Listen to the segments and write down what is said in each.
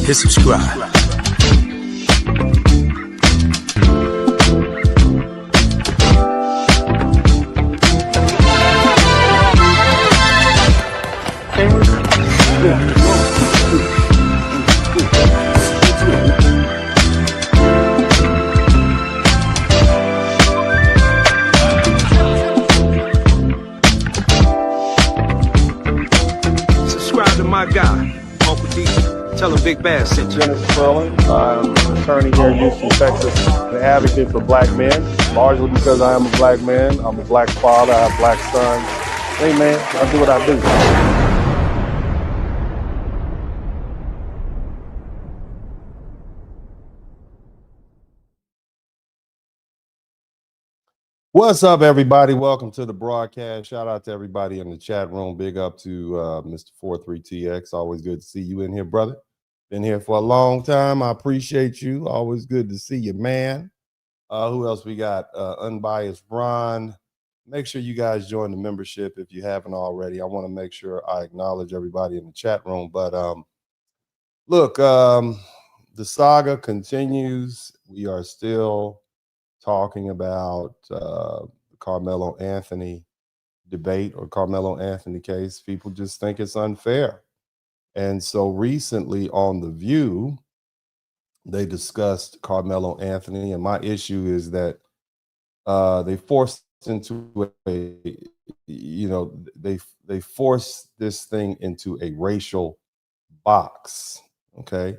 hit subscribe. Subscribe to my guy, Uncle D. Tell him Big Bad sent you. Spurling. I'm an attorney here in Houston, Texas. An advocate for black men, largely because I am a black man. I'm a black father. I have black sons. Hey, man, I do what I do. What's up, everybody? Welcome to the broadcast. Shout out to everybody in the chat room. Big up to Mr. 43TX. Always good to see you in here, brother. Been here for a long time. I appreciate you. Always good to see you, man. Who else we got? Unbiased Ron. Make sure you guys join the membership if you haven't already. I want to make sure I acknowledge everybody in the chat room. But look, the saga continues. We are still talking about Karmelo Anthony debate or Karmelo Anthony case. People just think it's unfair. And so recently on The View, they discussed Karmelo Anthony. And my issue is that they forced into they forced this thing into a racial box. Okay.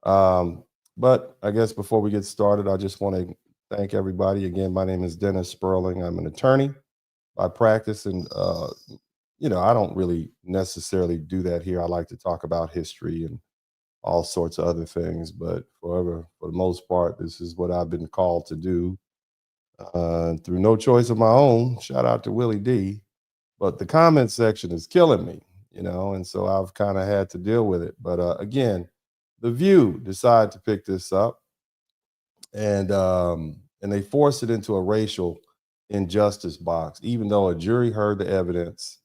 But I guess before we get started, I just want to thank everybody. Again, my name is Dennis Spurling. I'm an attorney by practice. And, I don't really necessarily do that here. I like to talk about history and all sorts of other things. But for the most part, this is what I've been called to do through no choice of my own. Shout out to Willie D. But the comment section is killing me, and so I've kind of had to deal with it. But again, The View decided to pick this up. And they forced it into a racial injustice box, even though a jury heard the evidence.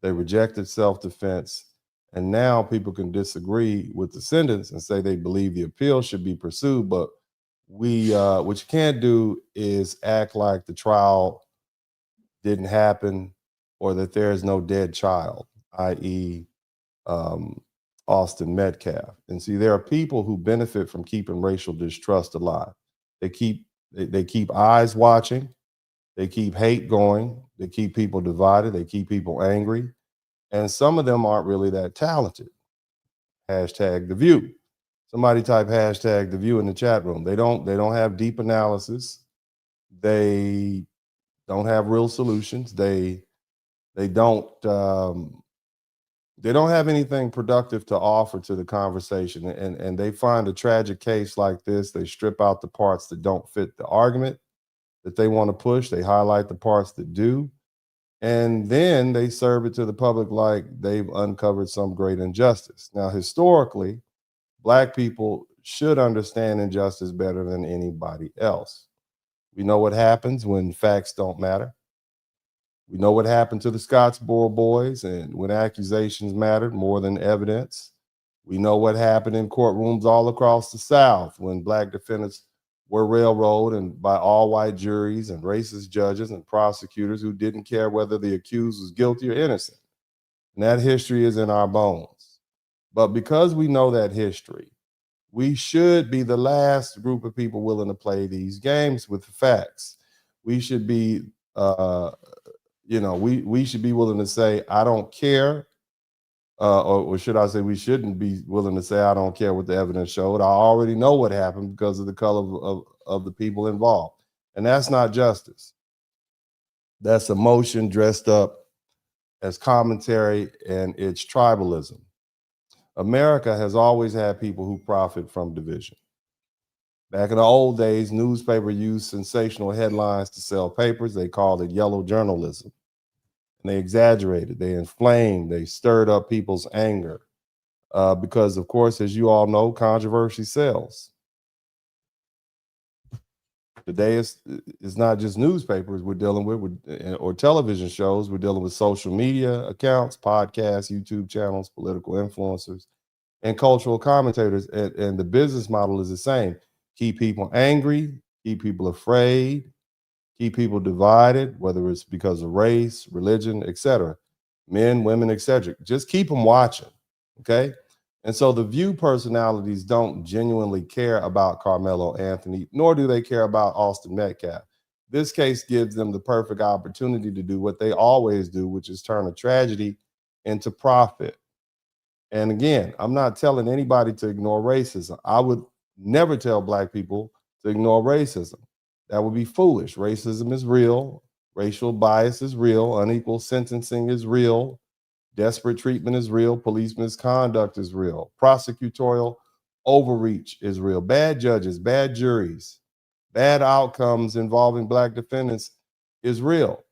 They rejected self-defense, and now people can disagree with the sentence and say they believe the appeal should be pursued. But what you can't do is act like the trial didn't happen or that there is no dead child, i.e., Austin Metcalf. And see, there are people who benefit from keeping racial distrust alive. They keep eyes watching. They keep hate going. They keep people divided. They keep people angry. And some of them aren't really that talented. Hashtag The View. Somebody type hashtag The View in the chat room. They don't have deep analysis. They don't have real solutions. They don't have anything productive to offer to the conversation. And they find a tragic case like this. They strip out the parts that don't fit the argument that they want to push. They highlight the parts that do. And then they serve it to the public like they've uncovered some great injustice. Now, historically, Black people should understand injustice better than anybody else. We know what happens when facts don't matter. We know what happened to the Scottsboro boys and when accusations mattered more than evidence. We know what happened in courtrooms all across the South when Black defendants were railroaded and by all white juries and racist judges and prosecutors who didn't care whether the accused was guilty or innocent. And that history is in our bones. But because we know that history, we should be the last group of people willing to play these games with the facts. We should be we should be willing to say, I don't care, or should I say we shouldn't be willing to say, I don't care what the evidence showed. I already know what happened because of the color of the people involved. And that's not justice. That's emotion dressed up as commentary, and it's tribalism. America has always had people who profit from division. Back in the old days, newspaper used sensational headlines to sell papers. They called it yellow journalism. And they exaggerated, they inflamed, they stirred up people's anger. Because, of course, as you all know, controversy sells. Today, it's not just newspapers we're dealing with or television shows. We're dealing with social media accounts, podcasts, YouTube channels, political influencers. and cultural commentators, and the business model is the same. Keep people angry, keep people afraid, keep people divided, whether it's because of race, religion, etc. Men, women, etc. Just keep them watching, okay? And so the View personalities don't genuinely care about Karmelo Anthony, nor do they care about Austin Metcalf. This case gives them the perfect opportunity to do what they always do, which is turn a tragedy into profit. And again, I'm not telling anybody to ignore racism. I would never tell Black people to ignore racism. That would be foolish. Racism is real. Racial bias is real. Unequal sentencing is real. Desperate treatment is real. Police misconduct is real. Prosecutorial overreach is real. Bad judges, bad juries, bad outcomes involving Black defendants is real.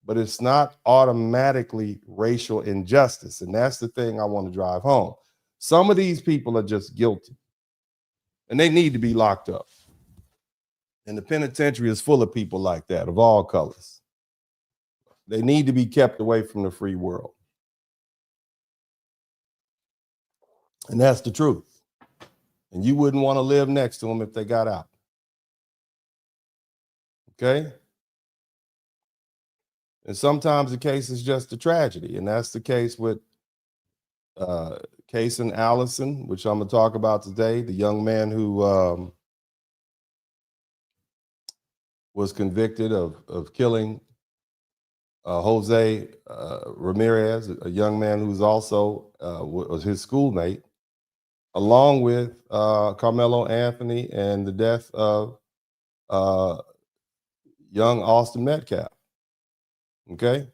But it's not automatically racial injustice. And that's the thing I want to drive home. Some of these people are just guilty, and they need to be locked up. And the penitentiary is full of people like that, of all colors. They need to be kept away from the free world. And that's the truth. And you wouldn't want to live next to them if they got out. Okay? And sometimes the case is just a tragedy. And that's the case with Caysen Allison, which I'm going to talk about today, the young man who was convicted of killing Jose Ramirez, a young man who's also was his schoolmate, along with Karmelo Anthony and the death of young Austin Metcalf. Okay.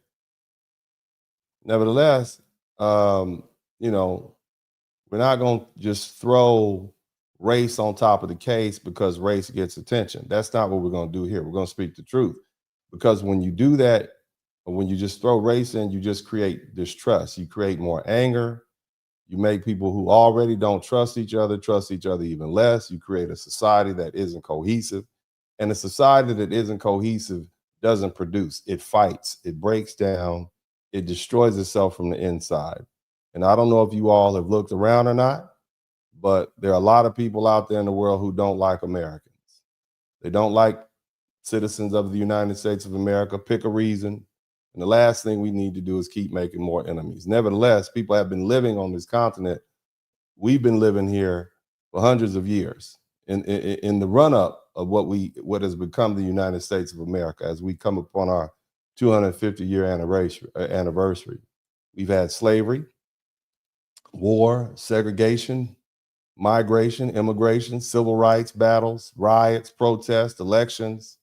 Nevertheless, you know, we're not going to just throw race on top of the case because race gets attention. That's not what we're going to do here. We're going to speak the truth, because when you do that, or when you just throw race in, you just create distrust. You create more anger. You make people who already don't trust each other even less. You create a society that isn't cohesive. And a society that isn't cohesive doesn't produce. It fights, it breaks down, it destroys itself from the inside. And I don't know if you all have looked around or not, but there are a lot of people out there in the world who don't like Americans. They don't like citizens of the United States of America. Pick a reason. And the last thing we need to do is keep making more enemies. Nevertheless, people have been living on this continent. We've been living here for hundreds of years in the run-up of what has become the United States of America as we come upon our 250-year anniversary. We've had slavery, war, segregation, migration, immigration, civil rights battles, riots, protests, elections,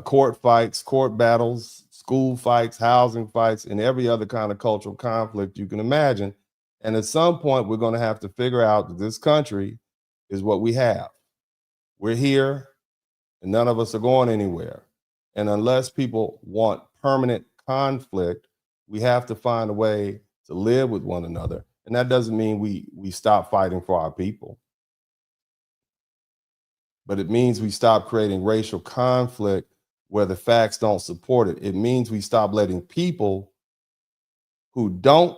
court fights, court battles, school fights, housing fights, and every other kind of cultural conflict you can imagine. And at some point, we're going to have to figure out that this country is what we have. We're here, and none of us are going anywhere. And unless people want permanent conflict, we have to find a way to live with one another. And that doesn't mean we stop fighting for our people. But it means we stop creating racial conflict where the facts don't support it. It means we stop letting people who don't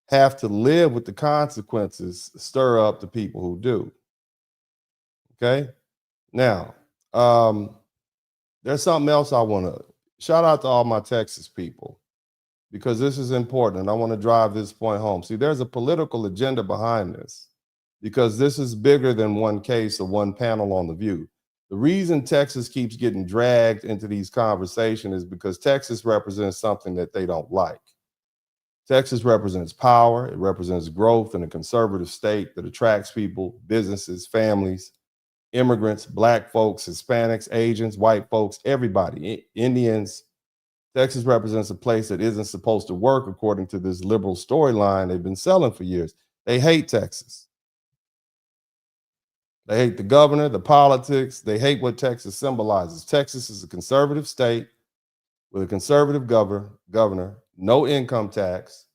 have to live with the consequences stir up the people who do. Okay? Now, there's something else I want to shout out to all my Texas people, because this is important and I want to drive this point home. See, there's a political agenda behind this, because this is bigger than one case or one panel on The View. The reason Texas keeps getting dragged into these conversations is because Texas represents something that they don't like. Texas represents power. It represents growth in a conservative state that attracts people, businesses, families, immigrants, Black folks, Hispanics, Asians, white folks, everybody, Indians. Texas represents a place that isn't supposed to work according to this liberal storyline they've been selling for years. They hate Texas. They hate the governor, the politics. They hate what Texas symbolizes. Texas is a conservative state with a conservative governor, no income tax,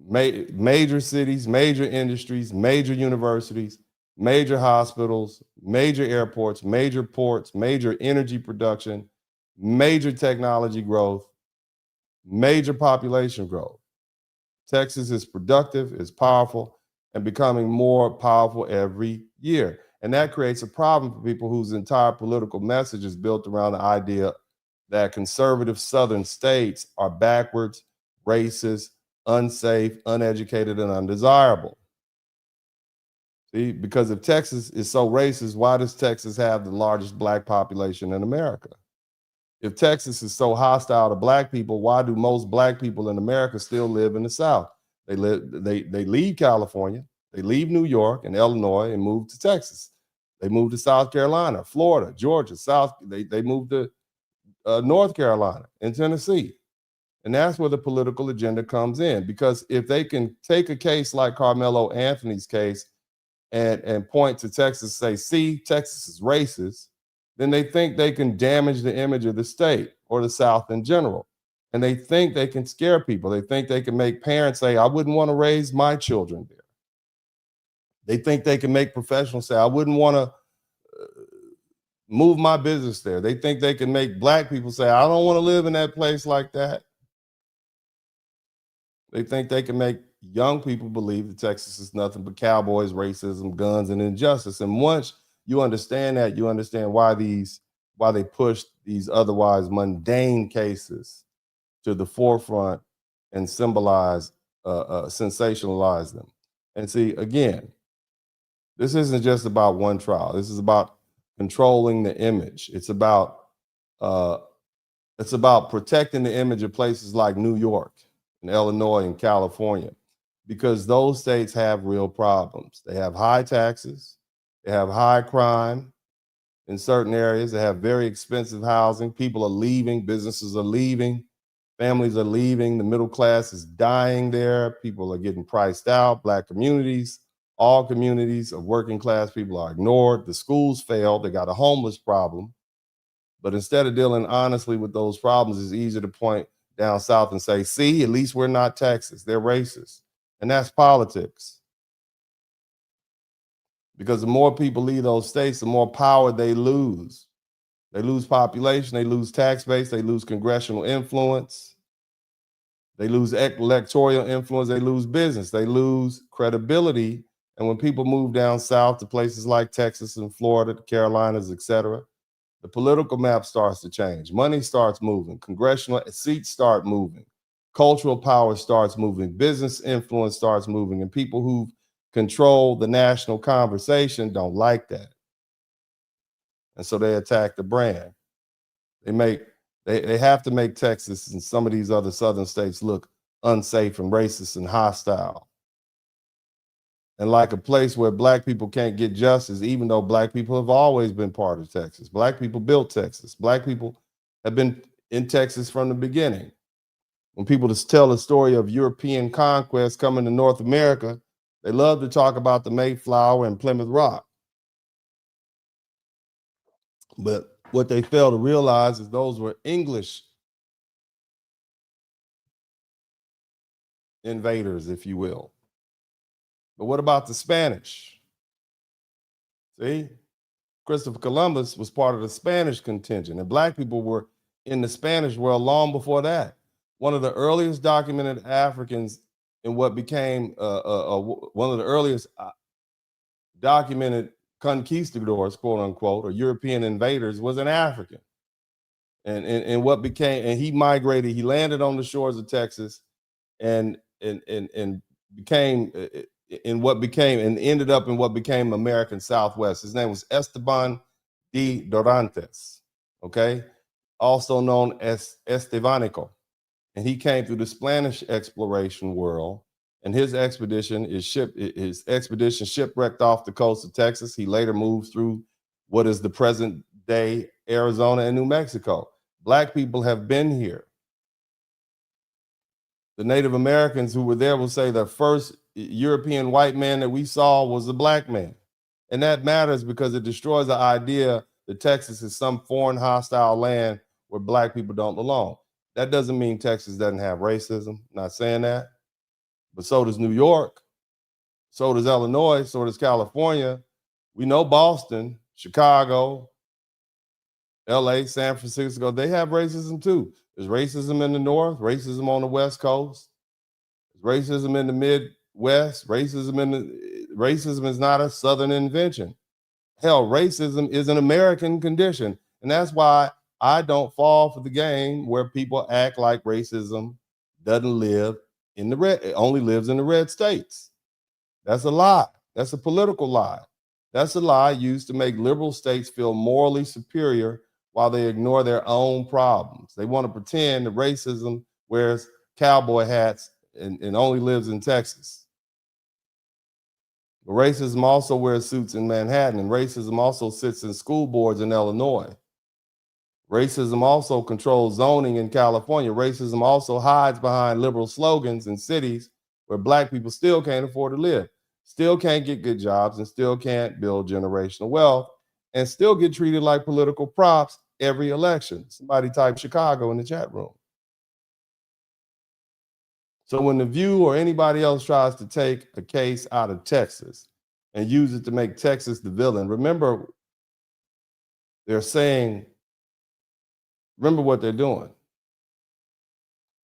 major cities, major industries, major universities, major hospitals, major airports, major ports, major energy production, major technology growth, major population growth. Texas is productive, is powerful, and becoming more powerful every year. And that creates a problem for people whose entire political message is built around the idea that conservative Southern states are backwards, racist, unsafe, uneducated, and undesirable. See, because if Texas is so racist, why does Texas have the largest black population in America? If Texas is so hostile to black people, why do most black people in America still live in the South? They leave California, they leave New York and Illinois and move to Texas. They move to South Carolina, Florida, Georgia, they move to North Carolina and Tennessee. And that's where the political agenda comes in. Because if they can take a case like Karmelo Anthony's case and point to Texas, say, see, Texas is racist, then they think they can damage the image of the state or the South in general. And they think they can scare people. They think they can make parents say, I wouldn't want to raise my children there. They think they can make professionals say, I wouldn't want to move my business there. They think they can make black people say, I don't want to live in that place like that. They think they can make young people believe that Texas is nothing but cowboys, racism, guns, and injustice. And once you understand that, you understand why they push these otherwise mundane cases to the forefront and sensationalize them. And see, again, this isn't just about one trial. This is about controlling the image. It's about protecting the image of places like New York and Illinois and California, because those states have real problems. They have high taxes, they have high crime in certain areas, they have very expensive housing. People are leaving, businesses are leaving, families are leaving, the middle class is dying there, people are getting priced out, black communities, all communities of working class people are ignored, the schools failed, they got a homeless problem. But instead of dealing honestly with those problems, it's easier to point down south and say, see, at least we're not Texas, they're racist. And that's politics. Because the more people leave those states, the more power they lose. They lose population, they lose tax base, they lose congressional influence, they lose electoral influence, they lose business, they lose credibility. And when people move down south to places like Texas and Florida, the Carolinas, etc., the political map starts to change. Money starts moving. Congressional seats start moving. Cultural power starts moving. Business influence starts moving. And people who control the national conversation don't like that. And so they attack the brand. They have to make Texas and some of these other southern states look unsafe and racist and hostile. And like a place where black people can't get justice, even though black people have always been part of Texas. Black people built Texas. Black people have been in Texas from the beginning. When people just tell the story of European conquest coming to North America, they love to talk about the Mayflower and Plymouth Rock. But what they fail to realize is those were English invaders, if you will. But what about the Spanish? See, Christopher Columbus was part of the Spanish contingent, and black people were in the Spanish world long before that. One of the earliest documented Africans in what became one of the earliest documented conquistadors, quote unquote, or European invaders was an African. And what became, and he migrated, he landed on the shores of Texas and became in what became and ended up in what became American Southwest. His name was Esteban de Dorantes, okay, also known as Estevanico. And he came through the Spanish exploration world, and his expedition shipwrecked off the coast of Texas. He later moved through what is the present day Arizona and New Mexico. Black people have been here. The Native Americans who were there will say the first European white man that we saw was a black man. And that matters because it destroys the idea that Texas is some foreign hostile land where black people don't belong. That doesn't mean Texas doesn't have racism. Not saying that. But so does New York. So does Illinois. So does California. We know Boston, Chicago, LA, San Francisco, they have racism too. There's racism in the north, racism on the West Coast. Racism in the Midwest, racism is not a Southern invention. Hell, racism is an American condition. And that's why I don't fall for the game where people act like racism doesn't live in the red, it only lives in the red states. That's a lie. That's a political lie. That's a lie used to make liberal states feel morally superior while they ignore their own problems. They want to pretend that racism wears cowboy hats and only lives in Texas. But racism also wears suits in Manhattan, and racism also sits in school boards in Illinois. Racism also controls zoning in California. Racism also hides behind liberal slogans in cities where Black people still can't afford to live, still can't get good jobs, and still can't build generational wealth, and still get treated like political props every election. Somebody type Chicago in the chat room. So when The View or anybody else tries to take a case out of Texas and use it to make Texas the villain, remember what they're doing.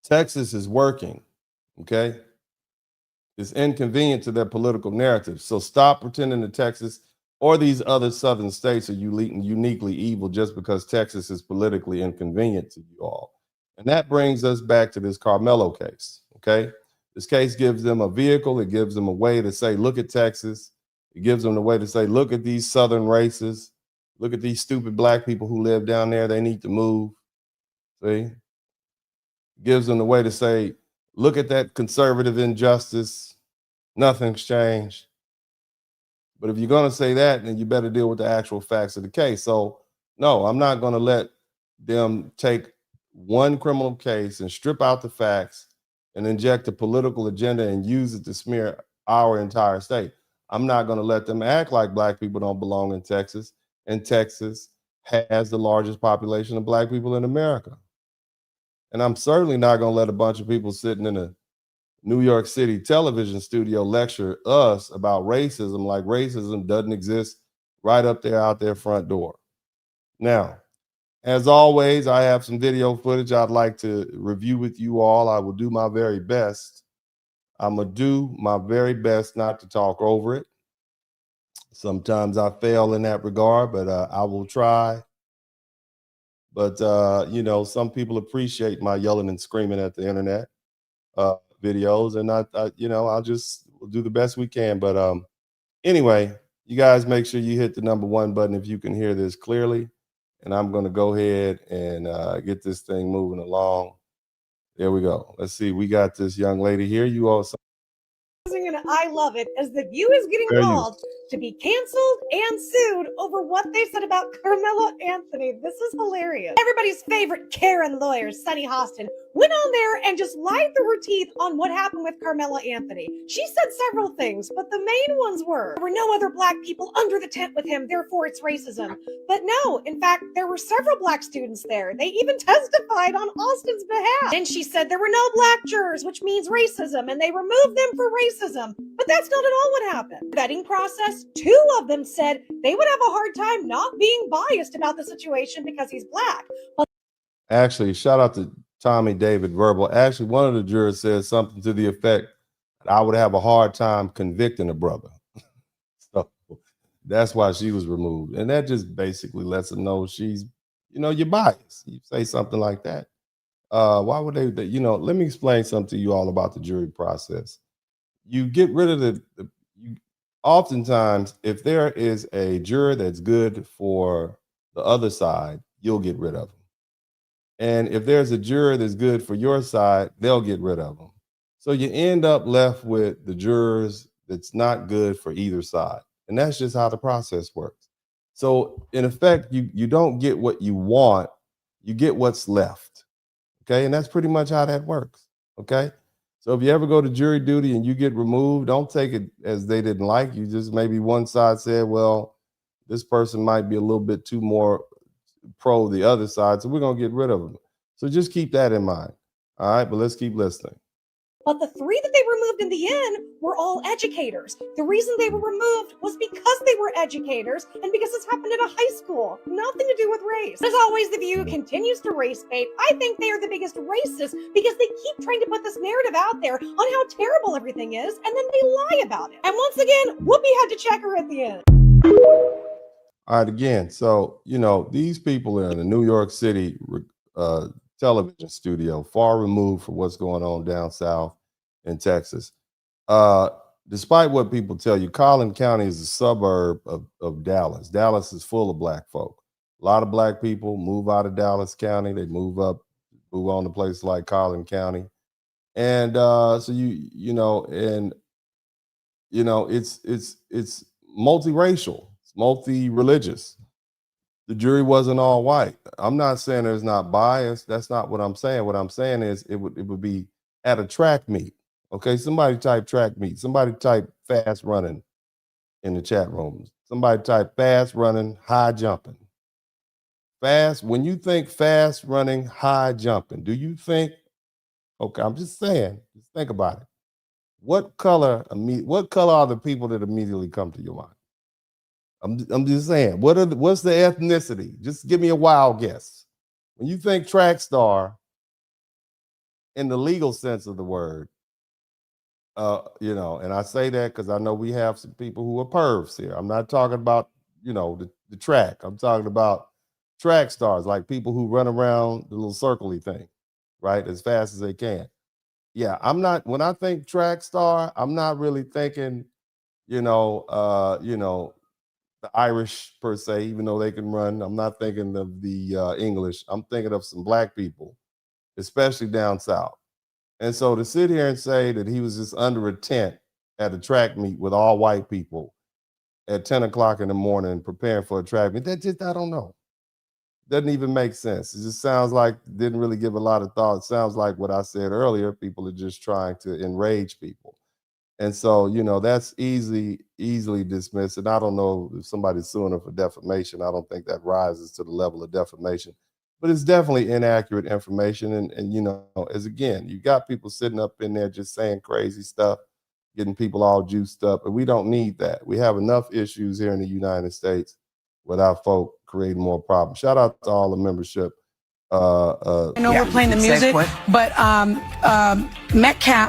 Texas is working, okay? It's inconvenient to their political narrative. So stop pretending that Texas or these other southern states are uniquely evil just because Texas is politically inconvenient to you all. And that brings us back to this Karmelo case, okay? This case gives them a vehicle. It gives them a way to say, look at Texas. It gives them a way to say, look at these southern races. Look at these stupid Black people who live down there. They need to move. See? It gives them the way to say, look at that conservative injustice. Nothing's changed. But if you're going to say that, then you better deal with the actual facts of the case. So, no, I'm not going to let them take one criminal case and strip out the facts and inject a political agenda and use it to smear our entire state. I'm not going to let them act like Black people don't belong in Texas. And Texas has the largest population of Black people in America. And I'm certainly not going to let a bunch of people sitting in a New York City television studio lecture us about racism like racism doesn't exist right up there out their front door. Now, as always, I have some video footage I'd like to review with you all. I will do my very best. I'm going to do my very best not to talk over it. Sometimes I fail in that regard, but I will try. But, you know, some people appreciate my yelling and screaming at the internet videos, and I'll just do the best we can. But anyway, you guys make sure you hit the #1 button if you can hear this clearly. And I'm going to go ahead and get this thing moving along. There we go. Let's see. We got this young lady here. You all. And I love it as The View is getting called to be canceled and sued over what they said about Karmelo Anthony. This is hilarious. Everybody's favorite Karen lawyer, Sunny Hostin, went on there and just lied through her teeth on what happened with Karmelo Anthony. She said several things, but the main ones were there were no other Black people under the tent with him, therefore it's racism. But no, in fact, there were several Black students there. They even testified on Austin's behalf. And she said there were no Black jurors, which means racism, and they removed them for racism. But that's not at all what happened. Vetting process, 2 of them said they would have a hard time not being biased about the situation because he's Black. Actually, shout out to Tommy David Verbal. Actually, one of the jurors said something to the effect that I would have a hard time convicting a brother. So that's why she was removed. And that just basically lets them know she's, you're biased. You say something like that. Why would they, let me explain something to you all about the jury process. You get rid of oftentimes, if there is a juror that's good for the other side, you'll get rid of them. And if there's a juror that's good for your side, they'll get rid of them. So you end up left with the jurors that's not good for either side. And that's just how the process works. So in effect, you don't get what you want, you get what's left. Okay. And that's pretty much how that works. Okay. So if you ever go to jury duty and you get removed, don't take it as they didn't like you. Just maybe one side said, well, this person might be a little bit too more pro the other side, so we're going to get rid of them. So just keep that in mind. All right, but let's keep listening. But the 3 that they removed in the end were all educators. The reason they were removed was because they were educators and because this happened at a high school. Nothing to do with race. As always, The View continues to race bait. I think they are the biggest racists because they keep trying to put this narrative out there on how terrible everything is, and then they lie about it. And once again, Whoopi had to check her at the end. All right, again, so, these people are in a New York City television studio, far removed from what's going on down south in Texas. Despite what people tell you, Collin County is a suburb of Dallas. Dallas is full of black folk. A lot of black people move out of Dallas County. They move on to places like Collin County. And so it's multiracial, it's multi-religious. The jury wasn't all white. I'm not saying there's not bias. That's not what I'm saying. What I'm saying is it would be at a track meet. Okay, somebody type track meet. Somebody type fast running in the chat rooms. Somebody type fast running, high jumping. Fast, when you think fast running, high jumping, do you think, okay, I'm just saying, just think about it. What color are the people that immediately come to your mind? I'm just saying, what's the ethnicity? Just give me a wild guess. When you think track star, in the legal sense of the word, and I say that because I know we have some people who are pervs here. I'm not talking about, the track. I'm talking about track stars, like people who run around the little circle-y thing, right, as fast as they can. Yeah, when I think track star, I'm not really thinking, the Irish per se, even though they can run. I'm not thinking of the English. I'm thinking of some black people, especially down south. And so to sit here and say that he was just under a tent at a track meet with all white people at 10 o'clock in the morning preparing for a track meet, I don't know. Doesn't even make sense. It just sounds like didn't really give a lot of thought. It sounds like what I said earlier, people are just trying to enrage people. And so, that's easily dismissed. And I don't know if somebody's suing her for defamation. I don't think that rises to the level of defamation. But it's definitely inaccurate information. And as again, you got people sitting up in there just saying crazy stuff, getting people all juiced up. And we don't need that. We have enough issues here in the United States without folk creating more problems. Shout out to all the membership. I know we're playing the music, but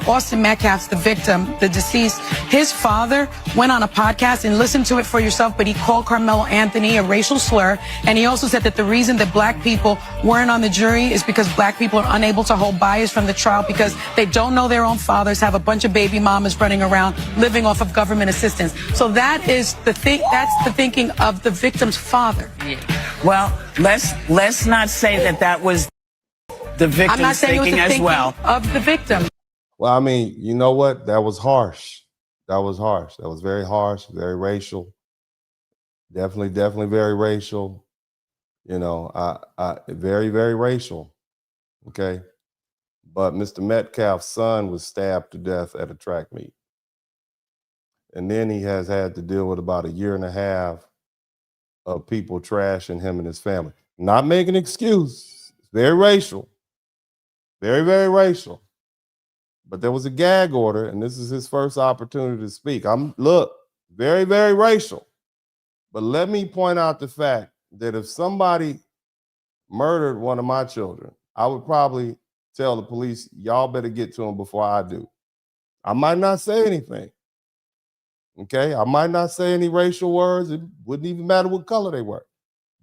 Austin Metcalf's the victim, the deceased. His father went on a podcast and listened to it for yourself, but he called Karmelo Anthony a racial slur. And he also said that the reason that black people weren't on the jury is because black people are unable to hold bias from the trial because they don't know their own fathers, have a bunch of baby mamas running around living off of government assistance. So that is that's the thinking of the victim's father. Well, let's not say that was the victim's thinking as well. Of the victim. Well, I mean, you know what? That was harsh. That was harsh. That was very harsh, very racial. Definitely very racial. Very, very racial. Okay. But Mr. Metcalf's son was stabbed to death at a track meet. And then he has had to deal with about 1.5 years of people trashing him and his family. Not making an excuse. It's very racial. Very, very racial. But there was a gag order, and this is his first opportunity to speak. Look, very, very racial. But let me point out the fact that if somebody murdered one of my children, I would probably tell the police, y'all better get to him before I do. I might not say anything. Okay, I might not say any racial words. It wouldn't even matter what color they were.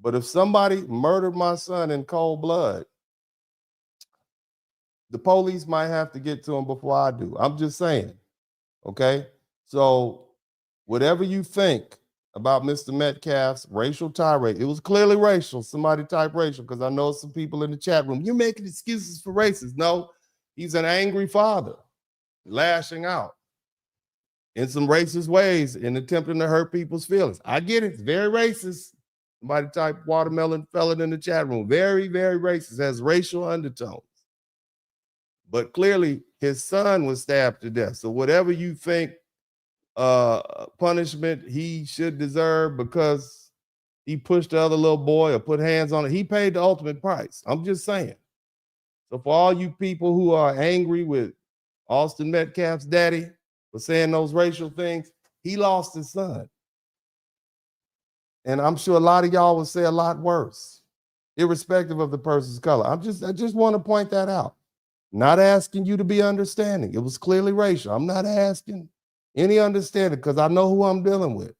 But if somebody murdered my son in cold blood, the police might have to get to him before I do. I'm just saying. Okay, so whatever you think about Mr. Metcalf's racial tirade, it was clearly racial. Somebody type racial, because I know some people in the chat room, you're making excuses for racists. No, he's an angry father lashing out in some racist ways and attempting to hurt people's feelings. I get it. It's very racist. Somebody type watermelon felon in the chat room. Very, very racist. Has racial undertones. But clearly his son was stabbed to death. So whatever you think punishment he should deserve because he pushed the other little boy or put hands on it, he paid the ultimate price. I'm just saying. So for all you people who are angry with Austin Metcalf's daddy, for saying those racial things, he lost his son. And I'm sure a lot of y'all would say a lot worse, irrespective of the person's color. I just want to point that out. Not asking you to be understanding. It was clearly racial. I'm not asking any understanding because I know who I'm dealing with.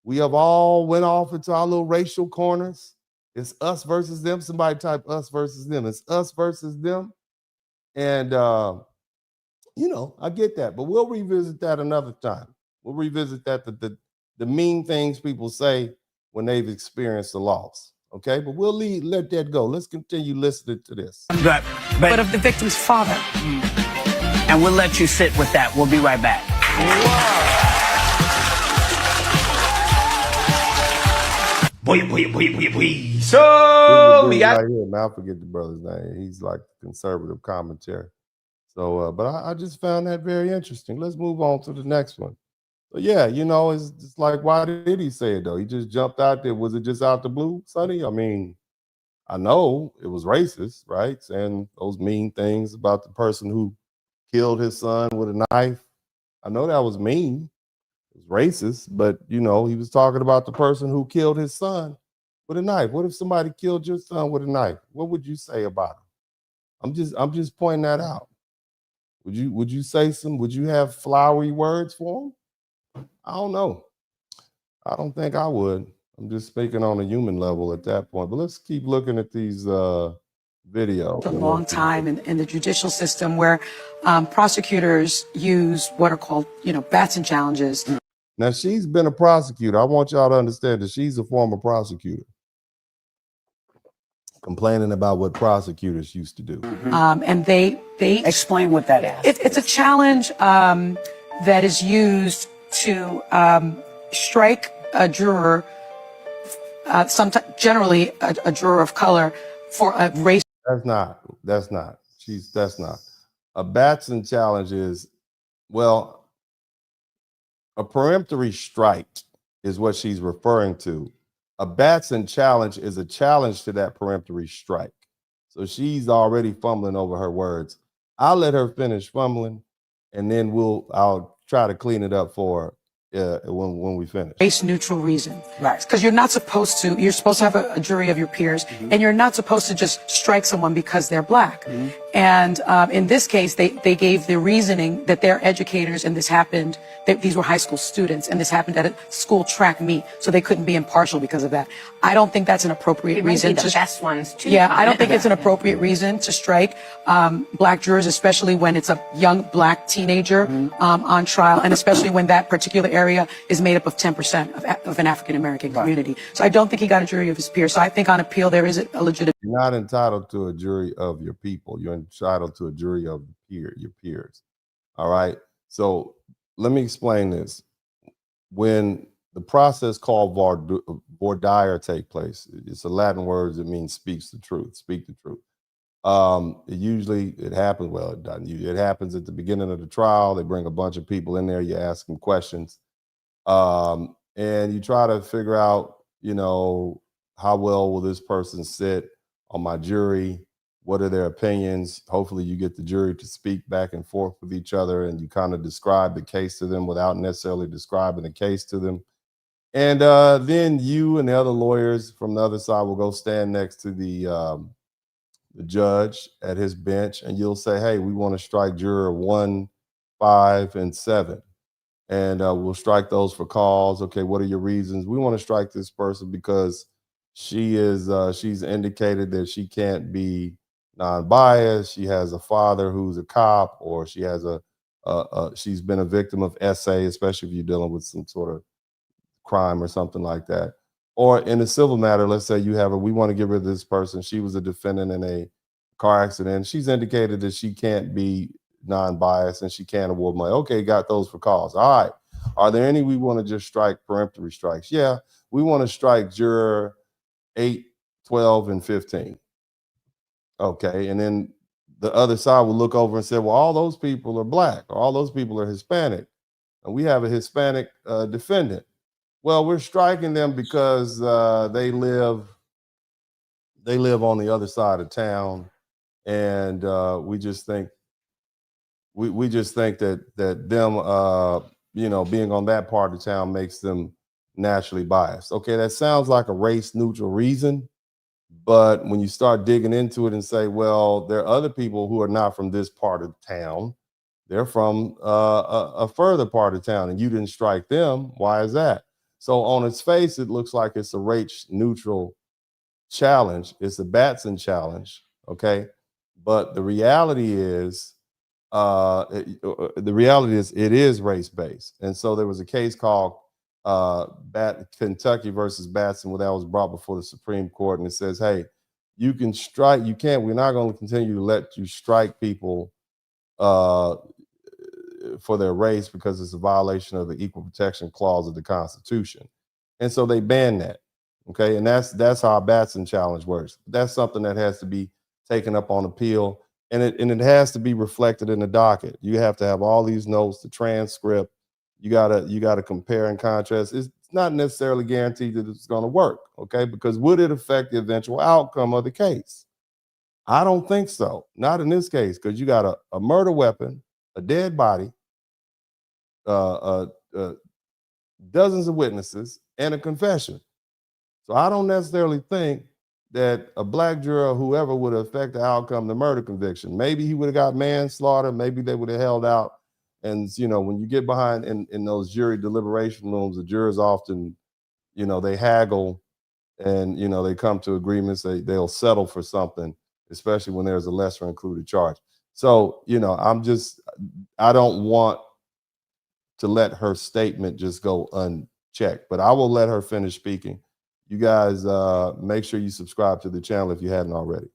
We have all went off into our little racial corners. It's us versus them. Somebody type us versus them. It's us versus them. And, you know, I get that, but we'll revisit that another time. We'll revisit that, the mean things people say when they've experienced a loss. Okay, but we'll let that go. Let's continue listening to this. But of the victim's father. And we'll let you sit with that. We'll be right back. Boy. So we got right here. Now I forget the brother's name. He's like conservative commentary. So, but I just found that very interesting. Let's move on to the next one. So yeah, you know, it's just like, why did he say it though? He just jumped out there. Was it just out the blue, Sonny? I mean, I know it was racist, right? Saying those mean things about the person who killed his son with a knife. I know that was mean. It was racist, but you know, he was talking about the person who killed his son with a knife. What if somebody killed your son with a knife? What would you say about him? I'm just pointing that out. Would you say would you have flowery words for him? I don't know. I don't think I would. I'm just speaking on a human level at that point. But let's keep looking at these videos. A long time in the judicial system where prosecutors use what are called, you know, Batson challenges. Now, she's been a prosecutor. I want y'all to understand that she's a former prosecutor, complaining about what prosecutors used to do. And they Explain what that is. It's a challenge that is used to strike a juror, generally a juror of color, for a race. That's not. A Batson challenge is, well, a peremptory strike is what she's referring to. A Batson challenge is a challenge to that peremptory strike. So she's already fumbling over her words. I'll let her finish fumbling, and then I'll try to clean it up for her when we finish. Race neutral reason. Right. Because you're supposed to have a jury of your peers, and you're not supposed to just strike someone because they're black. And in this case, they gave the reasoning that they're educators, and this happened, these were high school students, and this happened at a school track meet, so they couldn't be impartial because of that. I don't think that's an appropriate reason. The best ones too. Yeah, I don't think it's an appropriate reason to strike black jurors, especially when it's a young black teenager on trial, and especially when that particular area is made up of 10% of an African-American community. So I don't think he got a jury of his peers. So I think on appeal, there is a legitimate. You're not entitled to a jury of your people. You're entitled to a jury of your peers. All right. So let me explain this. When the process called voir dire take place, it's a Latin word that means speak the truth. It happens. Well, it doesn't. It happens at the beginning of the trial. They bring a bunch of people in there. You ask them questions, and you try to figure out, you know, how well will this person sit on my jury? What are their opinions? Hopefully you get the jury to speak back and forth with each other, and you kind of describe the case to them without necessarily describing the case to them. And then you and the other lawyers from the other side will go stand next to the judge at his bench, and you'll say, hey, we want to strike juror 1, 5, and 7. And we'll strike those for cause. Okay, what are your reasons? We want to strike this person because she's indicated that she can't be non-biased. She has a father who's a cop, or she has she's been a victim of SA, especially if you're dealing with some sort of crime or something like that. Or in a civil matter, let's say we want to get rid of this person. She was a defendant in a car accident. She's indicated that she can't be non-biased and she can't award money. Okay, got those for cause. All right. Are there any we want to just strike peremptory strikes? Yeah, we want to strike juror 8, 12, and 15. Okay, and then the other side will look over and say, well, all those people are black, or all those people are Hispanic, and we have a Hispanic defendant. Well, we're striking them because they live on the other side of town, and we just think we just think that them being on that part of town makes them naturally biased. Okay, that sounds like a race neutral reason, but when you start digging into it and say, well, there are other people who are not from this part of town, they're from a further part of town, and you didn't strike them. Why is that? So on its face, it looks like it's a race neutral challenge. It's a Batson challenge, okay? But the reality is, it is race based. And so there was a case called Kentucky versus Batson, where that was brought before the Supreme Court, and it says, hey, you can strike, you can't, we're not going to continue to let you strike people for their race because it's a violation of the Equal Protection Clause of the Constitution. And so they banned that. Okay, and that's how a Batson challenge works. That's something that has to be taken up on appeal, and it has to be reflected in the docket. You have to have all these notes, the transcript. You gotta compare and contrast. It's not necessarily guaranteed that it's going to work. Okay, because would it affect the eventual outcome of the case? I don't think so. Not in this case, because you got a murder weapon, a dead body, dozens of witnesses, and a confession. So I don't necessarily think that a black juror or whoever would affect the outcome of the murder conviction. Maybe he would have got manslaughter. Maybe they would have held out. And, when you get behind in those jury deliberation rooms, the jurors often, they haggle and, they come to agreements. They'll settle for something, especially when there's a lesser included charge. So, I don't want to let her statement just go unchecked, but I will let her finish speaking. You guys make sure you subscribe to the channel if you hadn't already.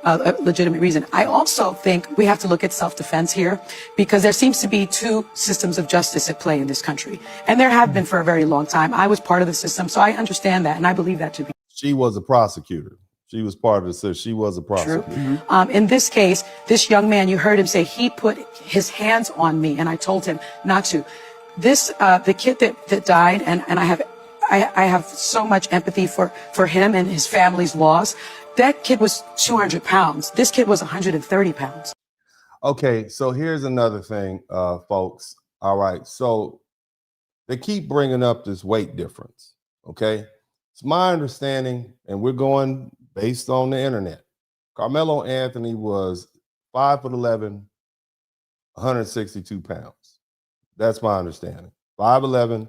A legitimate reason. I also think we have to look at self-defense here, because there seems to be two systems of justice at play in this country. And there have been for a very long time. I was part of the system, so I understand that, and I believe that to be. She was a prosecutor. She was part of the system. She was a prosecutor. True. In this case, this young man, you heard him say he put his hands on me, and I told him not to. The kid that died, and I have so much empathy for him and his family's loss. That kid was 200 pounds. This kid was 130 pounds. Okay, so here's another thing, folks. All right, so they keep bringing up this weight difference, okay? It's my understanding, and we're going based on the internet. Karmelo Anthony was 5'11", 162 pounds. That's my understanding. 5'11",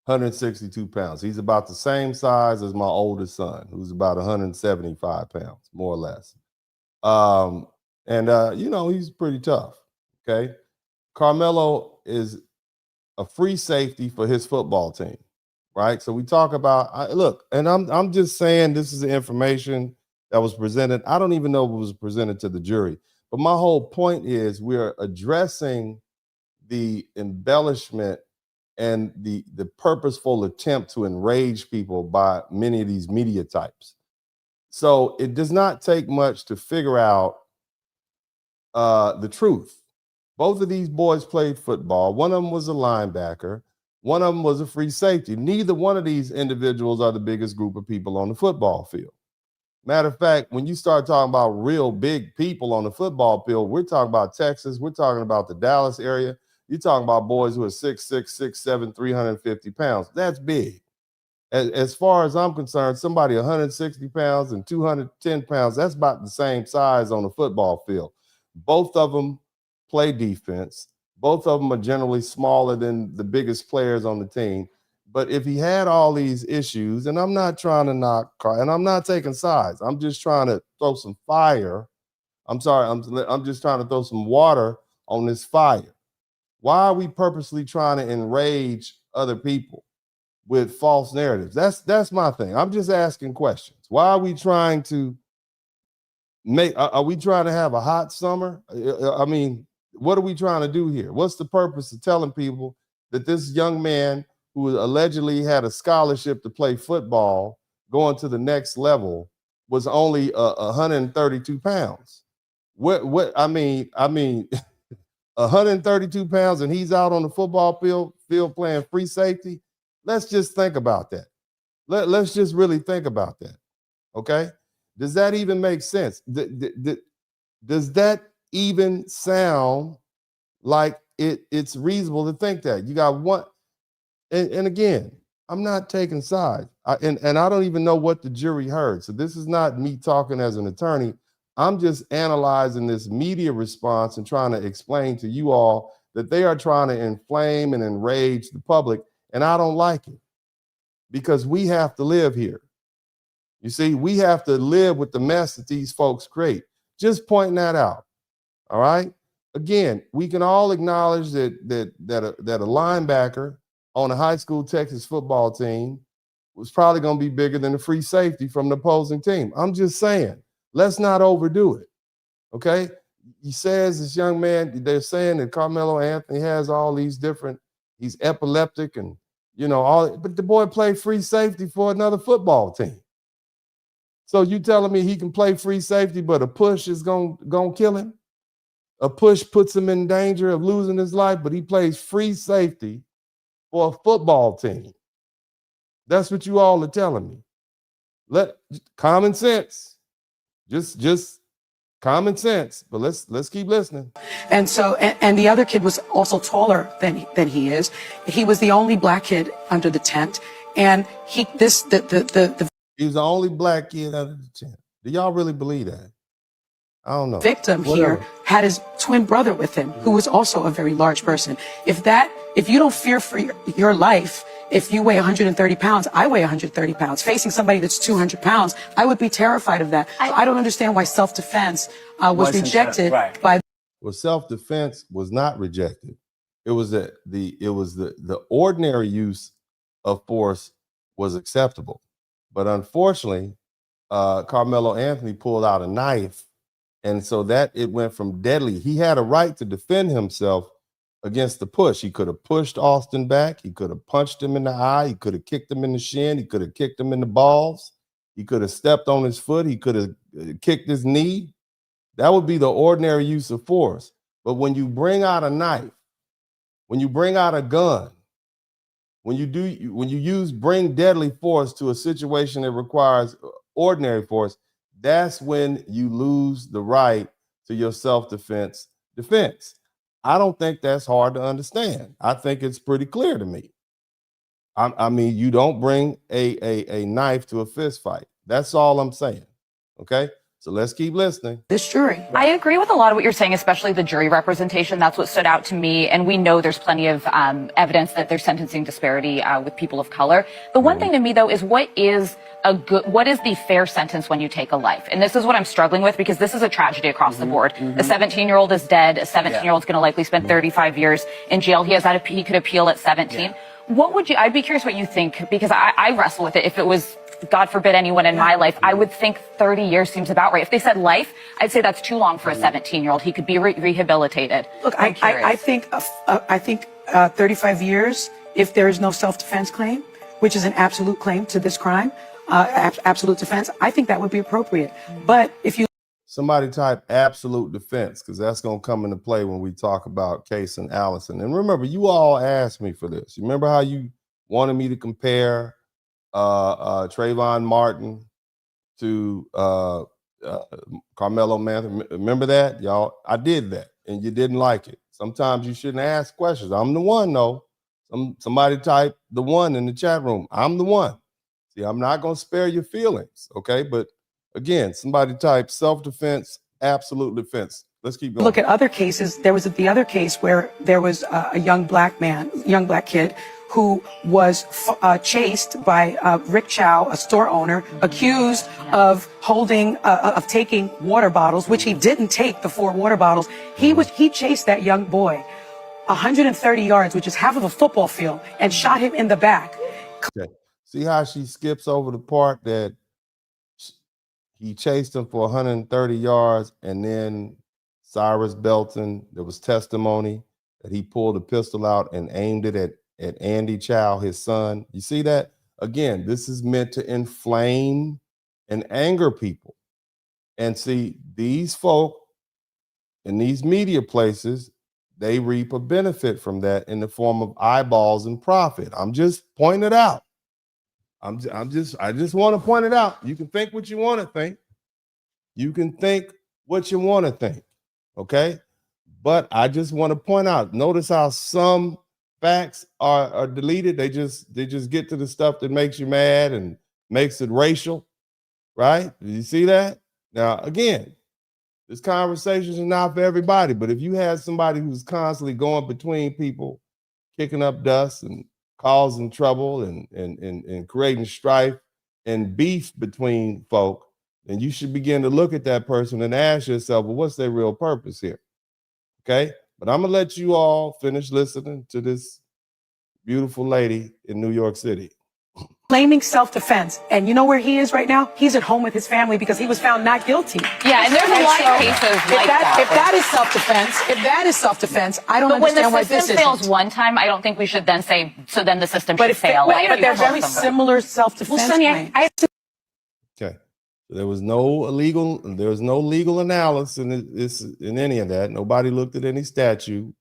162 pounds. He's about the same size as my oldest son, who's about 175 pounds, more or less. He's pretty tough. Okay. Karmelo is a free safety for his football team, right? So we talk about, look, and I'm just saying this is the information that was presented. I don't even know if it was presented to the jury, but my whole point is we're addressing the embellishment and the purposeful attempt to enrage people by many of these media types. So it does not take much to figure out the truth. Both of these boys played football. One of them was a linebacker. One of them was a free safety. Neither one of these individuals are the biggest group of people on the football field. Matter of fact, when you start talking about real big people on the football field, we're talking about Texas. We're talking about the Dallas area. You're talking about boys who are 6'6", 6'7", 350 pounds. That's big. As far as I'm concerned, somebody 160 pounds and 210 pounds, that's about the same size on the football field. Both of them play defense. Both of them are generally smaller than the biggest players on the team. But if he had all these issues, and I'm not trying to knock, and I'm not taking sides, I'm just trying to throw some fire. I'm just trying to throw some water on this fire. Why are we purposely trying to enrage other people with false narratives? That's my thing. I'm just asking questions. Why are we trying to are we trying to have a hot summer? I mean, what are we trying to do here? What's the purpose of telling people that this young man who allegedly had a scholarship to play football going to the next level was only 132 pounds? I mean 132 pounds and he's out on the football field playing free safety. Let's just think about that. Let's just really think about that. Okay. Does that even make sense? Does that even sound like it's reasonable to think that. You got one, and again, I'm not taking sides. And I don't even know what the jury heard. So this is not me talking as an attorney. I'm just analyzing this media response and trying to explain to you all that they are trying to inflame and enrage the public. And I don't like it, because we have to live here. You see, we have to live with the mess that these folks create. Just pointing that out. All right. Again, we can all acknowledge that a linebacker on a high school Texas football team was probably going to be bigger than a free safety from the opposing team. I'm just saying, let's not overdo it. Okay. He says, this young man, they're saying that Karmelo Anthony has all these different, he's epileptic and, you know, all, but the boy played free safety for another football team. So you telling me he can play free safety, but a push is gonna kill him? A push puts him in danger of losing his life, but he plays free safety for a football team. That's what you all are telling me. Let common sense, just common sense. But let's keep listening. And so, and the other kid was also taller than he is. He was the only black kid under the tent, and he was the only black kid under the tent. Do y'all really believe that? I don't know. Victim here had his twin brother with him, who was also a very large person. If you don't fear for your life, if you weigh 130 pounds, I weigh 130 pounds. Facing somebody that's 200 pounds, I would be terrified of that. So I don't understand why self-defense was rejected by. Well, self-defense was not rejected. It was the ordinary use of force was acceptable, but unfortunately, Karmelo Anthony pulled out a knife. And so that it went from deadly. He had a right to defend himself against the push. He could have pushed Austin back. He could have punched him in the eye. He could have kicked him in the shin. He could have kicked him in the balls. He could have stepped on his foot. He could have kicked his knee. That would be the ordinary use of force. But when you bring out a knife, when you bring out a gun, when you bring deadly force to a situation that requires ordinary force, that's when you lose the right to your self-defense defense. I don't think that's hard to understand. I think it's pretty clear to me. I mean, you don't bring a knife to a fist fight. That's all I'm saying. Okay? So let's keep listening. This jury. I agree with a lot of what you're saying, especially the jury representation. That's what stood out to me. And we know there's plenty of evidence that there's sentencing disparity with people of color. The one thing to me, though, is what is the fair sentence when you take a life? And this is what I'm struggling with, because this is a tragedy across the board. A 17-year-old is dead. A 17-year-old is going to likely spend 35 years in jail. He could appeal at 17. I'd be curious what you think, because I wrestle with it. If it was, God forbid, anyone in my life, I would think 30 years seems about right. If they said life, I'd say that's too long for a 17-year-old. He could be rehabilitated. Look, I think 35 years, if there is no self-defense claim, which is an absolute claim to this crime, absolute defense, I think that would be appropriate. But if you somebody type absolute defense, because that's going to come into play when we talk about Caysen Allison. And remember, you all asked me for this. You remember how you wanted me to compare Trayvon Martin to Karmelo Anthony? Remember that, y'all? I did that, and you didn't like it. Sometimes you shouldn't ask questions. I'm the one, though. Somebody type the one in the chat room. I'm the one. See, I'm not going to spare your feelings, okay? But again, somebody type self-defense, absolute defense. Let's keep going. look at other cases, there was the other case where there was a young black kid who was chased by Rick Chow, a store owner, accused of taking water bottles, which he didn't take the 4 water bottles. He chased that young boy 130 yards, which is half of a football field, and shot him in the back. Okay. See how she skips over the part that he chased him for 130 yards, and then Cyrus Belton, there was testimony that he pulled a pistol out and aimed it at Andy Chow, his son. You see that? Again, this is meant to inflame and anger people. And see, these folk in these media places, they reap a benefit from that in the form of eyeballs and profit. I'm just pointing it out. I just want to point it out. You can think what you want to think. You can think what you want to think. Okay. But I just want to point out, notice how some facts are deleted. They just get to the stuff that makes you mad and makes it racial, right? Do you see that? Now, again, this conversation is not for everybody, but if you have somebody who's constantly going between people, kicking up dust and causing trouble and creating strife and beef between folk, then you should begin to look at that person and ask yourself, well, what's their real purpose here? Okay, but I'm gonna let you all finish listening to this beautiful lady in New York City. Claiming self-defense. And you know where he is right now? He's at home with his family because he was found not guilty. Yeah, and there's a lot of cases like that. If that is self-defense, I don't understand why this isn't. But when the system fails one time, I don't think we should then say, so then the system should fail. But they're very similar self-defense claims. Okay. There was no legal analysis in any of that. Nobody looked at any statute.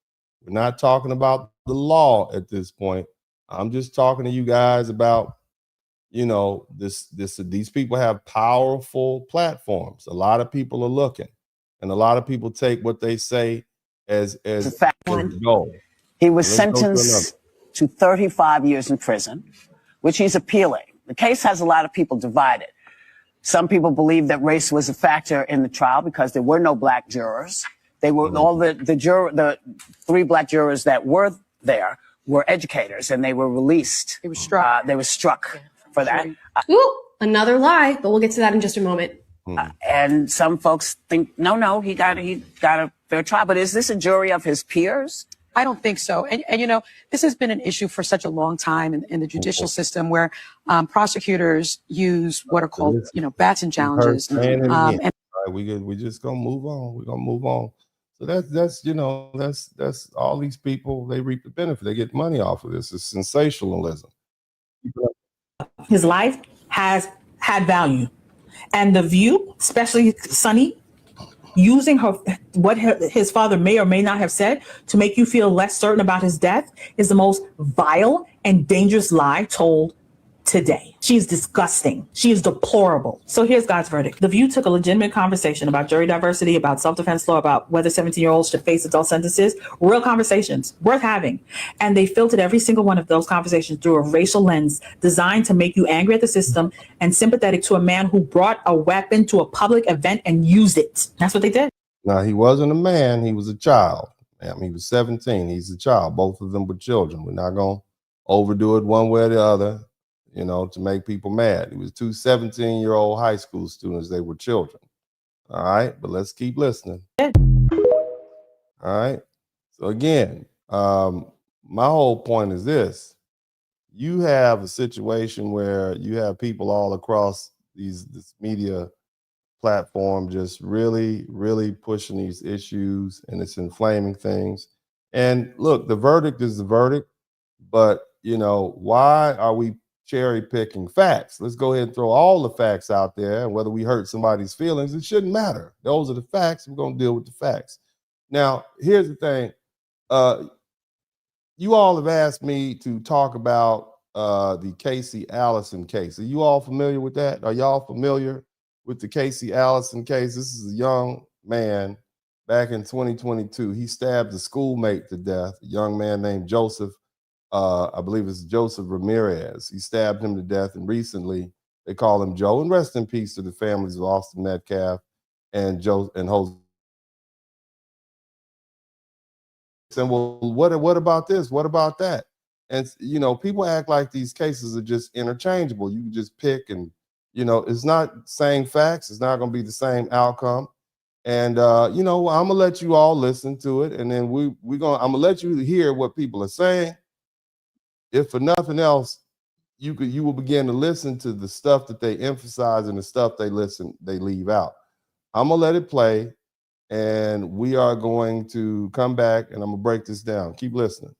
We're not talking about the law at this point. I'm just talking to you guys about, you know, these people have powerful platforms. A lot of people are looking, and a lot of people take what they say as gold. He was sentenced to 35 years in prison, which he's appealing. The case has a lot of people divided. Some people believe that race was a factor in the trial because there were no black jurors. They were all the 3 black jurors that were there were educators, and they were released. They were struck. For that. Ooh, another lie, but we'll get to that in just a moment. And some folks think, no, he got a fair trial. But is this a jury of his peers? I don't think so. And you know, this has been an issue for such a long time in the judicial system where prosecutors use what are called, you know, Batson challenges. We just gonna move on. We're gonna move on. So that's all these people, they reap the benefit. They get money off of this. It's sensationalism. His life has had value, and The View, especially Sonny, using what his father may or may not have said to make you feel less certain about his death, is the most vile and dangerous lie told today. She's disgusting. She is deplorable. So here's God's verdict. The View took a legitimate conversation about jury diversity, about self-defense law, about whether 17-year-olds should face adult sentences, real conversations worth having. And they filtered every single one of those conversations through a racial lens designed to make you angry at the system and sympathetic to a man who brought a weapon to a public event and used it. That's what they did. Now, he wasn't a man. He was a child. I mean, he was 17. He's a child. Both of them were children. We're not going to overdo it one way or the other, you know, to make people mad. It was 2 17-year-old high school students. They were children. All right, but let's keep listening. All right. So again, my whole point is this. You have a situation where you have people all across this media platform just really, really pushing these issues, and it's inflaming things. And look, the verdict is the verdict, but you know, why are we cherry picking facts? Let's go ahead and throw all the facts out there, and whether we hurt somebody's feelings, it shouldn't matter. Those are the facts. We're going to deal with the facts. Now, here's the thing. You all have asked me to talk about the Caysen Allison case. Are you all familiar with that? Are y'all familiar with the Caysen Allison case? This is a young man back in 2022. He stabbed a schoolmate to death, a young man named Joseph. I believe it's Joseph Ramirez. He stabbed him to death, and recently they call him Joe. And rest in peace to the families of Austin Metcalf and Joe and Jose. And well, what about this? What about that? And you know, people act like these cases are just interchangeable. You can just pick, and you know, it's not same facts. It's not going to be the same outcome. And you know, I'm gonna let you all listen to it, and then I'm gonna let you hear what people are saying. If for nothing else, you will begin to listen to the stuff that they emphasize and the stuff they leave out. I'm gonna let it play, and we are going to come back, and I'm gonna break this down. Keep listening.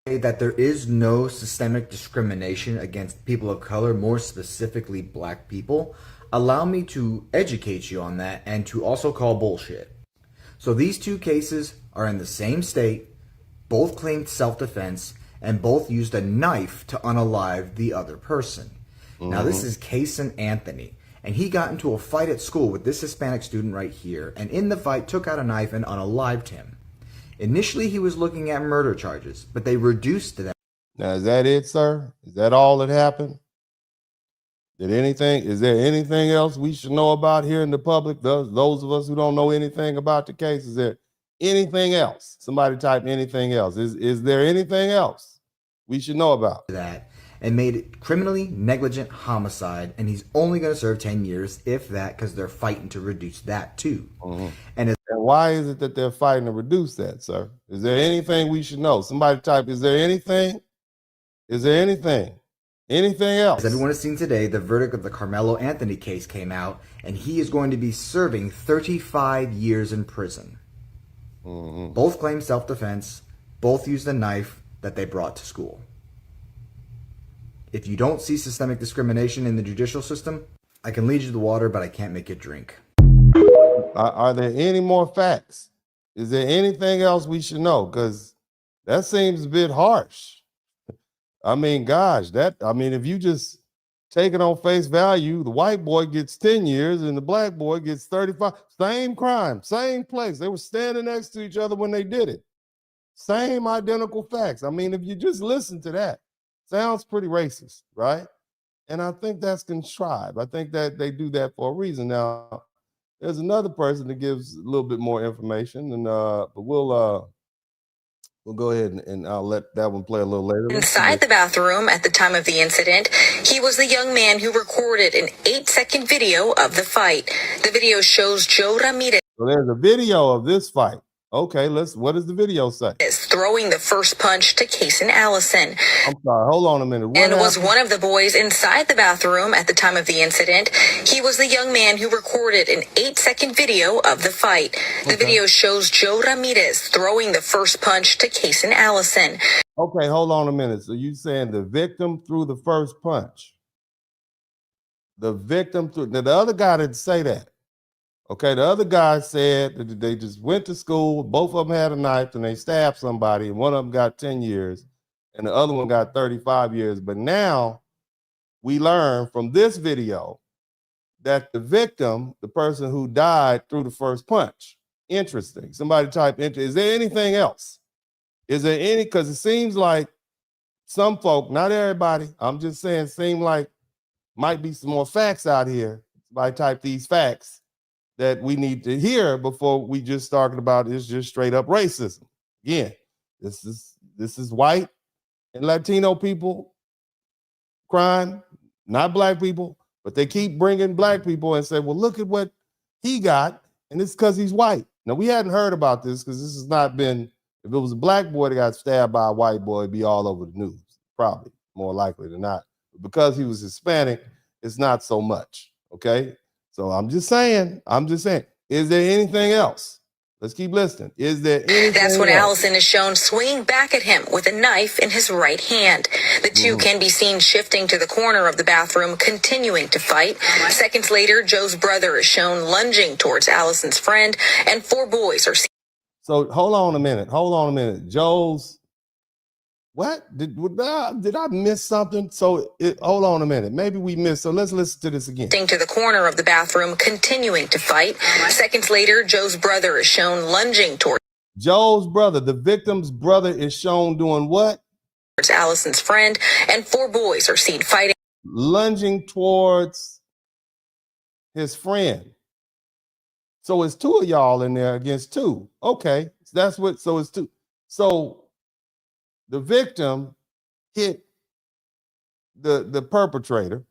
That there is no systemic discrimination against people of color, more specifically black people. Allow me to educate you on that and to also call bullshit. So these two cases are in the same state, both claimed self-defense, and both used a knife to unalive the other person. Now this is Caysen Anthony, and he got into a fight at school with this Hispanic student right here, and in the fight took out a knife and unalived him. Initially, he was looking at murder charges, but they reduced that. Now, is that it, sir? Is that all that happened? Is there anything else we should know about here in the public? Those of us who don't know anything about the case, is there anything else? Somebody type anything else. Is there anything else we should know about? That and made it criminally negligent homicide, and he's only going to serve 10 years, if that, because they're fighting to reduce that too. And why is it that they're fighting to reduce that, sir? Is there anything we should know? Somebody type, is there anything? Is there anything? Anything else? As everyone has seen today, the verdict of the Karmelo Anthony case came out, and he is going to be serving 35 years in prison. Both claim self-defense. Both used a knife that they brought to school. If you don't see systemic discrimination in the judicial system, I can lead you to the water, but I can't make you drink. Are there any more facts? Is there anything else we should know? Because that seems a bit harsh. I mean, gosh, if you just take it on face value, the white boy gets 10 years and the black boy gets 35. Same crime, same place. They were standing next to each other when they did it. Same identical facts. I mean, if you just listen to that, sounds pretty racist, right? And I think that's contrived. I think that they do that for a reason. Now, there's another person that gives a little bit more information, and but we'll go ahead and I'll let that one play a little later. Inside the bathroom at the time of the incident, he was the young man who recorded an 8-second video of the fight. The video shows Joe Ramirez. So there's a video of this fight. Okay, what does the video say? Is throwing the first punch to Caysen Allison. I'm sorry, hold on a minute. And was one of the boys inside the bathroom at the time of the incident. He was the young man who recorded an 8-second video of the fight. The video shows Joe Ramirez throwing the first punch to Caysen Allison. Okay, hold on a minute. So you saying the victim threw the first punch? The victim threw. Now, the other guy didn't say that. Okay, the other guy said that they just went to school, both of them had a knife, and they stabbed somebody, and one of them got 10 years, and the other one got 35 years. But now we learn from this video that the victim, the person who died, threw the first punch. Interesting. Somebody type, is there anything else? Is there any, because it seems like some folk, not everybody, I'm just saying, seem like might be some more facts out here. Somebody type these facts that we need to hear before we just talking about it's just straight up racism. Again, this is white and Latino people crime, not black people, but they keep bringing black people and say, well, look at what he got, and it's because he's white. Now, we hadn't heard about this because this has not been, if it was a black boy that got stabbed by a white boy, it'd be all over the news, probably, more likely than not. But because he was Hispanic, it's not so much, okay? So I'm just saying, is there anything else? Let's keep listening. Is there anything That's when else? Allison is shown swinging back at him with a knife in his right hand. The two can be seen shifting to the corner of the bathroom, continuing to fight. Seconds later, Joe's brother is shown lunging towards Allison's friend, and 4 boys are seen. So hold on a minute. Joe's, what? Did I miss something? So hold on a minute. Maybe we missed. So let's listen to this again. To the corner of the bathroom, continuing to fight. Seconds later, Joe's brother is shown lunging towards Joe's brother, the victim's brother, is shown doing what? Towards Allison's friend, and 4 boys are seen fighting. Lunging towards his friend. So it's 2 of y'all in there against 2. Okay, that's what. So it's 2. So the victim hit the perpetrator,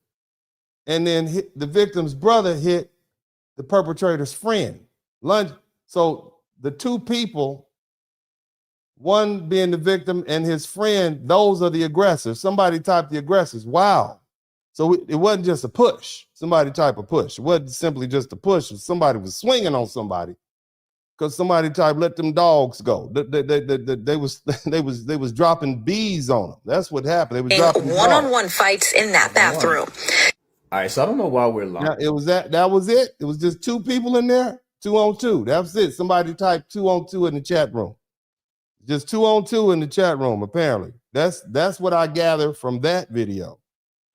and then the victim's brother hit the perpetrator's friend. So the 2 people, one being the victim and his friend, those are the aggressors. Somebody typed the aggressors. Wow. So it wasn't just a push. Somebody type a push. It wasn't simply just a push. Somebody was swinging on somebody. Because somebody typed, let them dogs go. They was dropping bees on them. That's what happened. They was dropping one-on-one fights in that bathroom. All right, so I don't know why we're lying. Now, that was it. It was just 2 people in there, 2-on-2. That was it. Somebody typed 2-on-2 in the chat room. Just 2-on-2 in the chat room, apparently. That's what I gather from that video.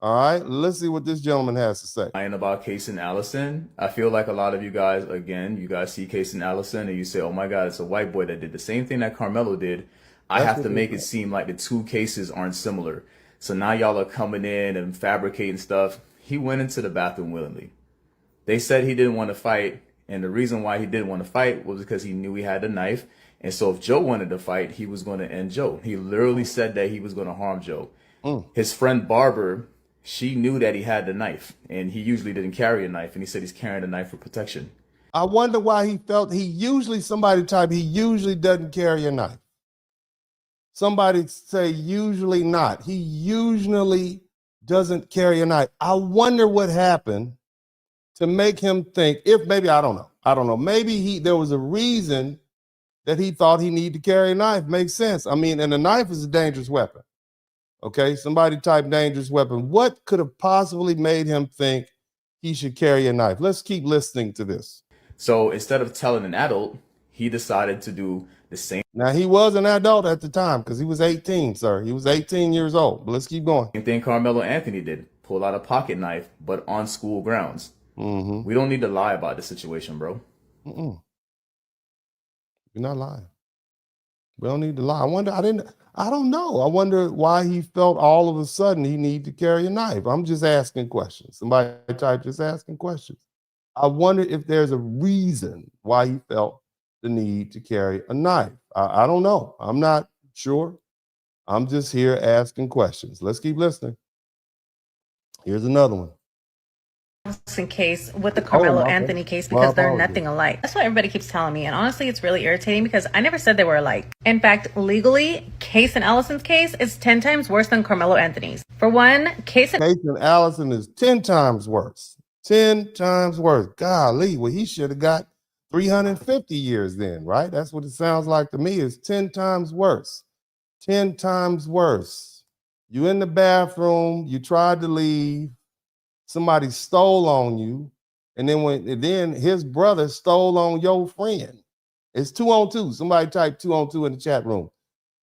All right, let's see what this gentleman has to say. Lying about Caysen Allison. I feel like a lot of you guys, again, you guys see Caysen Allison and you say, oh my God, it's a white boy that did the same thing that Karmelo did. I have to make it seem like the two cases aren't similar. So now y'all are coming in and fabricating stuff. He went into the bathroom willingly. They said he didn't want to fight. And the reason why he didn't want to fight was because he knew he had a knife. And so if Joe wanted to fight, he was going to end Joe. He literally said that he was going to harm Joe. His friend Barbara, she knew that he had the knife, and he usually didn't carry a knife, and he said he's carrying a knife for protection. I wonder why he felt he usually doesn't carry a knife. Somebody say usually not. He usually doesn't carry a knife. I wonder what happened to make him think, I don't know. Maybe there was a reason that he thought he needed to carry a knife. Makes sense. I mean, and a knife is a dangerous weapon. Okay, somebody type dangerous weapon. What could have possibly made him think he should carry a knife? Let's keep listening to this. So instead of telling an adult, he decided to do the same. Now, he was an adult at the time because he was 18, sir. He was 18 years old. But let's keep going. Same thing Karmelo Anthony did. Pull out a pocket knife, but on school grounds. We don't need to lie about the situation, bro. You're not lying. We don't need to lie. I don't know. I wonder why he felt all of a sudden he needed to carry a knife. I'm just asking questions. Somebody type just asking questions. I wonder if there's a reason why he felt the need to carry a knife. I don't know. I'm not sure. I'm just here asking questions. Let's keep listening. Here's another one. Case with the Karmelo Anthony case because they're nothing alike. That's what everybody keeps telling me. And honestly, it's really irritating because I never said they were alike. In fact, legally, Caysen Allison's case is 10 times worse than Karmelo Anthony's. For one, Caysen Allison is 10 times worse. 10 times worse. Golly, well, he should have got 350 years then, right? That's what it sounds like to me, is 10 times worse. 10 times worse. You in the bathroom, you tried to leave, somebody stole on you, and then his brother stole on your friend. It's 2 on 2. Somebody type 2 on 2 in the chat room.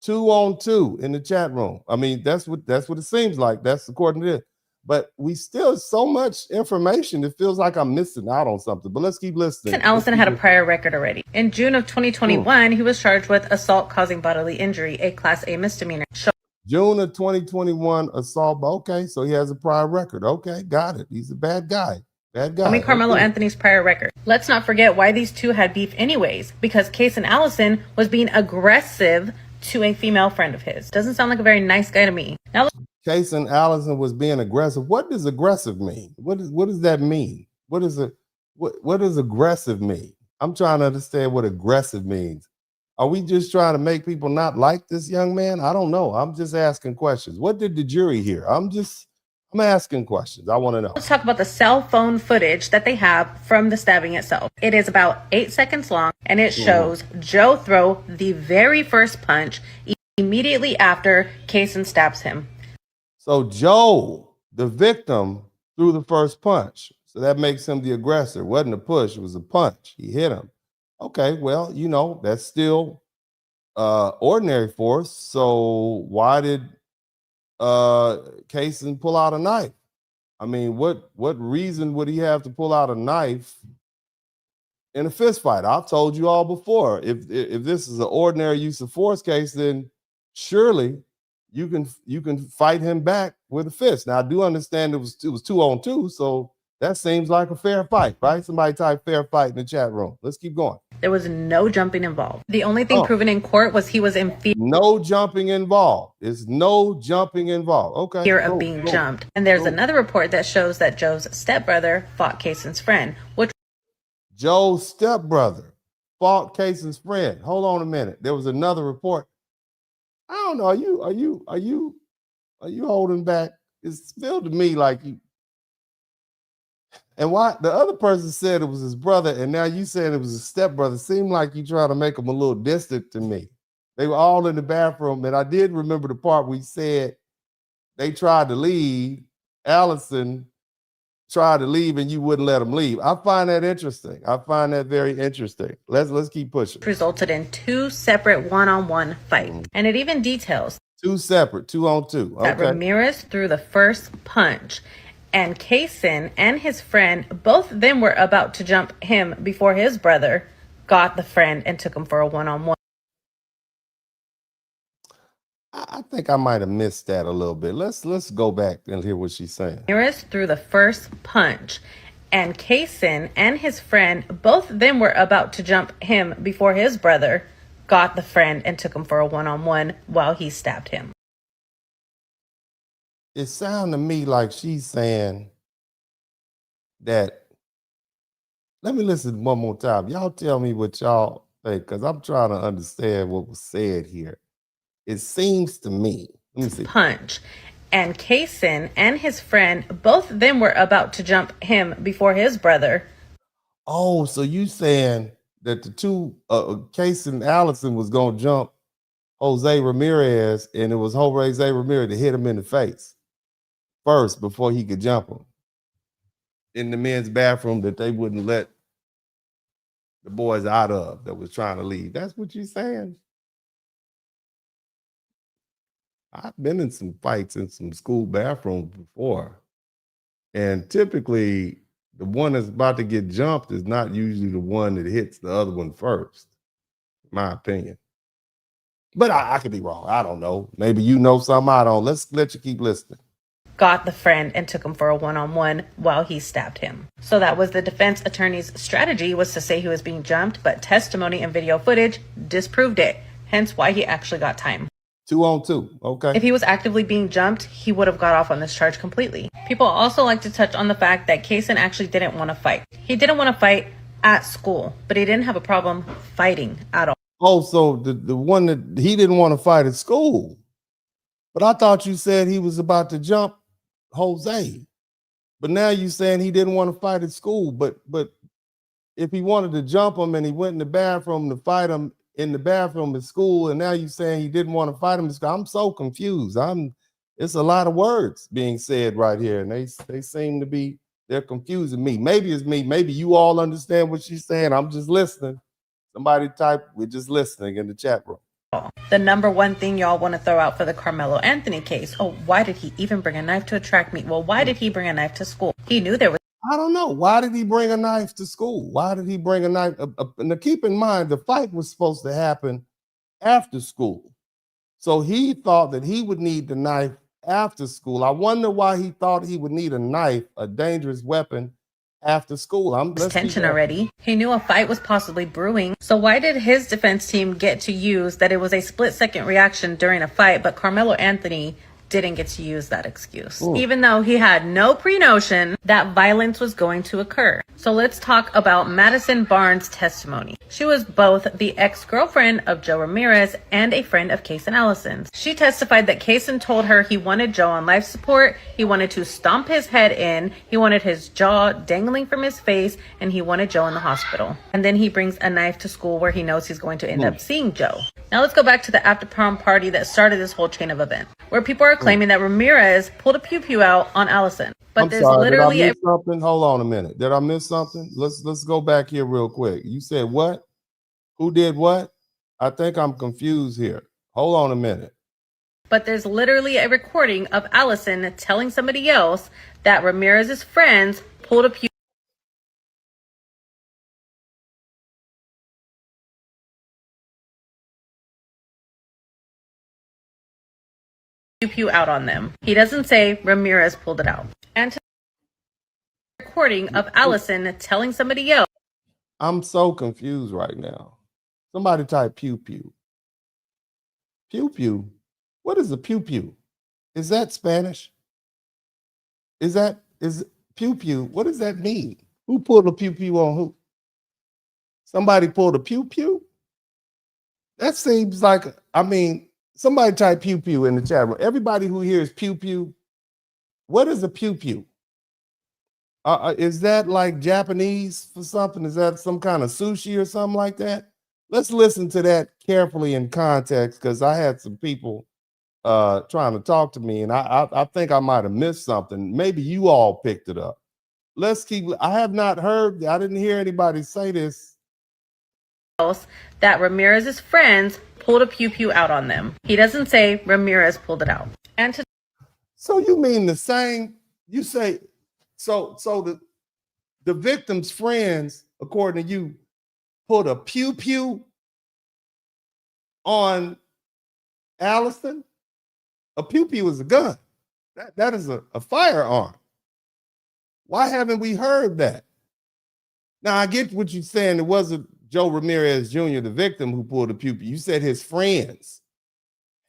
2 on 2 in the chat room. I mean, that's what it seems like. That's according to this. But we still so much information. It feels like I'm missing out on something. But let's keep listening. Caysen Allison had a prior record already. In June of 2021, he was charged with assault causing bodily injury, a Class A misdemeanor. June of 2021, assault. Okay, so he has a prior record. Okay, got it. He's a bad guy. Bad guy. I mean, Karmelo Anthony's prior record. Let's not forget why these two had beef anyways, because Caysen Allison was being aggressive to a female friend of his. Doesn't sound like a very nice guy to me. Now, Caysen Allison was being aggressive. What does aggressive mean? What does that mean? What does aggressive mean? I'm trying to understand what aggressive means. Are we just trying to make people not like this young man? I don't know. I'm just asking questions. What did the jury hear? I'm asking questions. I want to know. let's talk about the cell phone footage that they have from the stabbing itself. It is about 8 seconds long, and it shows Joe throw the very first punch immediately after Caysen stabs him. So Joe, the victim, threw the first punch. So that makes him the aggressor. It wasn't a push, it was a punch. He hit him. Okay, well, that's still ordinary force. So why did Caysen pull out a knife? I mean, what reason would he have to pull out a knife in a fist fight? I've told you all before, if this is an ordinary use of force case, then surely you can fight him back with a fist. Now, I do understand it was 2 on 2, so that seems like a fair fight, right? Somebody type fair fight in the chat room. Let's keep going. There was no jumping involved. The only thing proven in court was he was in fear. No jumping involved. It's no jumping involved. Okay. Fear of being jumped. And there's another report that shows that Joe's stepbrother fought Caysen's friend, which Joe's stepbrother fought Caysen's friend. Hold on a minute. There was another report. I don't know. Are you holding back? It's feel to me like you. And why the other person said it was his brother, and now you saying it was his stepbrother. Seemed like you trying to make him a little distant to me. They were all in the bathroom, and I did remember the part we said they tried to leave. Allison tried to leave, and you wouldn't let him leave. I find that interesting. I find that very interesting. Let's keep pushing. resulted in 2 separate one-on-one fights. And it even details Two separate, 2-on-2. That Okay. Ramirez threw the first punch, and Caysen and his friend, both of them were about to jump him before his brother got the friend and took him for a one-on-one. I think I might have missed that a little bit. Let's go back and hear what she's saying. Ramirez threw the first punch, and Caysen and his friend, both of them were about to jump him before his brother got the friend and took him for a one-on-one while he stabbed him. It sounds to me like she's saying that. Let me listen one more time. Y'all tell me what y'all think, because I'm trying to understand what was said here. It seems to me. Let me see. Punch. And Caysen and his friend, both of them were about to jump him before his brother. Oh, so you saying that the two, Caysen Allison was going to jump Jose Ramirez, and it was Jose Ramirez to hit him in the face first before he could jump him in the men's bathroom that they wouldn't let the boys out of that was trying to leave. That's what you're saying? I've been in some fights in some school bathrooms before, and typically the one that's about to get jumped is not usually the one that hits the other one first, in my opinion. But I could be wrong. I don't know. Maybe you know something I don't. Let's let you keep listening. Got the friend and took him for a one-on-one while he stabbed him. So that was the defense attorney's strategy, was to say he was being jumped, but testimony and video footage disproved it. Hence why he actually got time. 2-on-2. Okay. If he was actively being jumped, he would have got off on this charge completely. People also like to touch on the fact that Caysen actually didn't want to fight. He didn't want to fight at school, but he didn't have a problem fighting at all. Oh, so the one that he didn't want to fight at school. But I thought you said he was about to jump Jose. But now you're saying he didn't want to fight at school. But if he wanted to jump him and he went in the bathroom to fight him in the bathroom at school, and now you're saying he didn't want to fight him at school, I'm so confused. It's a lot of words being said right here, and they seem to be, they're confusing me. Maybe it's me. Maybe you all understand what she's saying. I'm just listening. Somebody type, we're just listening in the chat room. The number one thing y'all want to throw out for the Karmelo Anthony case. Oh, why did he even bring a knife to a track meet? Well, why did he bring a knife to school? He knew there was. I don't know. Why did he bring a knife to school? Why did he bring a knife? And keep in mind, the fight was supposed to happen after school. So he thought that he would need the knife after school. I wonder why he thought he would need a knife, a dangerous weapon, after school. Tension already. He knew a fight was possibly brewing. So why did his defense team get to use that it was a split-second reaction during a fight, but Karmelo Anthony didn't get to use that excuse, even though he had no pre-notion that violence was going to occur? So let's talk about Madison Barnes' testimony. She was both the ex-girlfriend of Joe Ramirez and a friend of Caysen Allison's. She testified that Caysen told her he wanted Joe on life support, he wanted to stomp his head in, he wanted his jaw dangling from his face, and he wanted Joe in the hospital. And then he brings a knife to school where he knows he's going to end up seeing Joe. Now let's go back to the after prom party that started this whole chain of events, where people are claiming that Ramirez pulled a pew-pew out on Allison. But I'm there's sorry, literally did I miss something? Hold on a minute. Did I miss something? Let's go back here real quick. You said what? Who did what? I think I'm confused here. Hold on a minute. But there's literally a recording of Allison telling somebody else that Ramirez's friends pulled a pew out on them. He doesn't say Ramirez pulled it out. And to the recording of Allison telling somebody else. I'm so confused right now. Somebody type pew pew. Pew pew. What is a pew pew? Is that Spanish? Is pew pew? What does that mean? Who pulled a pew pew on who? Somebody pulled a pew pew? That seems like, somebody type pew pew in the chat room. Everybody who hears pew pew, what is a pew pew? Is that like Japanese for something? Is that some kind of sushi or something like that? Let's listen to that carefully in context, because I had some people trying to talk to me, and I think I might have missed something. Maybe you all picked it up. Let's keep. I have not heard. I didn't hear anybody say this. That Ramirez's friends pulled a pew-pew out on them. He doesn't say Ramirez pulled it out. And to So you mean the same, you say, so the victim's friends, according to you, put a pew-pew on Allison? A pew-pew is a gun. That is a firearm. Why haven't we heard that? Now, I get what you're saying. It wasn't Joe Ramirez Jr., the victim, who pulled a pew-pew. You said his friends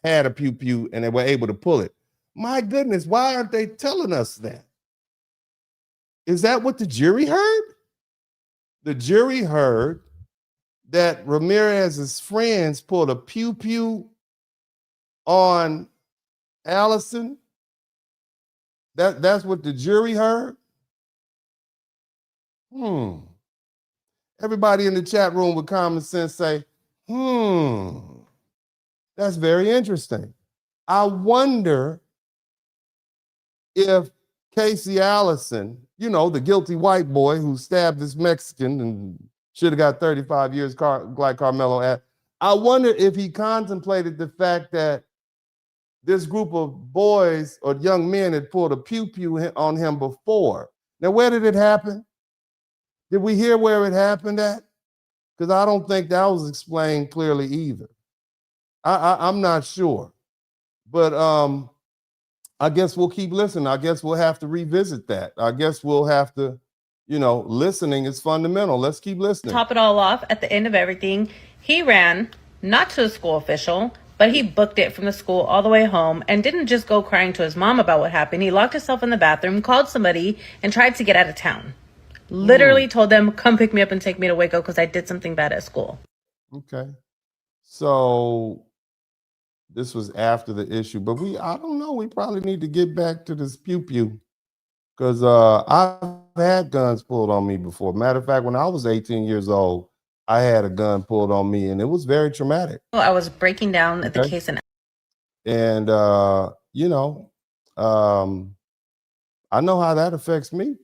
had a pew-pew and they were able to pull it. My goodness, why aren't they telling us that? Is that what the jury heard? The jury heard that Ramirez's friends pulled a pew-pew on Allison. That's what the jury heard? Everybody in the chat room with common sense say, that's very interesting. I wonder if Caysen Allison, you know, the guilty white boy who stabbed this Mexican and should have got 35 years like Karmelo Anthony, I wonder if he contemplated the fact that this group of boys or young men had pulled a pew-pew on him before. Now, where did it happen? Did we hear where it happened at? Because I don't think that was explained clearly either. I'm not sure. But I guess we'll keep listening. I guess we'll have to revisit that. I guess we'll have to, you know, listening is fundamental. Let's keep listening. top it all off, at the end of everything, he ran not to a school official, but he booked it from the school all the way home and didn't just go crying to his mom about what happened. He locked himself in the bathroom, called somebody, and tried to get out of town. Literally told them, come pick me up and take me to Waco because I did something bad at school. Okay. So this was after the issue, but I don't know, we probably need to get back to this pew-pew because I've had guns pulled on me before. Matter of fact, when I was 18 years old, I had a gun pulled on me and it was very traumatic. I was breaking down the case and you know, I know how that affects me,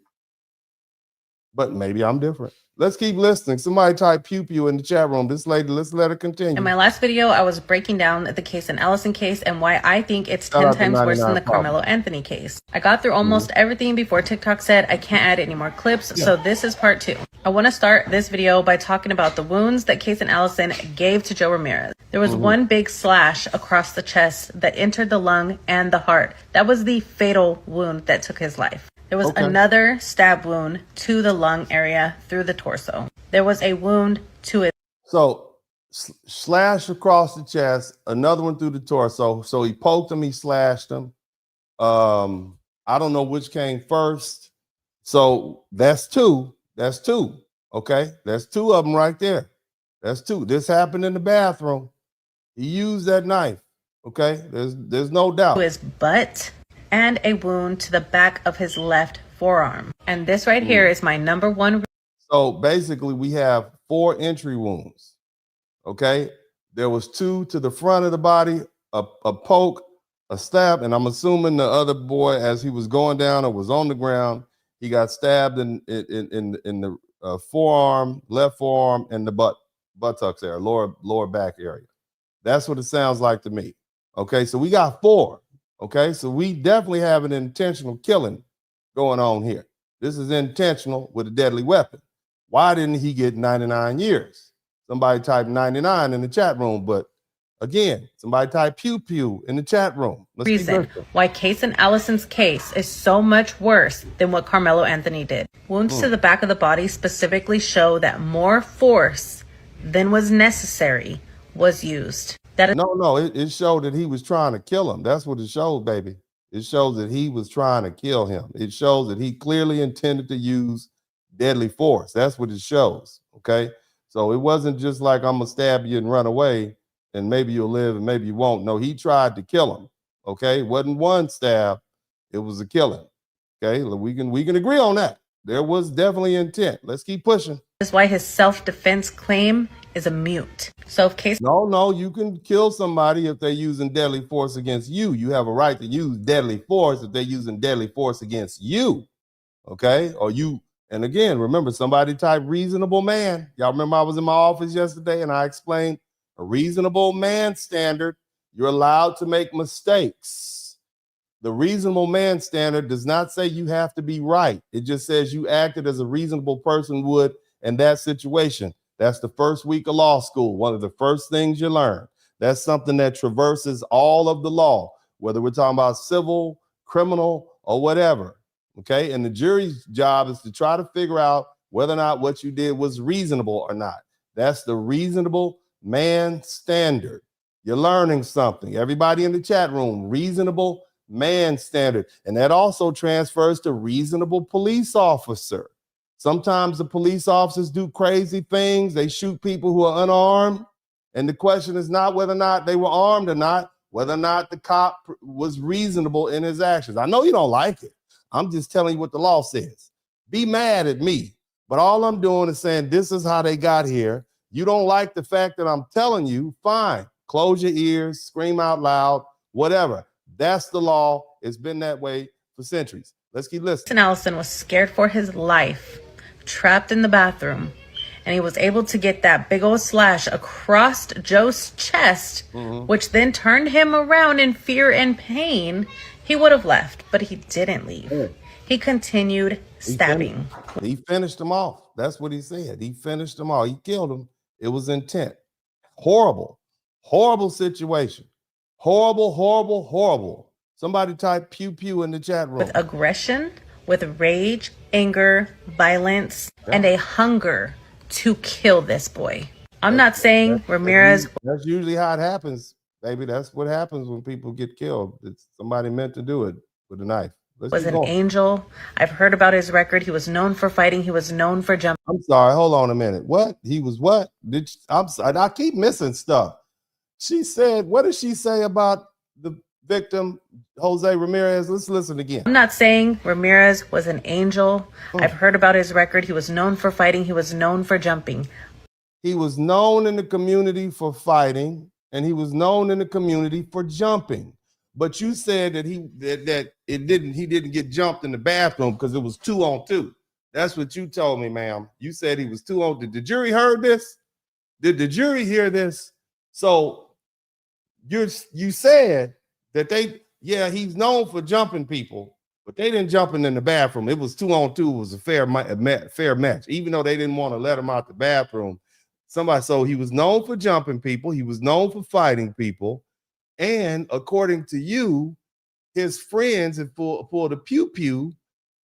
but maybe I'm different. Let's keep listening. Somebody type pew-pew in the chat room. This lady, let's let her continue. in my last video, I was breaking down the Caysen Allison case and why I think it's 10 times worse than the Karmelo Anthony case. I got through almost everything before TikTok said I can't add any more clips, so this is part 2. I want to start this video by talking about the wounds that Caysen Allison gave to Joe Ramirez. There was one big slash across the chest that entered the lung and the heart. That was the fatal wound that took his life. There was another stab wound to the lung area through the torso. There was a wound to it. So slash across the chest, another one through the torso. So he poked him, he slashed him. I don't know which came first. So that's 2. That's 2. Okay. That's 2 of them right there. That's 2. This happened in the bathroom. He used that knife. Okay. There's no doubt. To his butt and a wound to the back of his left forearm. And this right here is my number 1. So basically we have 4 entry wounds. Okay. There was 2 to the front of the body, a poke, a stab. And I'm assuming the other boy, as he was going down or was on the ground, he got stabbed in the forearm, left forearm, and the buttocks area, lower back area. That's what it sounds like to me. Okay. So we got 4. Okay, so we definitely have an intentional killing going on here. This is intentional with a deadly weapon. Why didn't he get 99 years? Somebody type 99 in the chat room, but again, somebody type pew-pew in the chat room. Reason why Caysen Allison's case is so much worse than what Karmelo Anthony did. Wounds to the back of the body specifically show that more force than was necessary was used. It showed that he was trying to kill him. That's what it showed, baby. It shows that he was trying to kill him. It shows that he clearly intended to use deadly force. That's what it shows, okay? So it wasn't just like, I'm gonna stab you and run away and maybe you'll live and maybe you won't. No, he tried to kill him, okay? It wasn't one stab, it was a killing, okay? We can agree on that. There was definitely intent. Let's keep pushing. That's why his self-defense claim is a mute. So if case No, you can kill somebody if they're using deadly force against you. You have a right to use deadly force if they're using deadly force against you. Okay? Or you, and again, remember, somebody type reasonable man. Y'all remember I was in my office yesterday and I explained A reasonable man standard, you're allowed to make mistakes. The reasonable man standard does not say you have to be right. It just says you acted as a reasonable person would in that situation. That's the first week of law school. One of the first things you learn. That's something that traverses all of the law, whether we're talking about civil, criminal, or whatever. Okay. And the jury's job is to try to figure out whether or not what you did was reasonable or not. That's the reasonable man standard. You're learning something. Everybody in the chat room, reasonable man standard. And that also transfers to reasonable police officer. Sometimes the police officers do crazy things. They shoot people who are unarmed. And the question is not whether or not they were armed or not, whether or not the cop was reasonable in his actions. I know you don't like it. I'm just telling you what the law says. Be mad at me. But all I'm doing is saying this is how they got here. You don't like the fact that I'm telling you, fine. Close your ears, scream out loud, whatever. That's the law. It's been that way for centuries. Let's keep listening. Caysen Allison was scared for his life, trapped in the bathroom, and he was able to get that big old slash across Joe's chest, which then turned him around in fear and pain. He would have left, but he didn't leave. He continued stabbing. He finished him off. That's what he said. He finished him off. He killed him. It was intent. Horrible, horrible situation. Horrible, horrible, horrible. Somebody type pew pew in the chat room. With aggression, with rage, anger, violence, and a hunger to kill this boy. I'm not saying Ramirez. That's usually how it happens, baby. That's what happens when people get killed. It's somebody meant to do it with a knife. Was an angel. I've heard about his record. He was known for fighting. He was known for jumping. I'm sorry. Hold on a minute. What? He was what? I'm sorry. I keep missing stuff. She said, what did she say about the victim, Jose Ramirez? Let's listen again. I'm not saying Ramirez was an angel. I've heard about his record. He was known for fighting. He was known for jumping. He was known in the community for fighting, and he was known in the community for jumping. But you said that he didn't get jumped in the bathroom because it was 2-on-2. That's what you told me, ma'am. You said he was 2-on. Did the jury heard this? Did the jury hear this? So you said that he's known for jumping people, but they didn't jump in the bathroom. It was 2-on-2. It was a fair match, even though they didn't want to let him out the bathroom. So he was known for jumping people. He was known for fighting people. And according to you, his friends had pulled a pew-pew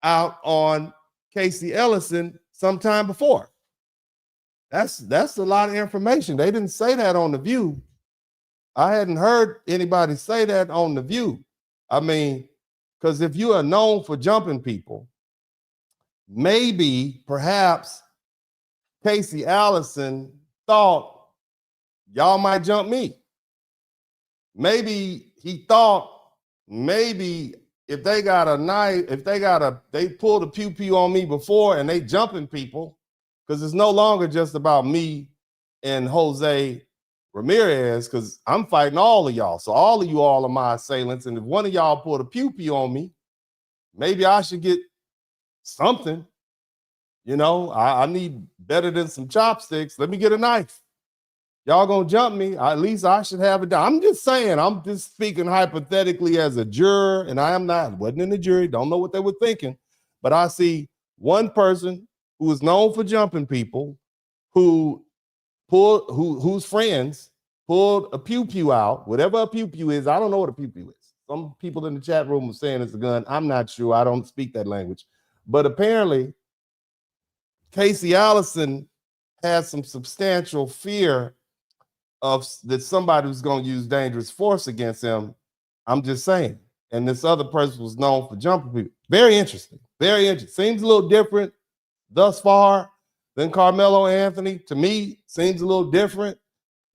out on Caysen Allison sometime before. That's a lot of information. They didn't say that on The View. I hadn't heard anybody say that on The View. I mean, because if you are known for jumping people, perhaps Caysen Allison thought y'all might jump me. Maybe he thought if they got a knife, they pulled a pew-pew on me before and they jumping people, because it's no longer just about me and Jose Ramirez, because I'm fighting all of y'all. So all of you all are my assailants. And if one of y'all pulled a pew-pew on me, maybe I should get something. You know, I need better than some chopsticks. Let me get a knife. Y'all gonna jump me, at least I should have it. I'm just saying, I'm just speaking hypothetically as a juror, and wasn't in the jury, don't know what they were thinking. But I see one person who is known for jumping people, whose friends pulled a pew-pew out, whatever a pew-pew is. I don't know what a pew-pew is. Some people in the chat room are saying it's a gun. I'm not sure. I don't speak that language. But apparently, Caysen Allison has some substantial fear of that somebody was going to use dangerous force against him. I'm just saying. And this other person was known for jumping people. Very interesting. Very interesting. Seems a little different thus far than Karmelo Anthony. To me, seems a little different.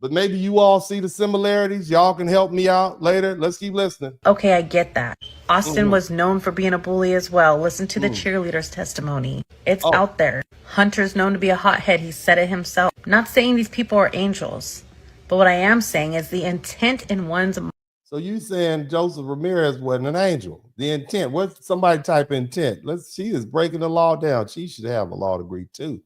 But maybe you all see the similarities. Y'all can help me out later. Let's keep listening. Okay, I get that. Austin was known for being a bully as well. Listen to the cheerleader's testimony. It's out there. Hunter's known to be a hothead. He said it himself. Not saying these people are angels. But what I am saying is the intent in one's. So you saying Joseph Ramirez wasn't an angel? The intent. What's somebody type intent? She is breaking the law down. She should have a law degree too.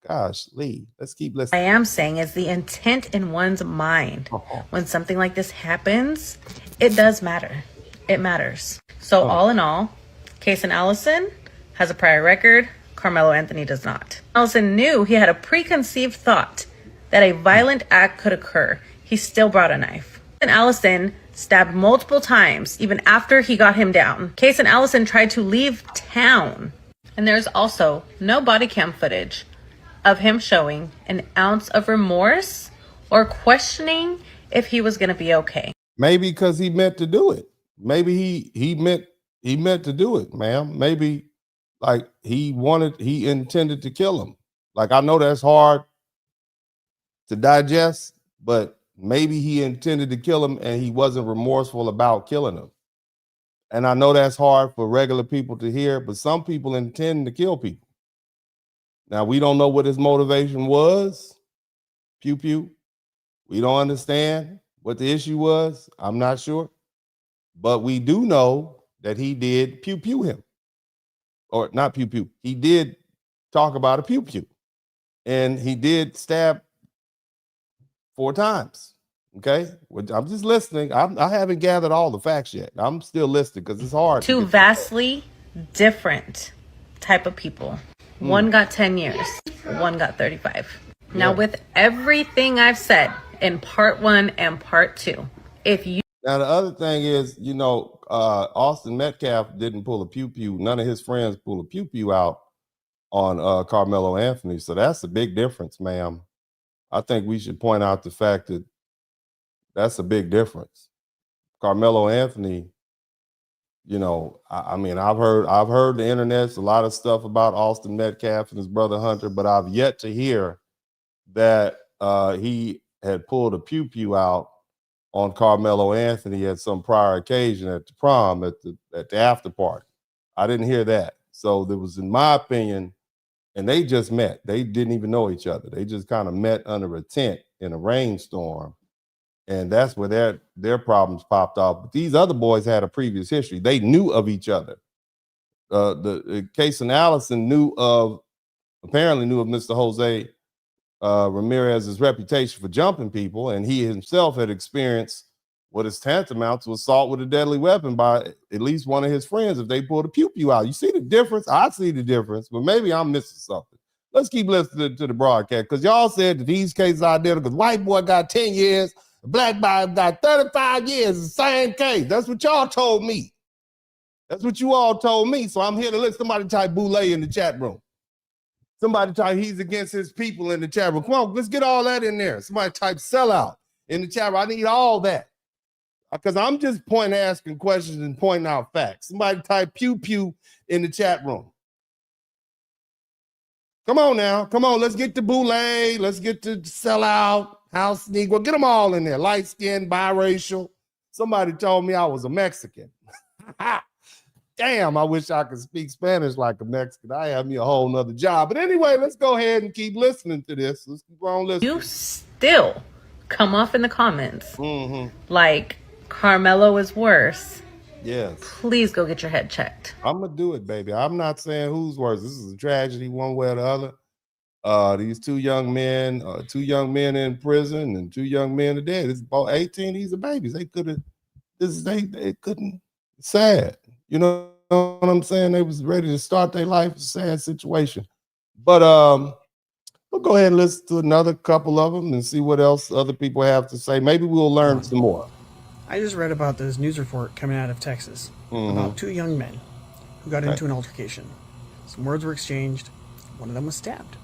Gosh, Lee, let's keep I listening. am saying is the intent in one's mind. When something like this happens, it does matter. It matters. So all in all, Caysen Allison has a prior record. Karmelo Anthony does not. Allison knew he had a preconceived thought that a violent act could occur. He still brought a knife. And Allison stabbed multiple times even after he got him down. Caysen Allison tried to leave town. And there's also no body cam footage of him showing an ounce of remorse or questioning if he was going to be okay. Maybe because he meant to do it. Maybe he meant to do it, ma'am. Maybe like he intended to kill him. Like, I know that's hard to digest, but maybe he intended to kill him and he wasn't remorseful about killing him. And I know that's hard for regular people to hear, but some people intend to kill people. Now, we don't know what his motivation was. Pew, pew. We don't understand what the issue was. I'm not sure. But we do know that he did pew, pew him. Or not pew, pew. He did talk about a pew, pew. And he did stab 4 times. Okay? I'm just listening. I haven't gathered all the facts yet. I'm still listening because it's hard. Two vastly different type of people. One got 10 years, one got 35. Now, with everything I've said in part 1 and part 2, if you... Now, the other thing is, Austin Metcalf didn't pull a pew-pew. None of his friends pulled a pew-pew out on Karmelo Anthony. So that's a big difference, ma'am. I think we should point out the fact that that's a big difference. Karmelo Anthony, I mean, I've heard the internet's a lot of stuff about Austin Metcalf and his brother Hunter, but I've yet to hear that he had pulled a pew-pew out on Karmelo Anthony at some prior occasion at the prom, at the after party. I didn't hear that. So there was, in my opinion, and they just met. They didn't even know each other. They just kind of met under a tent in a rainstorm. And that's where their problems popped off. But these other boys had a previous history. They knew of each other. The Caysen Allison apparently knew of Mr. Jose Ramirez's reputation for jumping people, and he himself had experienced what is tantamount to assault with a deadly weapon by at least one of his friends if they pulled a pew-pew out. You see the difference? I see the difference, but maybe I'm missing something. Let's keep listening to the broadcast, because y'all said that these cases are identical, because white boy got 10 years, black guy got 35 years, the same case. That's what y'all told me. That's what you all told me, so I'm here to let somebody type boule in the chat room. Somebody type he's against his people in the chat room. Come on, let's get all that in there. Somebody type sellout in the chat room. I need all that. Because I'm just asking questions and pointing out facts. Somebody type pew pew in the chat room. Come on now. Come on, let's get to boule. Let's get to sellout, house Negro. Get them all in there. Light-skinned, biracial. Somebody told me I was a Mexican. Damn, I wish I could speak Spanish like a Mexican. I have me a whole nother job. But anyway, let's go ahead and keep listening to this. Let's keep on listening. You still come off in the comments like Karmelo is worse. Yes. Please go get your head checked. I'm going to do it, baby. I'm not saying who's worse. This is a tragedy one way or the other. These two young men in prison and 2 young men are dead. It's about 18. These are babies. They couldn't. It's sad. You know what I'm saying? They was ready to start their life. It's a sad situation. But we'll go ahead and listen to another couple of them and see what else other people have to say. Maybe we'll learn some more. I just read about this news report coming out of Texas about 2 young men who got into an altercation. Some words were exchanged. One of them was stabbed.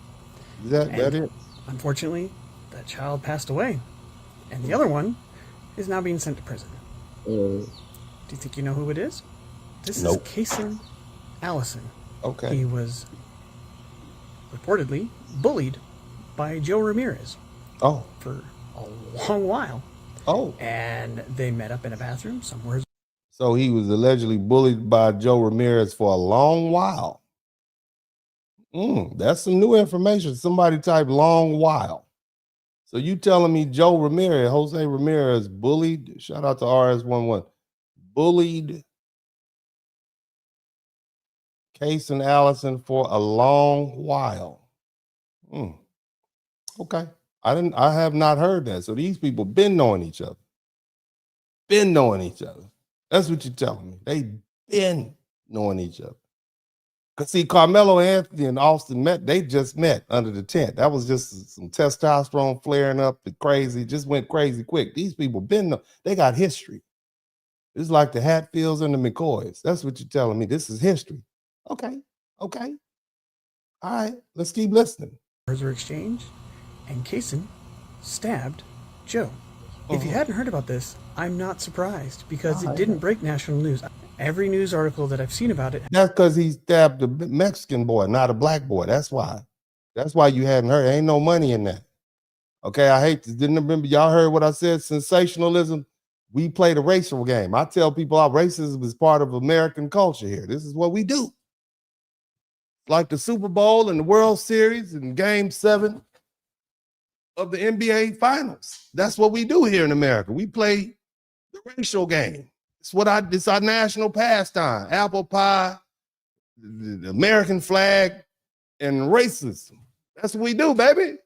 That it? Unfortunately, that child passed away. And the other one is now being sent to prison. Do you think you know who it is? This is Caysen Allison. Okay. He was reportedly bullied by Joe Ramirez. For a long while. And they met up in a bathroom somewhere. So he was allegedly bullied by Joe Ramirez for a long while. That's some new information. Somebody type long while. So you telling me Jose Ramirez bullied, shout out to RS11, bullied Caysen Allison for a long while. Okay. I have not heard that. So these people been knowing each other. Been knowing each other. That's what you're telling me. They been knowing each other. Because see, Karmelo Anthony and Austin they just met under the tent. That was just some testosterone flaring up and crazy. Just went crazy quick. These people they got history. It's like the Hatfields and the McCoys. That's what you're telling me. This is history. Okay. All right. Let's keep listening. Words were exchanged, and Caysen stabbed Joe. If you hadn't heard about this, I'm not surprised because it didn't break national news. Every news article that I've seen about it. That's because he stabbed a Mexican boy, not a black boy. That's why. That's why you hadn't heard. Ain't no money in that. Okay, I hate this. Didn't remember y'all heard what I said? Sensationalism. We played a racial game. I tell people our racism is part of American culture here. This is what we do. Like the Super Bowl and the World Series and Game 7 of the NBA Finals. That's what we do here in America. We play the racial game. It's our national pastime. Apple pie, the American flag, and racism. That's what we do, baby.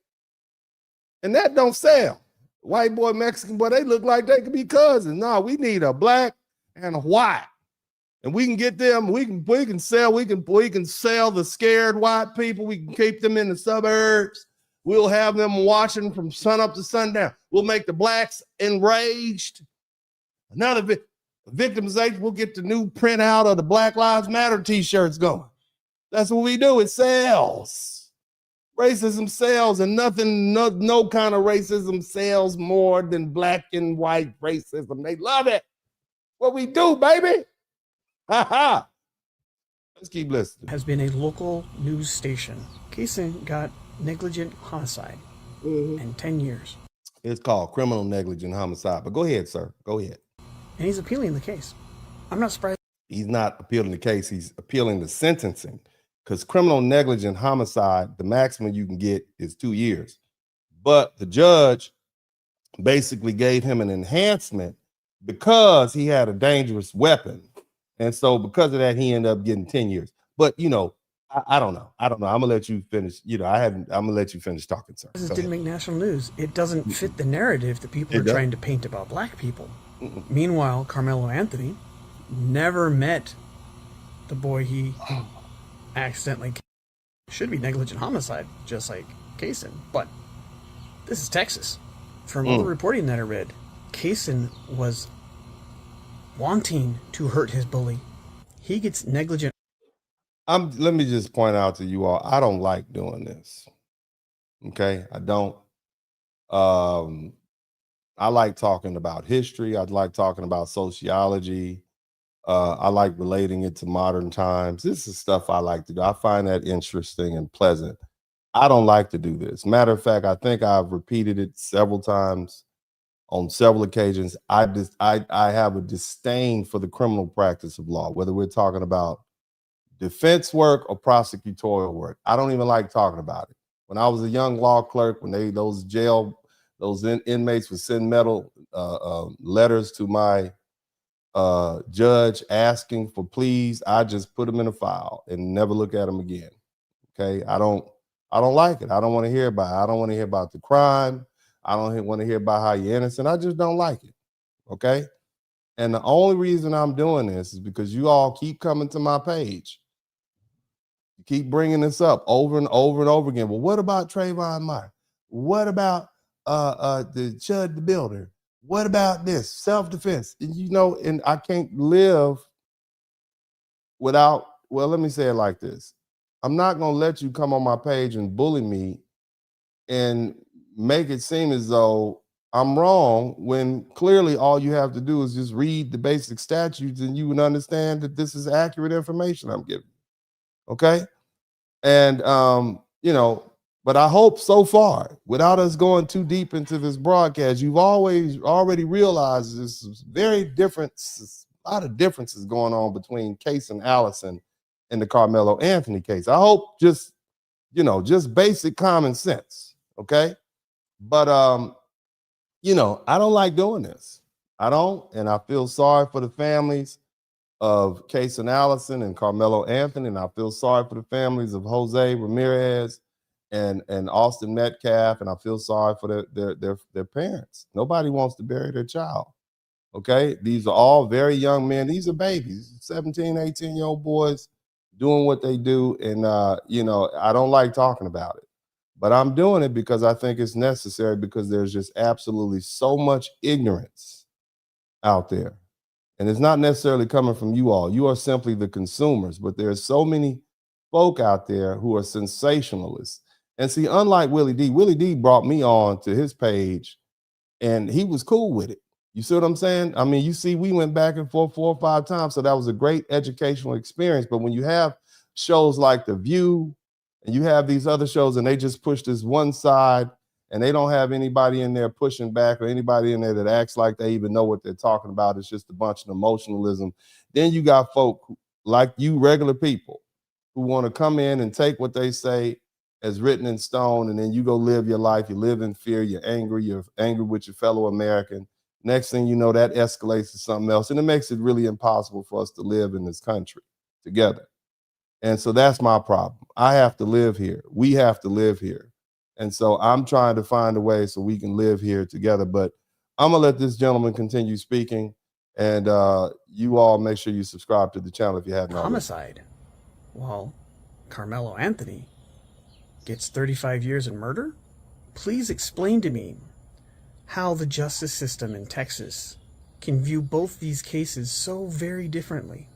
And that don't sell. White boy, Mexican boy, they look like they could be cousins. No, we need a black and a white. And we can get them, we can sell the scared white people. We can keep them in the suburbs. We'll have them watching from sun up to sundown. We'll make the blacks enraged. Another victimization, we'll get the new printout of the Black Lives Matter t-shirts going. That's what we do. It sells. Racism sells, and no kind of racism sells more than black and white racism. They love it. What we do, baby. Ha. Let's keep listening. Has been a local news station. Caysen got negligent homicide and 10 years. It's called criminal negligent homicide. But go ahead, sir. Go ahead. And he's appealing the case. I'm not surprised. He's not appealing the case. He's appealing the sentencing. Because criminal negligent homicide, the maximum you can get is 2 years. But the judge basically gave him an enhancement because he had a dangerous weapon. And so because of that, he ended up getting 10 years. But, I don't know. I'm going to let you finish. I'm going to let you finish talking, sir. This didn't make national news. It doesn't fit the narrative that people are trying to paint about black people. Meanwhile, Karmelo Anthony never met the boy he accidentally should be negligent homicide, just like Caysen. But this is Texas. From all the reporting that I read, Caysen was wanting to hurt his bully. He gets negligent. Let me just point out to you all, I don't like doing this. Okay, I don't. I like talking about history. I like talking about sociology. I like relating it to modern times. This is stuff I like to do. I find that interesting and pleasant. I don't like to do this. Matter of fact, I think I've repeated it several times on several occasions. I have a disdain for the criminal practice of law, whether we're talking about defense work or prosecutorial work. I don't even like talking about it. When I was a young law clerk, when those inmates would send letters to my judge asking for pleas, I just put them in a file and never look at them again. Okay, I don't like it. I don't want to hear about it. I don't want to hear about the crime. I don't want to hear about how you're innocent. I just don't like it. Okay, and the only reason I'm doing this is because you all keep coming to my page. You keep bringing this up over and over and over again. Well, what about Trayvon Martin? What about the Chud the Builder? What about this self-defense? And I can't live without, well, let me say it like this. I'm not going to let you come on my page and bully me and make it seem as though I'm wrong when clearly all you have to do is just read the basic statutes and you would understand that this is accurate information I'm giving. Okay. And, but I hope so far, without us going too deep into this broadcast, you've already realized there's a lot of differences going on between Caysen Allison and the Karmelo Anthony case. I hope just basic common sense. Okay. But, I don't like doing this. I don't. And I feel sorry for the families of Caysen Allison and Karmelo Anthony. And I feel sorry for the families of Jose Ramirez and Austin Metcalf, and I feel sorry for their parents. Nobody wants to bury their child. Okay, these are all very young men. These are babies, 17, 18-year-old boys doing what they do. And, you know, I don't like talking about it, but I'm doing it because I think it's necessary, because there's just absolutely so much ignorance out there. And it's not necessarily coming from you all. You are simply the consumers, but there's so many folk out there who are sensationalists. And see, unlike Willie D brought me on to his page and he was cool with it. You see what I'm saying? I mean, you see, we went back and forth 4 or 5 times. So that was a great educational experience. But when you have shows like The View and you have these other shows and they just push this one side and they don't have anybody in there pushing back or anybody in there that acts like they even know what they're talking about, it's just a bunch of emotionalism. Then you got folk like you, regular people, who want to come in and take what they say as written in stone, and then you go live your life. You live in fear. You're angry with your fellow American. Next thing you know, that escalates to something else. And it makes it really impossible for us to live in this country together. And so that's my problem. I have to live here. We have to live here. And so I'm trying to find a way so we can live here together. But I'm going to let this gentleman continue speaking. And you all make sure you subscribe to the channel if you haven't already. Homicide. Well, Karmelo Anthony gets 35 years in murder? Please explain to me how the justice system in Texas can view both these cases so very differently.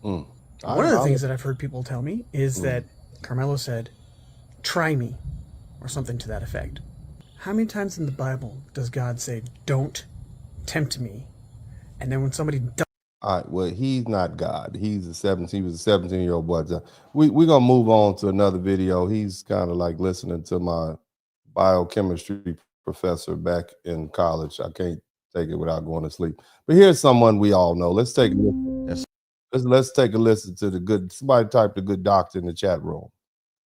One of the things that I've heard people tell me is that Karmelo said, "Try me," or something to that effect. How many times in the Bible does God say, "Don't tempt me"? And then when somebody does... All right, well, he's not God. He was a 17-year-old boy. We're going to move on to another video. He's kind of like listening to my biochemistry professor back in college. I can't take it without going to sleep. But here's someone we all know. Let's take a listen. Let's take a listen to the good, somebody type the good doctor in the chat room.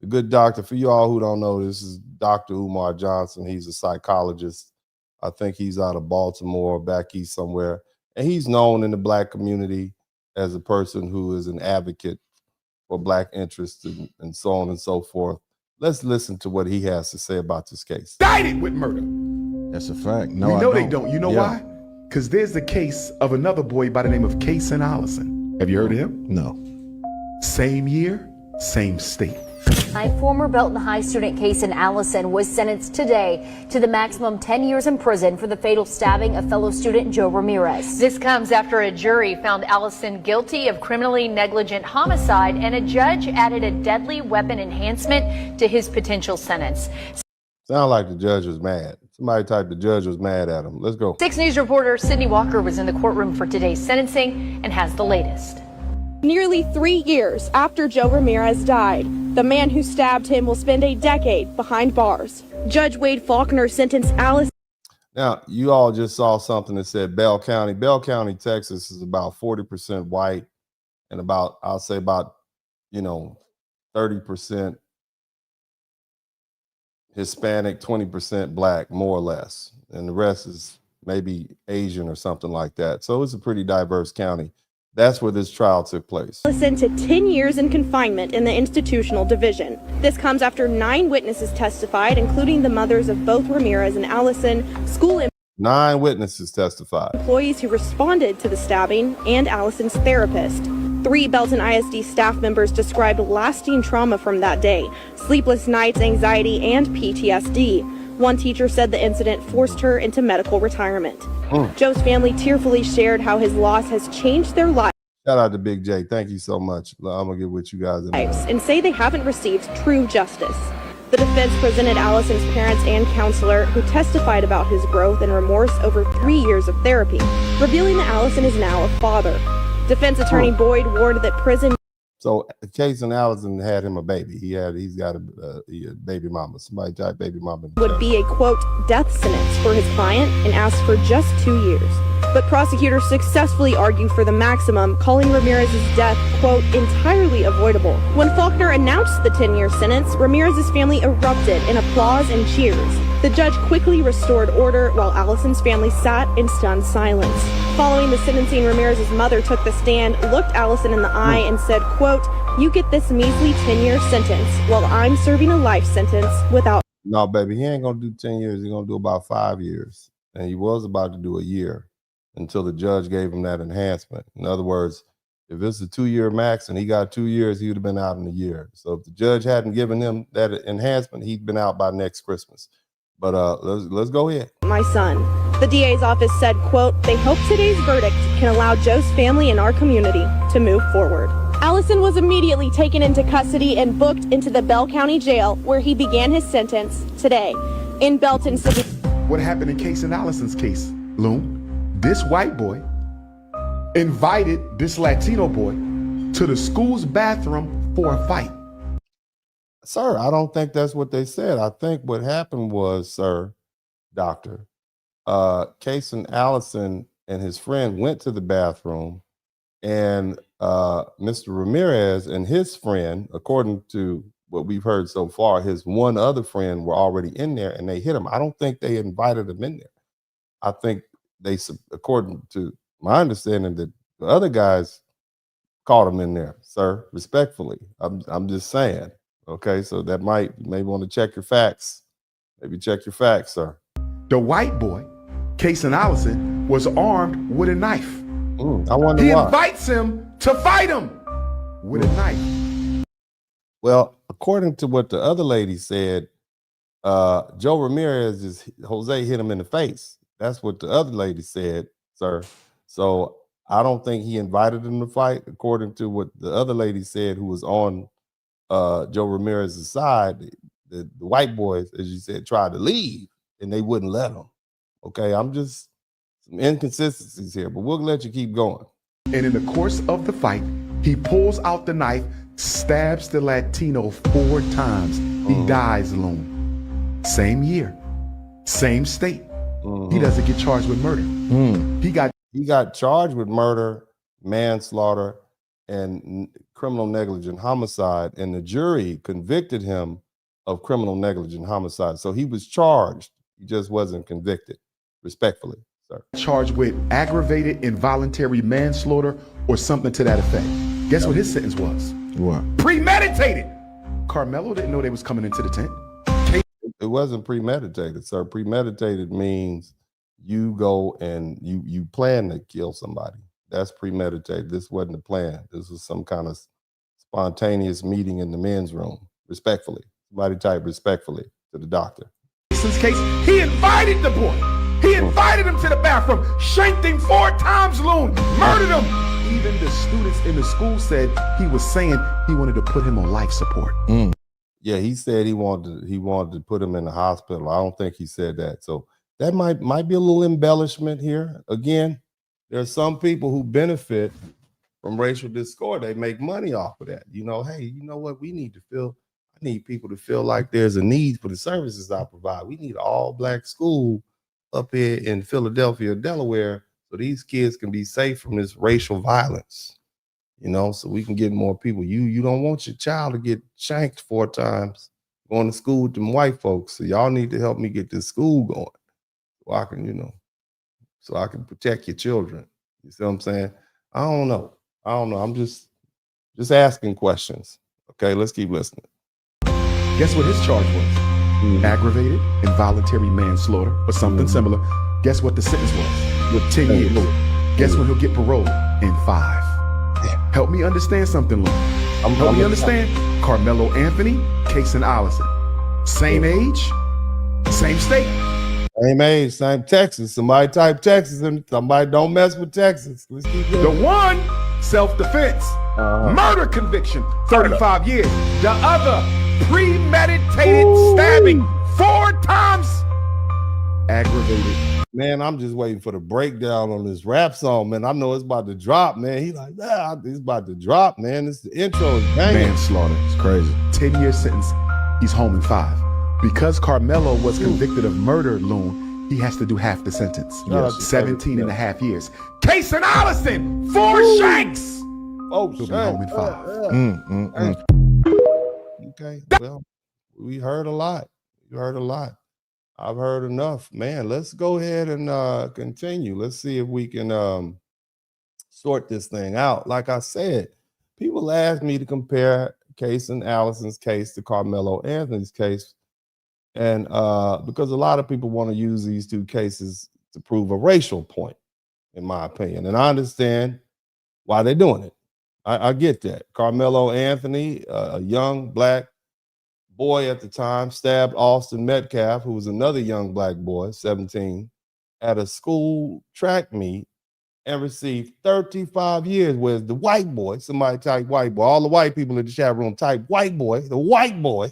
The good doctor, for you all who don't know, this is Dr. Umar Johnson. He's a psychologist. I think he's out of Baltimore, back east somewhere. And he's known in the Black community as a person who is an advocate for Black interests and so on and so forth. Let's listen to what he has to say about this case. Indicted with murder. That's a fact. No, we know I they don't. You know why? Because there's the case of another boy by the name of Caysen Allison. Have you heard of him? No. Same year, same state. Former Belton High student Caysen Allison was sentenced today to the maximum 10 years in prison for the fatal stabbing of fellow student Joe Ramirez. This comes after a jury found Allison guilty of criminally negligent homicide, and a judge added a deadly weapon enhancement to his potential sentence. Sound like the judge was mad. Somebody typed the judge was mad at him. Let's go. 6 News reporter Sydney Walker was in the courtroom for today's sentencing and has the latest. Nearly 3 years after Joe Ramirez died, the man who stabbed him will spend a decade behind bars. Judge Wade Faulkner sentenced Allison. Now, you all just saw something that said Bell County. Bell County, Texas is about 40% white and about, I'll say about, 30% Hispanic, 20% Black, more or less. And the rest is maybe Asian or something like that. So it's a pretty diverse county. That's where this trial took place. Allison to 10 years in confinement in the institutional division. This comes after 9 witnesses testified, including the mothers of both Ramirez and Allison, school 9 witnesses testified. Employees who responded to the stabbing, and Allison's therapist. 3 Belton ISD staff members described lasting trauma from that day, sleepless nights, anxiety, and PTSD. One teacher said the incident forced her into medical retirement. Joe's family tearfully shared how his loss has changed their lives. Shout out to Big J. Thank you so much. I'm going to get with you guys in a minute. And say they haven't received true justice. The defense presented Allison's parents and counselor, who testified about his growth and remorse over 3 years of therapy, revealing that Allison is now a father. Defense attorney Boyd warned that prison... So Caysen Allison had him a baby. He's got a baby mama. Somebody type baby mama. ...would be a, quote, death sentence for his client, and asked for just 2 years. But prosecutors successfully argued for the maximum, calling Ramirez's death, quote, entirely avoidable. When Faulkner announced the 10-year sentence, Ramirez's family erupted in applause and cheers. The judge quickly restored order while Allison's family sat in stunned silence. Following the sentencing, Ramirez's mother took the stand, looked Allison in the eye, and said, quote, "You get this measly 10-year sentence while I'm serving a life sentence without..." No, baby, he ain't gonna do 10 years. He's gonna do about 5 years. And he was about to do a year until the judge gave him that enhancement. In other words, if it's a 2-year max and he got 2 years, he would have been out in a year. So if the judge hadn't given him that enhancement, he'd been out by next Christmas. But let's go ahead. My son. The DA's office said, quote, "They hope today's verdict can allow Joe's family and our community to move forward." Allison was immediately taken into custody and booked into the Bell County Jail, where he began his sentence today. In Belton City. What happened in Caysen Allison's case, Loon? This white boy invited this Latino boy to the school's bathroom for a fight. Sir, I don't think that's what they said. I think what happened was, sir, doctor, Caysen Allison and his friend went to the bathroom, and Mr. Ramirez and his friend, according to what we've heard so far, his one other friend were already in there and they hit him. I don't think they invited him in there. I think they, according to my understanding, that the other guys caught him in there, sir, respectfully. I'm just saying. Okay, so that maybe want to check your facts. Maybe check your facts, sir. The white boy, Caysen Allison, was armed with a knife. I wonder he why. invites him to fight him with a knife. Well, according to what the other lady said, Joe Ramirez Jose hit him in the face. That's what the other lady said, sir. So I don't think he invited him to fight, according to what the other lady said, who was on Joe Ramirez's side. The white boys, as you said, tried to leave and they wouldn't let him. Okay, I'm just some inconsistencies here, but we'll let you keep going. And in the course of the fight, he pulls out the knife, stabs the Latino 4 times. He dies alone. Same year, same state. He doesn't get charged with murder. He got charged with murder, manslaughter, and criminal negligent homicide, and the jury convicted him of criminal negligent homicide. So he was charged, he just wasn't convicted, respectfully, sir. Charged with aggravated involuntary manslaughter or something to that effect. Guess what his sentence was? What? Premeditated. Karmelo didn't know they was coming into the tent. It wasn't premeditated, sir. Premeditated means you go and you plan to kill somebody. That's premeditated. This wasn't a plan. This was some kind of spontaneous meeting in the men's room. Respectfully. Somebody type respectfully to the doctor. Case, he invited the boy. He invited him to the bathroom, shanked him 4 times, Loon, murdered him. Even the students in the school said he was saying he wanted to put him on life support. Yeah, he said he wanted to put him in the hospital. I don't think he said that. So that might be a little embellishment here. Again, there are some people who benefit from racial discord. They make money off of that. You know, hey, you know what? I need people to feel like there's a need for the services I provide. We need an all-black school up here in Philadelphia, Delaware, so these kids can be safe from this racial violence. You know, so we can get more people. You don't want your child to get shanked 4 times going to school with them white folks. So y'all need to help me get this school going. So I can protect your children. You see what I'm saying? I don't know. I'm just asking questions. Okay, let's keep listening. Guess what his charge was? Aggravated involuntary manslaughter or something similar. Guess what the sentence was? With 10 years. Guess when he'll get paroled? In 5. Help me understand something, Lou. Help me understand. Karmelo Anthony, Caysen Allison. Same age, same state. Same age, same Texas. Somebody type Texas and somebody don't mess with Texas. Let's keep going. The one, self-defense. Murder conviction, 35 years. The other, premeditated stabbing, 4 times. Aggravated. Man, I'm just waiting for the breakdown on this rap song, man. I know it's about to drop, man. He's like, it's about to drop, man. This the intro is banging. Manslaughter. It's crazy. 10-year sentence. He's home in 5. Because Karmelo was convicted of murder, Loon, he has to do half the sentence. 17 and a half years. Caysen Allison, 4 shanks. Oh, he'll be home in 5. Okay, well, we heard a lot. You heard a lot. I've heard enough, man. Let's go ahead and continue. Let's see if we can sort this thing out. Like I said, people ask me to compare Caysen Allison's case to Karmelo Anthony's case, and because a lot of people want to use these two cases to prove a racial point, in my opinion, and I understand why they're doing it. I get that. Karmelo Anthony, a young black boy at the time, stabbed Austin Metcalf, who was another young black boy, 17, at a school track meet and received 35 years, whereas the white boy, somebody type white boy, all the white people in the chat room type white boy, the white boy,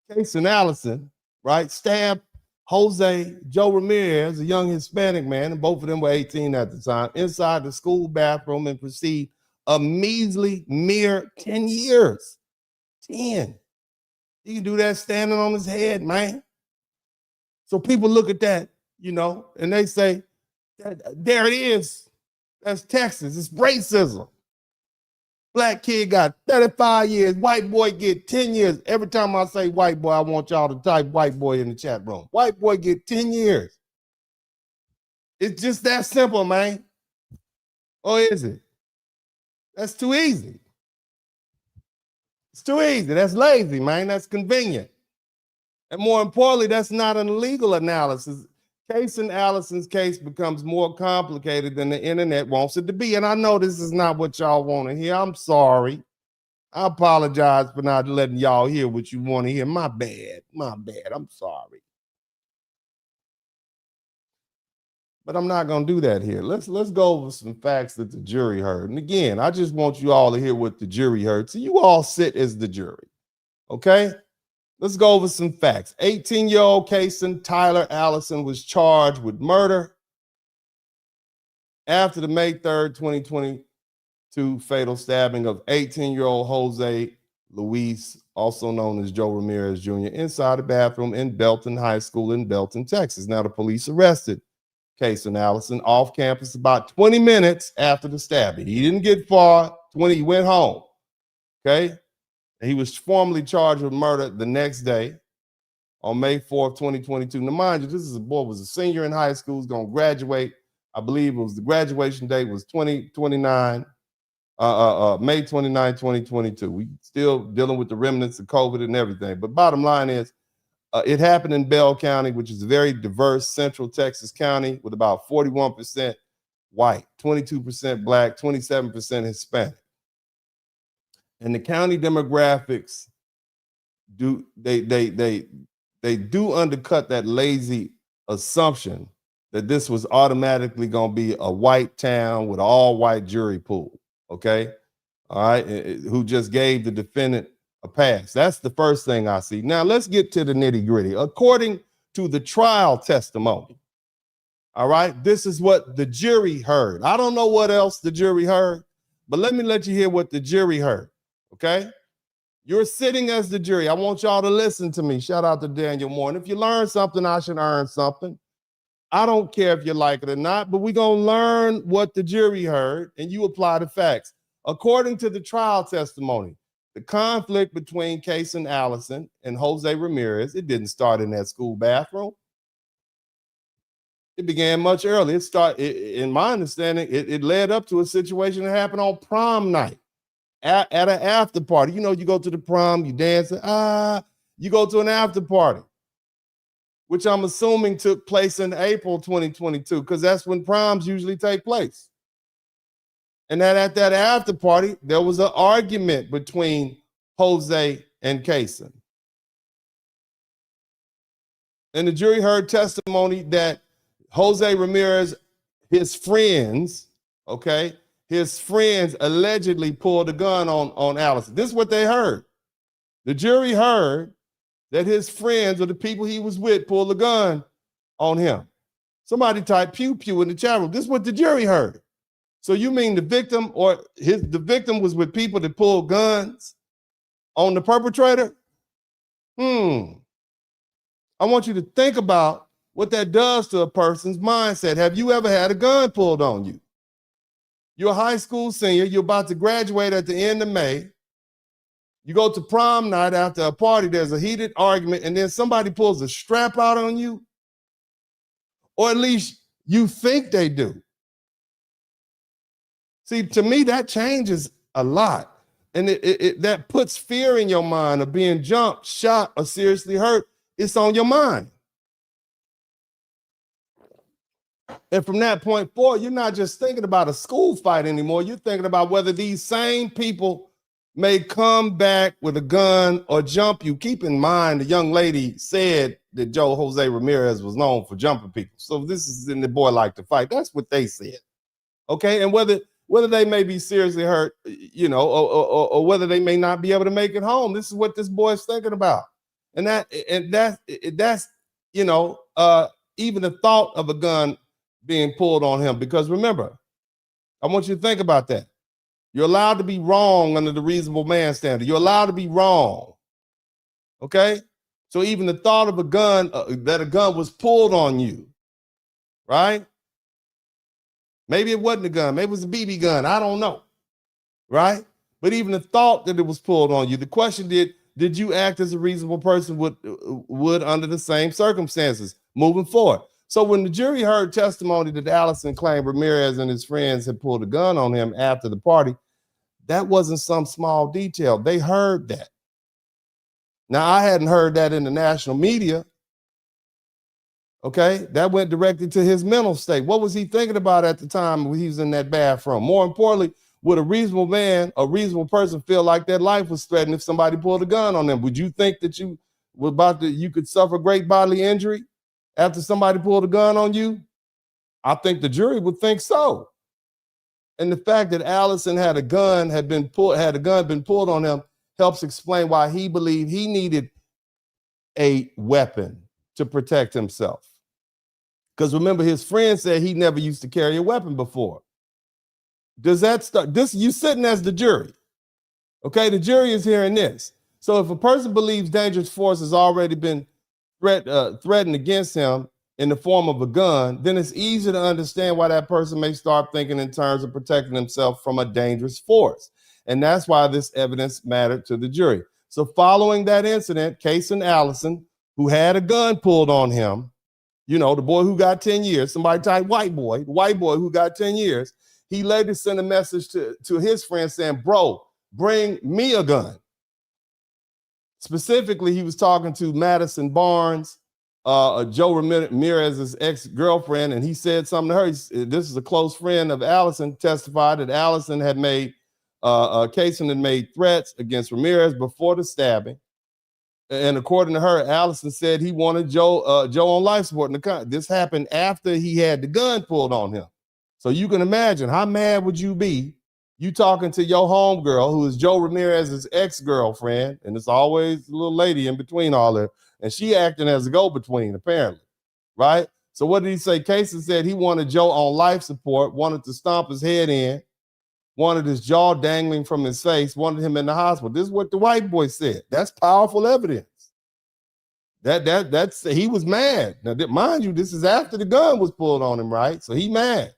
Caysen Allison, right, stabbed Joe Ramirez, a young Hispanic man, and both of them were 18 at the time, inside the school bathroom and received a measly mere 10 years. 10. He can do that standing on his head, man. So people look at that, you know, and they say, there it is. That's Texas. It's racism. Black kid got 35 years. White boy get 10 years. Every time I say white boy, I want y'all to type white boy in the chat room. White boy get 10 years. It's just that simple, man. Or is it? That's too easy. It's too easy. That's lazy, man. That's convenient. And more importantly, that's not an legal analysis. Caysen Allison's case becomes more complicated than the internet wants it to be. And I know this is not what y'all want to hear. I'm sorry. I apologize for not letting y'all hear what you want to hear. My bad. My bad. I'm sorry. But I'm not going to do that here. Let's go over some facts that the jury heard. And again, I just want you all to hear what the jury heard. So you all sit as the jury. Okay? Let's go over some facts. 18-year-old Caysen Tyler Allison was charged with murder after the May 3rd, 2022 fatal stabbing of 18-year-old Jose Luis, also known as Joe Ramirez Jr., inside a bathroom in Belton High School in Belton, Texas. Now, the police arrested Caysen Allison off campus about 20 minutes after the stabbing. He didn't get far. He went home. Okay? He was formally charged with murder the next day on May 4th, 2022. Now, mind you, this is a boy was a senior in high school, was going to graduate. I believe it was the graduation date was May 29, 2022. We still dealing with the remnants of COVID and everything. But bottom line is, it happened in Bell County, which is a very diverse central Texas county with about 41% white, 22% black, 27% Hispanic. And the county demographics do undercut that lazy assumption that this was automatically going to be a white town with an all-white jury pool. Okay, all right, who just gave the defendant a pass. That's the first thing I see. Now let's get to the nitty-gritty. According to the trial testimony, all right, this is what the jury heard. I don't know what else the jury heard, but let me let you hear what the jury heard. Okay, you're sitting as the jury. I want y'all to listen to me. Shout out to Daniel Moore. And if you learn something, I should earn something. I don't care if you like it or not, but we're going to learn what the jury heard and you apply the facts. According to the trial testimony, the conflict between Caysen Allison and Jose Ramirez, it didn't start in that school bathroom. It began much earlier. In my understanding, it led up to a situation that happened on prom night. At an after party. You know, you go to the prom, you dance, you go to an after party, which I'm assuming took place in April 2022, because that's when proms usually take place. And that at that after party, there was an argument between Jose and Caysen. And the jury heard testimony that Jose Ramirez, his friends, his friends allegedly pulled a gun on Allison. This is what they heard. The jury heard that his friends or the people he was with pulled a gun on him. Somebody typed pew pew in the chat room. This is what the jury heard. So you mean the victim the victim was with people that pulled guns on the perpetrator? I want you to think about what that does to a person's mindset. Have you ever had a gun pulled on you? You're a high school senior. You're about to graduate at the end of May. You go to prom night after a party, there's a heated argument, and then somebody pulls a strap out on you, or at least you think they do. See, to me, that changes a lot. And that puts fear in your mind of being jumped, shot, or seriously hurt. It's on your mind. And from that point forward, you're not just thinking about a school fight anymore. You're thinking about whether these same people may come back with a gun or jump you. Keep in mind, the young lady said that Joe Jose Ramirez was known for jumping people. So this is in the boy like to fight. That's what they said. Okay, and whether they may be seriously hurt, you know, or whether they may not be able to make it home. This is what this boy is thinking about. And that's you know, even the thought of a gun being pulled on him. Because remember, I want you to think about that. You're allowed to be wrong under the reasonable man standard. You're allowed to be wrong. Okay? So even the thought of a gun, that a gun was pulled on you, right? Maybe it wasn't a gun. Maybe it was a BB gun. I don't know. Right? But even the thought that it was pulled on you, the question did you act as a reasonable person would under the same circumstances moving forward? So when the jury heard testimony that Allison claimed Ramirez and his friends had pulled a gun on him after the party, that wasn't some small detail. They heard that. Now, I hadn't heard that in the national media. Okay, that went directly to his mental state. What was he thinking about at the time when he was in that bathroom? More importantly, would a reasonable man, a reasonable person feel like their life was threatened if somebody pulled a gun on them? Would you think that you could suffer great bodily injury after somebody pulled a gun on you? I think the jury would think so. And the fact that Allison had a gun been pulled on him helps explain why he believed he needed a weapon to protect himself. Because remember, his friend said he never used to carry a weapon before. Does that start? You sitting as the jury. Okay, the jury is hearing this. So if a person believes dangerous force has already been threatened against him in the form of a gun, then it's easy to understand why that person may start thinking in terms of protecting himself from a dangerous force. And that's why this evidence mattered to the jury. So following that incident, Caysen Allison, who had a gun pulled on him, you know, the boy who got 10 years, somebody typed white boy who got 10 years, he later sent a message to his friend saying, bro, bring me a gun. Specifically, he was talking to Madison Barnes, Joe Ramirez's ex-girlfriend, and he said something to her. This is a close friend of Allison, testified that Allison had made, Caysen had made threats against Ramirez before the stabbing. And according to her, Allison said he wanted Joe on life support. This happened after he had the gun pulled on him. So you can imagine, how mad would you be? You talking to your homegirl, who is Joe Ramirez's ex-girlfriend, and it's always a little lady in between all that, and she acting as a go-between, apparently, right? So what did he say? Caysen said he wanted Joe on life support, wanted to stomp his head in, wanted his jaw dangling from his face, wanted him in the hospital. This is what the white boy said. That's powerful evidence. That's he was mad. Now, mind you, this is after the gun was pulled on him, right? So he mad.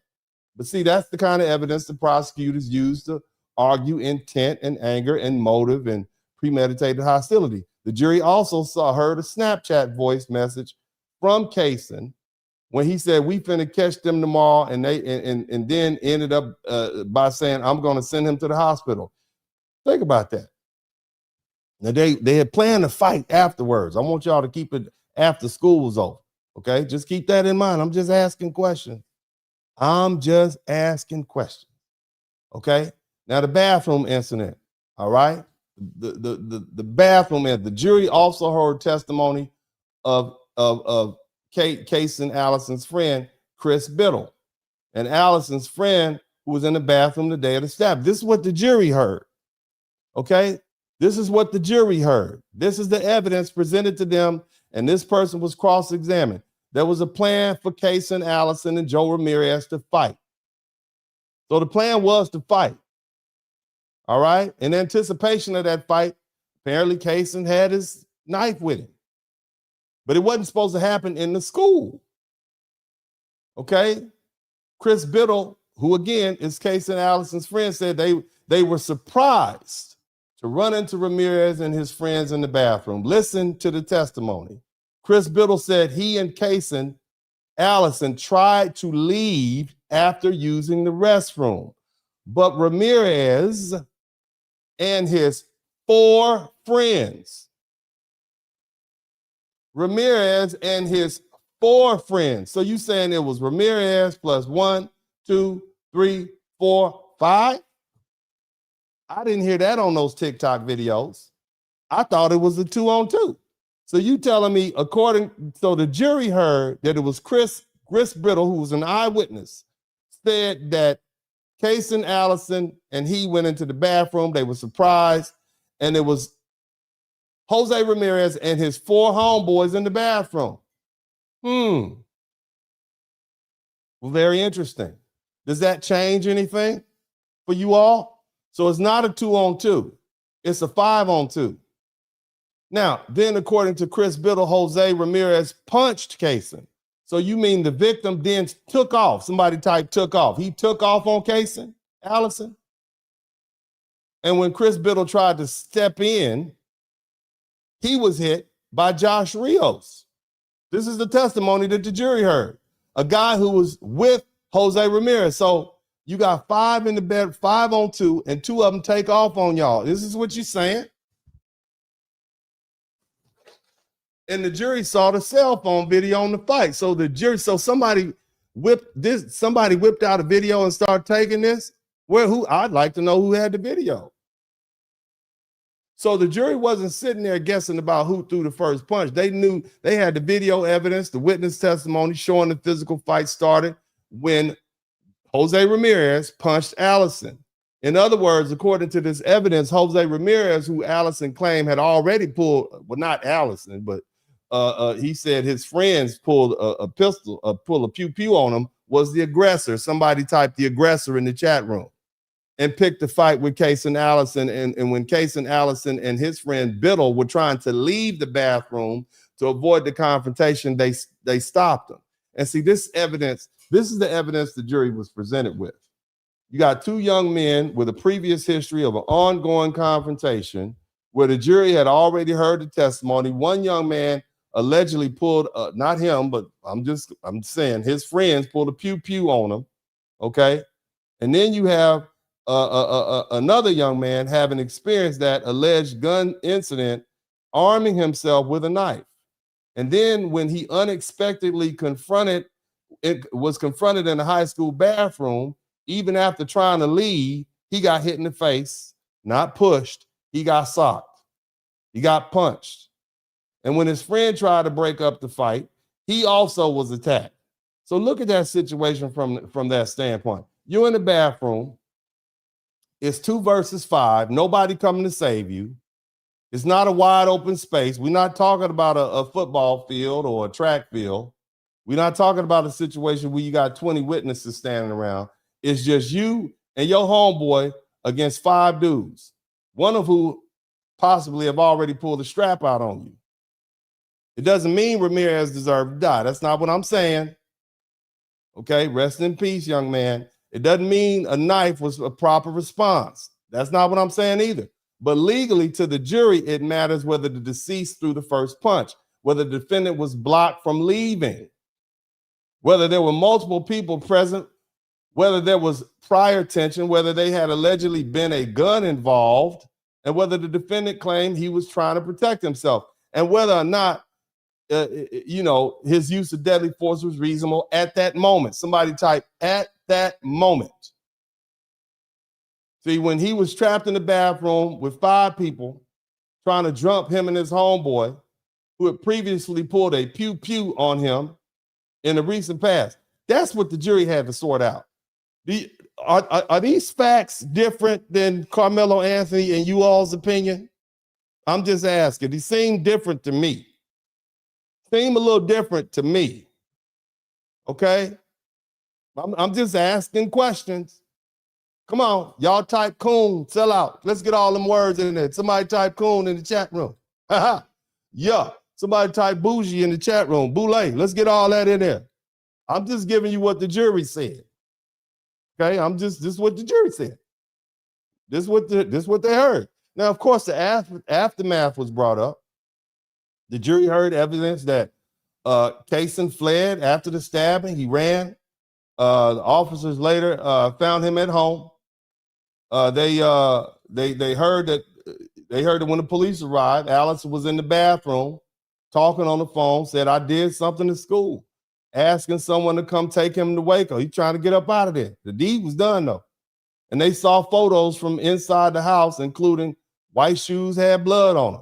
But see, that's the kind of evidence the prosecutors use to argue intent and anger and motive and premeditated hostility. The jury also heard a Snapchat voice message from Caysen when he said, we finna catch them tomorrow, and then ended up by saying, I'm gonna send him to the hospital. Think about that. Now they had planned to fight afterwards. I want y'all to keep it after school was over. Okay, just keep that in mind. I'm just asking questions. Okay. Now the bathroom incident. All right. The bathroom incident. The jury also heard testimony of Caysen Allison's friend, Chris Biddle, and Allison's friend who was in the bathroom the day of the stab. This is what the jury heard. Okay. This is what the jury heard. This is the evidence presented to them, and this person was cross-examined. There was a plan for Caysen Allison and Joe Ramirez to fight. So the plan was to fight. All right. In anticipation of that fight, apparently Caysen had his knife with him. But it wasn't supposed to happen in the school. Okay. Chris Biddle, who again is Caysen Allison's friend, said they were surprised to run into Ramirez and his friends in the bathroom. Listen to the testimony. Chris Biddle said he and Caysen Allison tried to leave after using the restroom, but Ramirez and his 4 friends, Ramirez and his 4 friends. So you saying it was Ramirez plus 1, 2, 3, 4, 5? I didn't hear that on those TikTok videos. I thought it was a 2-on-2. So you telling me so the jury heard that it was Chris Biddle, who was an eyewitness, said that Caysen Allison and he went into the bathroom. They were surprised. And it was Jose Ramirez and his 4 homeboys in the bathroom. Well, very interesting. Does that change anything for you all? So it's not a 2-on-2. It's a 5-on-2. Now, then according to Chris Biddle, Jose Ramirez punched Caysen. So you mean the victim then took off? Somebody typed took off. He took off on Caysen Allison? And when Chris Biddle tried to step in, he was hit by Josh Rios. This is the testimony that the jury heard. A guy who was with Jose Ramirez. So you got 5 in the bed, 5-on-2, and 2 of them take off on y'all. This is what you're saying? And the jury saw the cell phone video on the fight. So the jury, somebody whipped out a video and started taking this. I'd like to know who had the video. So the jury wasn't sitting there guessing about who threw the first punch. They knew they had the video evidence, the witness testimony showing the physical fight started when Jose Ramirez punched Allison. In other words, according to this evidence, Jose Ramirez, who Allison claimed had already pulled, well, not Allison, but he said his friends pulled a pistol, pulled a pew-pew on him, was the aggressor. Somebody typed the aggressor in the chat room and picked the fight with Caysen Allison. And when Caysen Allison and his friend Biddle were trying to leave the bathroom to avoid the confrontation, they stopped them. And see, this is the evidence the jury was presented with. You got 2 young men with a previous history of an ongoing confrontation where the jury had already heard the testimony. One young man allegedly pulled, not him, but I'm saying his friends pulled a pew-pew on him, okay? And then you have another young man having experienced that alleged gun incident, arming himself with a knife. And then when he unexpectedly was confronted in the high school bathroom, even after trying to leave, he got hit in the face, not pushed. He got socked. He got punched. And when his friend tried to break up the fight, he also was attacked. So look at that situation from that standpoint. You're in the bathroom. It's 2 versus 5. Nobody coming to save you. It's not a wide open space. We're not talking about a football field or a track field. We're not talking about a situation where you got 20 witnesses standing around. It's just you and your homeboy against 5 dudes, one of who possibly have already pulled the strap out on you. It doesn't mean Ramirez deserved to die. That's not what I'm saying. Okay, rest in peace, young man. It doesn't mean a knife was a proper response. That's not what I'm saying either. But legally, to the jury, it matters whether the deceased threw the first punch, whether the defendant was blocked from leaving, whether there were multiple people present, whether there was prior tension, whether they had allegedly been a gun involved, and whether the defendant claimed he was trying to protect himself, and whether or not his use of deadly force was reasonable at that moment. Somebody type at that moment. See, when he was trapped in the bathroom with 5 people trying to jump him and his homeboy, who had previously pulled a pew-pew on him in the recent past, that's what the jury had to sort out. Are these facts different than Karmelo Anthony in you all's opinion? I'm just asking. They seem different to me. Seem a little different to me. Okay? I'm just asking questions. Come on, y'all type coon, sell out. Let's get all them words in there. Somebody type coon in the chat room. Yeah. Somebody type bougie in the chat room. Boulay. Let's get all that in there. I'm just giving you what the jury said. Okay, this is what the jury said. This is what they heard. Now, of course, the aftermath was brought up. The jury heard evidence that Caysen fled after the stabbing. He ran. The officers later found him at home. They heard that when the police arrived, Allison was in the bathroom talking on the phone, said, I did something at school, asking someone to come take him to Waco. He's trying to get up out of there. The deed was done, though. And they saw photos from inside the house, including white shoes had blood on them.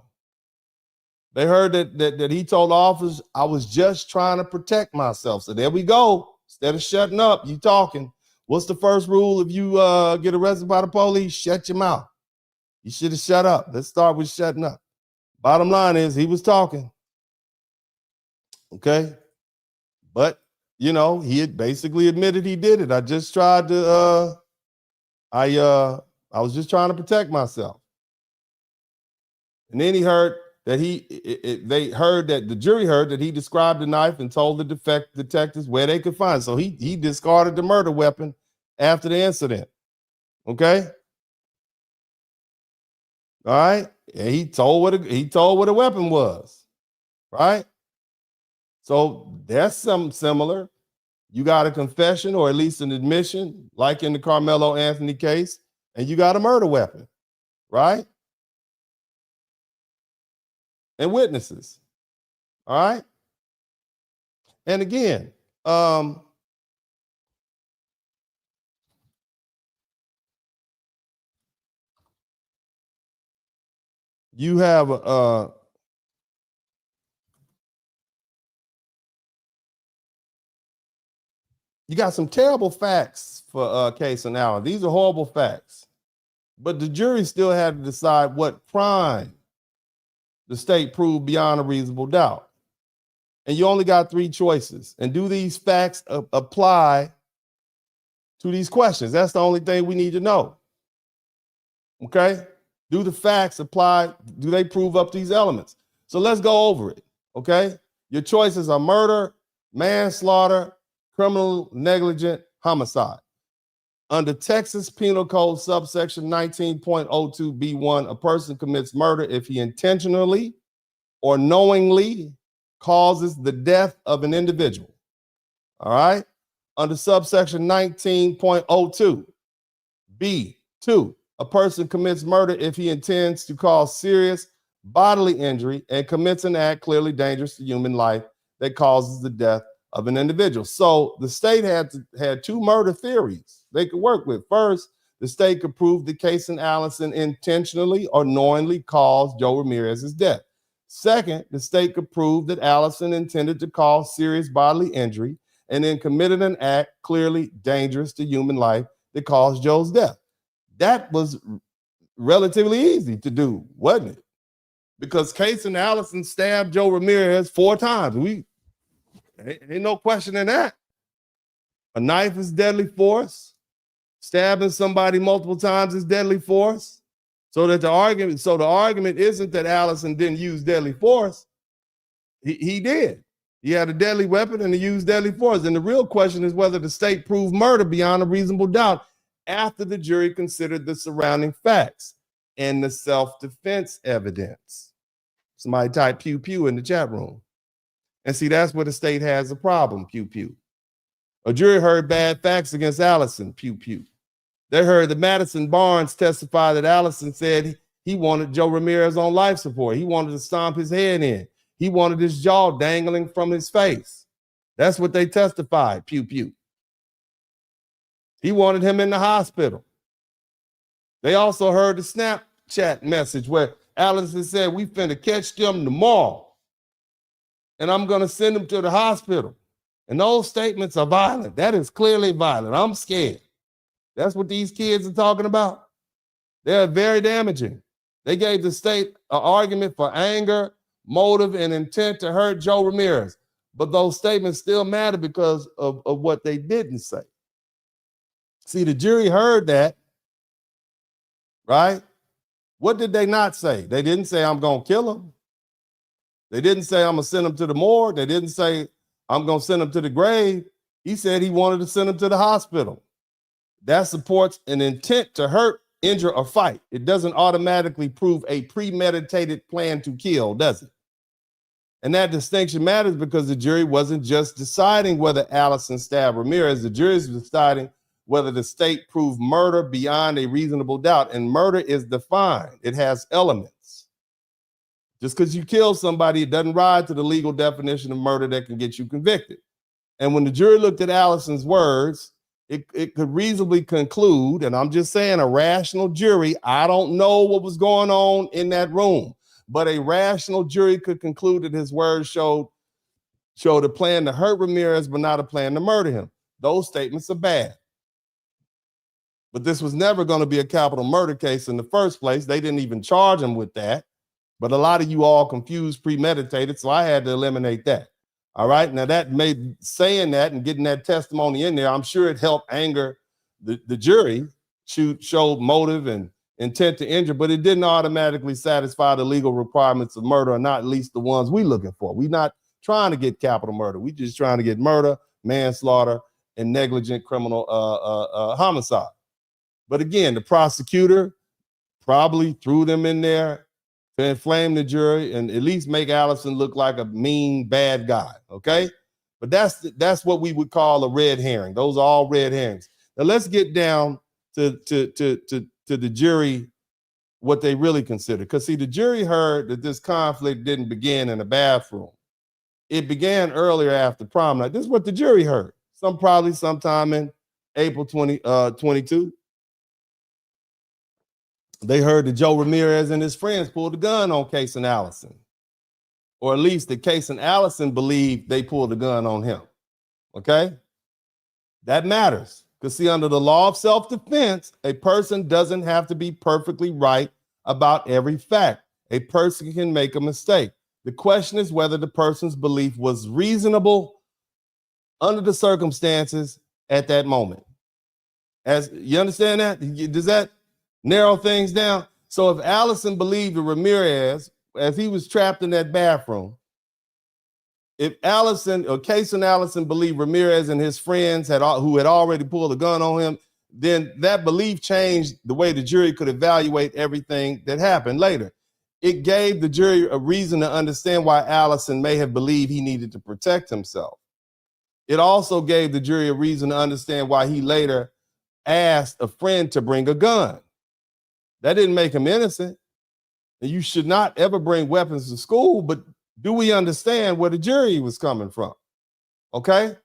They heard that he told the officers, I was just trying to protect myself. So there we go. Instead of shutting up, you talking. What's the first rule if you get arrested by the police? Shut your mouth. You should have shut up. Let's start with shutting up. Bottom line is he was talking. Okay. But, you know, he had basically admitted he did it. I just tried to, I was just trying to protect myself. And then he heard that the jury heard that he described the knife and told the detectives where they could find it. So he discarded the murder weapon after the incident. Okay. All right. And he told what a weapon was. Right. So that's something similar. You got a confession or at least an admission, like in the Karmelo Anthony case, and you got a murder weapon, right? And witnesses, all right? And again, you have you got some terrible facts for Caysen Allison. These are horrible facts. But the jury still had to decide what crime the state proved beyond a reasonable doubt. And you only got 3 choices. And do these facts apply to these questions? That's the only thing we need to know. Okay? Do the facts apply? Do they prove up these elements? So let's go over it. Okay? Your choices are murder, manslaughter, criminal negligent homicide. Under Texas Penal Code subsection 19.02b1, a person commits murder if he intentionally or knowingly causes the death of an individual. All right? Under subsection 19.02b2, a person commits murder if he intends to cause serious bodily injury and commits an act clearly dangerous to human life that causes the death of an individual. So the state had 2 murder theories they could work with. First, the state could prove that Caysen Allison intentionally or knowingly caused Joe Ramirez's death. Second, the state could prove that Allison intended to cause serious bodily injury and then committed an act clearly dangerous to human life that caused Joe's death. That was relatively easy to do, wasn't it? Because Caysen Allison stabbed Joe Ramirez 4 times. Ain't no question in that. A knife is deadly force. Stabbing somebody multiple times is deadly force. So the argument isn't that Allison didn't use deadly force. He did. He had a deadly weapon and he used deadly force. And the real question is whether the state proved murder beyond a reasonable doubt after the jury considered the surrounding facts and the self-defense evidence. Somebody type pew pew in the chat room. And see, that's where the state has a problem, pew pew. A jury heard bad facts against Allison, pew pew. They heard that Madison Barnes testify that Allison said he wanted Joe Ramirez on life support. He wanted to stomp his head in. He wanted his jaw dangling from his face. That's what they testified, pew pew. He wanted him in the hospital. They also heard the Snapchat message where Allison said, we finna catch them tomorrow and I'm gonna send them to the hospital. And those statements are violent. That is clearly violent. I'm scared. That's what these kids are talking about. They're very damaging. They gave the state an argument for anger, motive, and intent to hurt Joe Ramirez. But those statements still matter because of what they didn't say. See, the jury heard that, right? What did they not say? They didn't say, I'm going to kill him. They didn't say, I'm going to send him to the morgue. They didn't say, I'm going to send him to the grave. He said he wanted to send him to the hospital. That supports an intent to hurt injure, or fight. It doesn't automatically prove a premeditated plan to kill, does it? And that distinction matters because the jury wasn't just deciding whether Allison stabbed Ramirez. The jury is deciding whether the state proved murder beyond a reasonable doubt. And murder is defined. It has elements. Just because you kill somebody, it doesn't ride to the legal definition of murder that can get you convicted. And when the jury looked at Allison's words, it could reasonably conclude, and I'm just saying a rational jury, I don't know what was going on in that room, but a rational jury could conclude that his words showed a plan to hurt Ramirez, but not a plan to murder him. Those statements are bad. But this was never going to be a capital murder case in the first place. They didn't even charge him with that. But a lot of you all confused premeditated, so I had to eliminate that. All right. Now that made saying that and getting that testimony in there, I'm sure it helped anger the jury, showed motive and intent to injure, but it didn't automatically satisfy the legal requirements of murder, or not at least the ones we're looking for. We're not trying to get capital murder. We're just trying to get murder, manslaughter, and negligent criminal homicide. But again, the prosecutor probably threw them in there to inflame the jury and at least make Allison look like a mean, bad guy, okay? But that's what we would call a red herring. Those are all red herrings. Now let's get down to the jury, what they really considered. Because see, the jury heard that this conflict didn't begin in a bathroom. It began earlier after prom night. This is what the jury heard. Probably sometime in April 2022. They heard that Joe Ramirez and his friends pulled a gun on Caysen Allison. Or at least that Caysen Allison believed they pulled a gun on him. Okay? That matters. Because see, under the law of self-defense, a person doesn't have to be perfectly right about every fact. A person can make a mistake. The question is whether the person's belief was reasonable under the circumstances at that moment. As you understand that? Does that narrow things down? So if Allison believed that Ramirez, as he was trapped in that bathroom, if Allison or Caysen Allison believed Ramirez and his friends who had already pulled a gun on him, then that belief changed the way the jury could evaluate everything that happened later. It gave the jury a reason to understand why Allison may have believed he needed to protect himself. It also gave the jury a reason to understand why he later asked a friend to bring a gun. That didn't make him innocent. And you should not ever bring weapons to school, but do we understand where the jury was coming from? Okay?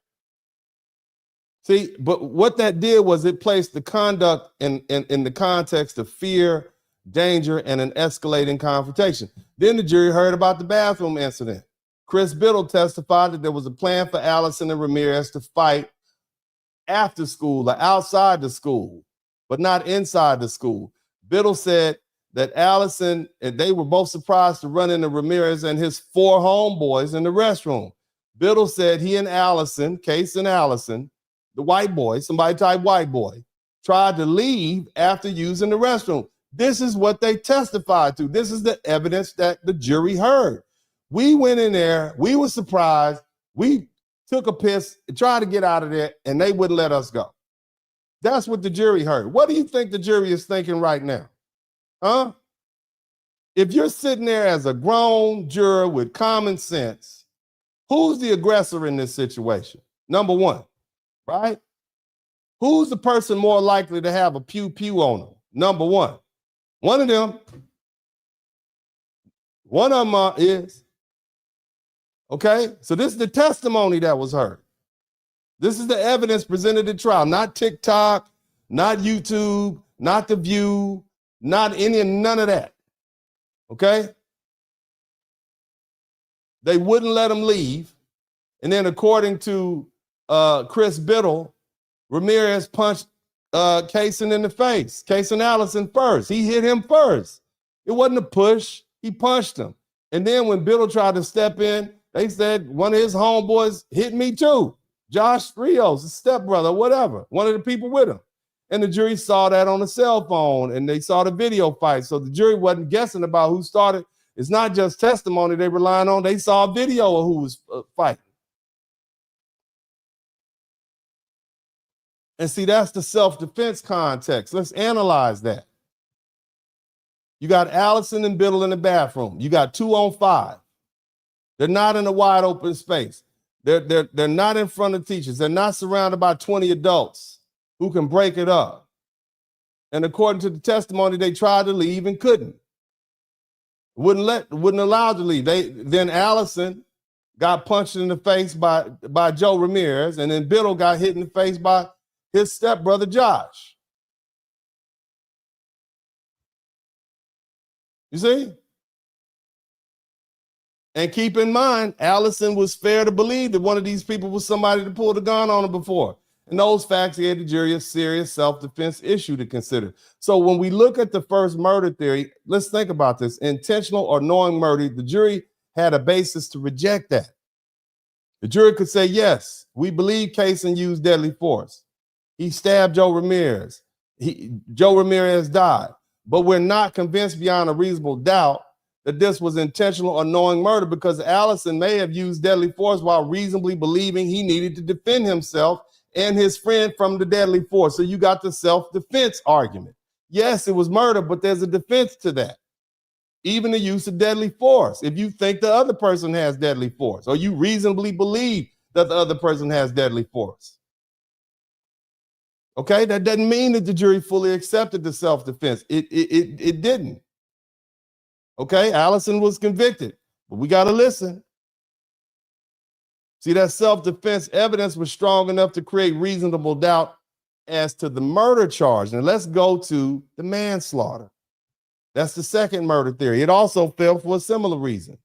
See, but what that did was it placed the conduct in the context of fear, danger, and an escalating confrontation. Then the jury heard about the bathroom incident. Chris Biddle testified that there was a plan for Allison and Ramirez to fight after school or outside the school, but not inside the school. Biddle said that Allison and they were both surprised to run into Ramirez and his 4 homeboys in the restroom. Biddle said he and Allison, Caysen Allison, the white boy, somebody type white boy, tried to leave after using the restroom. This is what they testified to. This is the evidence that the jury heard. We went in there, we were surprised, we took a piss and tried to get out of there, and they wouldn't let us go. That's what the jury heard. What do you think the jury is thinking right now? Huh? If you're sitting there as a grown juror with common sense, who's the aggressor in this situation? Number one, right? Who's the person more likely to have a pew-pew on them? Number one. One of them is. Okay? So this is the testimony that was heard. This is the evidence presented at trial, not TikTok, not YouTube, not The View, not none of that. Okay? They wouldn't let him leave. And then according to Chris Biddle, Ramirez punched Caysen in the face. Caysen Allison first. He hit him first. It wasn't a push. He punched him. And then when Biddle tried to step in, they said one of his homeboys hit me too. Josh Rios, his stepbrother, whatever. One of the people with him. And the jury saw that on the cell phone and they saw the video fight. So the jury wasn't guessing about who started. It's not just testimony they relying on. They saw a video of who was fighting. And see, that's the self-defense context. Let's analyze that. You got Allison and Biddle in the bathroom. You got 2 on 5. They're not in a wide open space. They're not in front of teachers. They're not surrounded by 20 adults who can break it up. And according to the testimony, they tried to leave and couldn't. Wouldn't allow to leave. Then Allison got punched in the face by Joe Ramirez, and then Biddle got hit in the face by his stepbrother Josh. You see? And keep in mind, Allison was fair to believe that one of these people was somebody that pulled a gun on him before. And those facts gave the jury a serious self-defense issue to consider. So when we look at the first murder theory, let's think about this. Intentional or knowing murder, the jury had a basis to reject that. The jury could say, yes, we believe Caysen used deadly force. He stabbed Joe Ramirez. Joe Ramirez died. But we're not convinced beyond a reasonable doubt that this was intentional or knowing murder because Allison may have used deadly force while reasonably believing he needed to defend himself and his friend from the deadly force. So you got the self-defense argument. Yes, it was murder, but there's a defense to that. Even the use of deadly force. If you think the other person has deadly force, or you reasonably believe that the other person has deadly force. Okay, that doesn't mean that the jury fully accepted the self-defense. It didn't. Okay, Allison was convicted, but we got to listen. See, that self-defense evidence was strong enough to create reasonable doubt as to the murder charge. Now let's go to the manslaughter. That's the second murder theory. It also failed for a similar reason.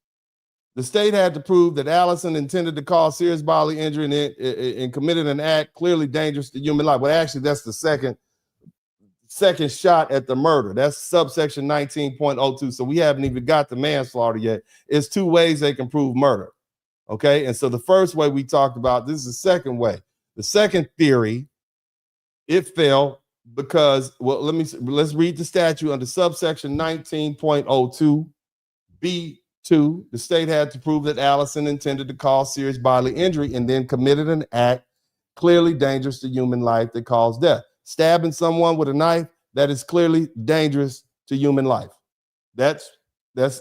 The state had to prove that Allison intended to cause serious bodily injury and committed an act clearly dangerous to human life. Well, actually, that's the second shot at the murder. That's subsection 19.02. So we haven't even got the manslaughter yet. It's two ways they can prove murder. Okay, and so the first way we talked about, this is the second way. The second theory, it failed because, well, let's read the statute under subsection 19.02 B2. The state had to prove that Allison intended to cause serious bodily injury and then committed an act clearly dangerous to human life that caused death. Stabbing someone with a knife, that is clearly dangerous to human life. That's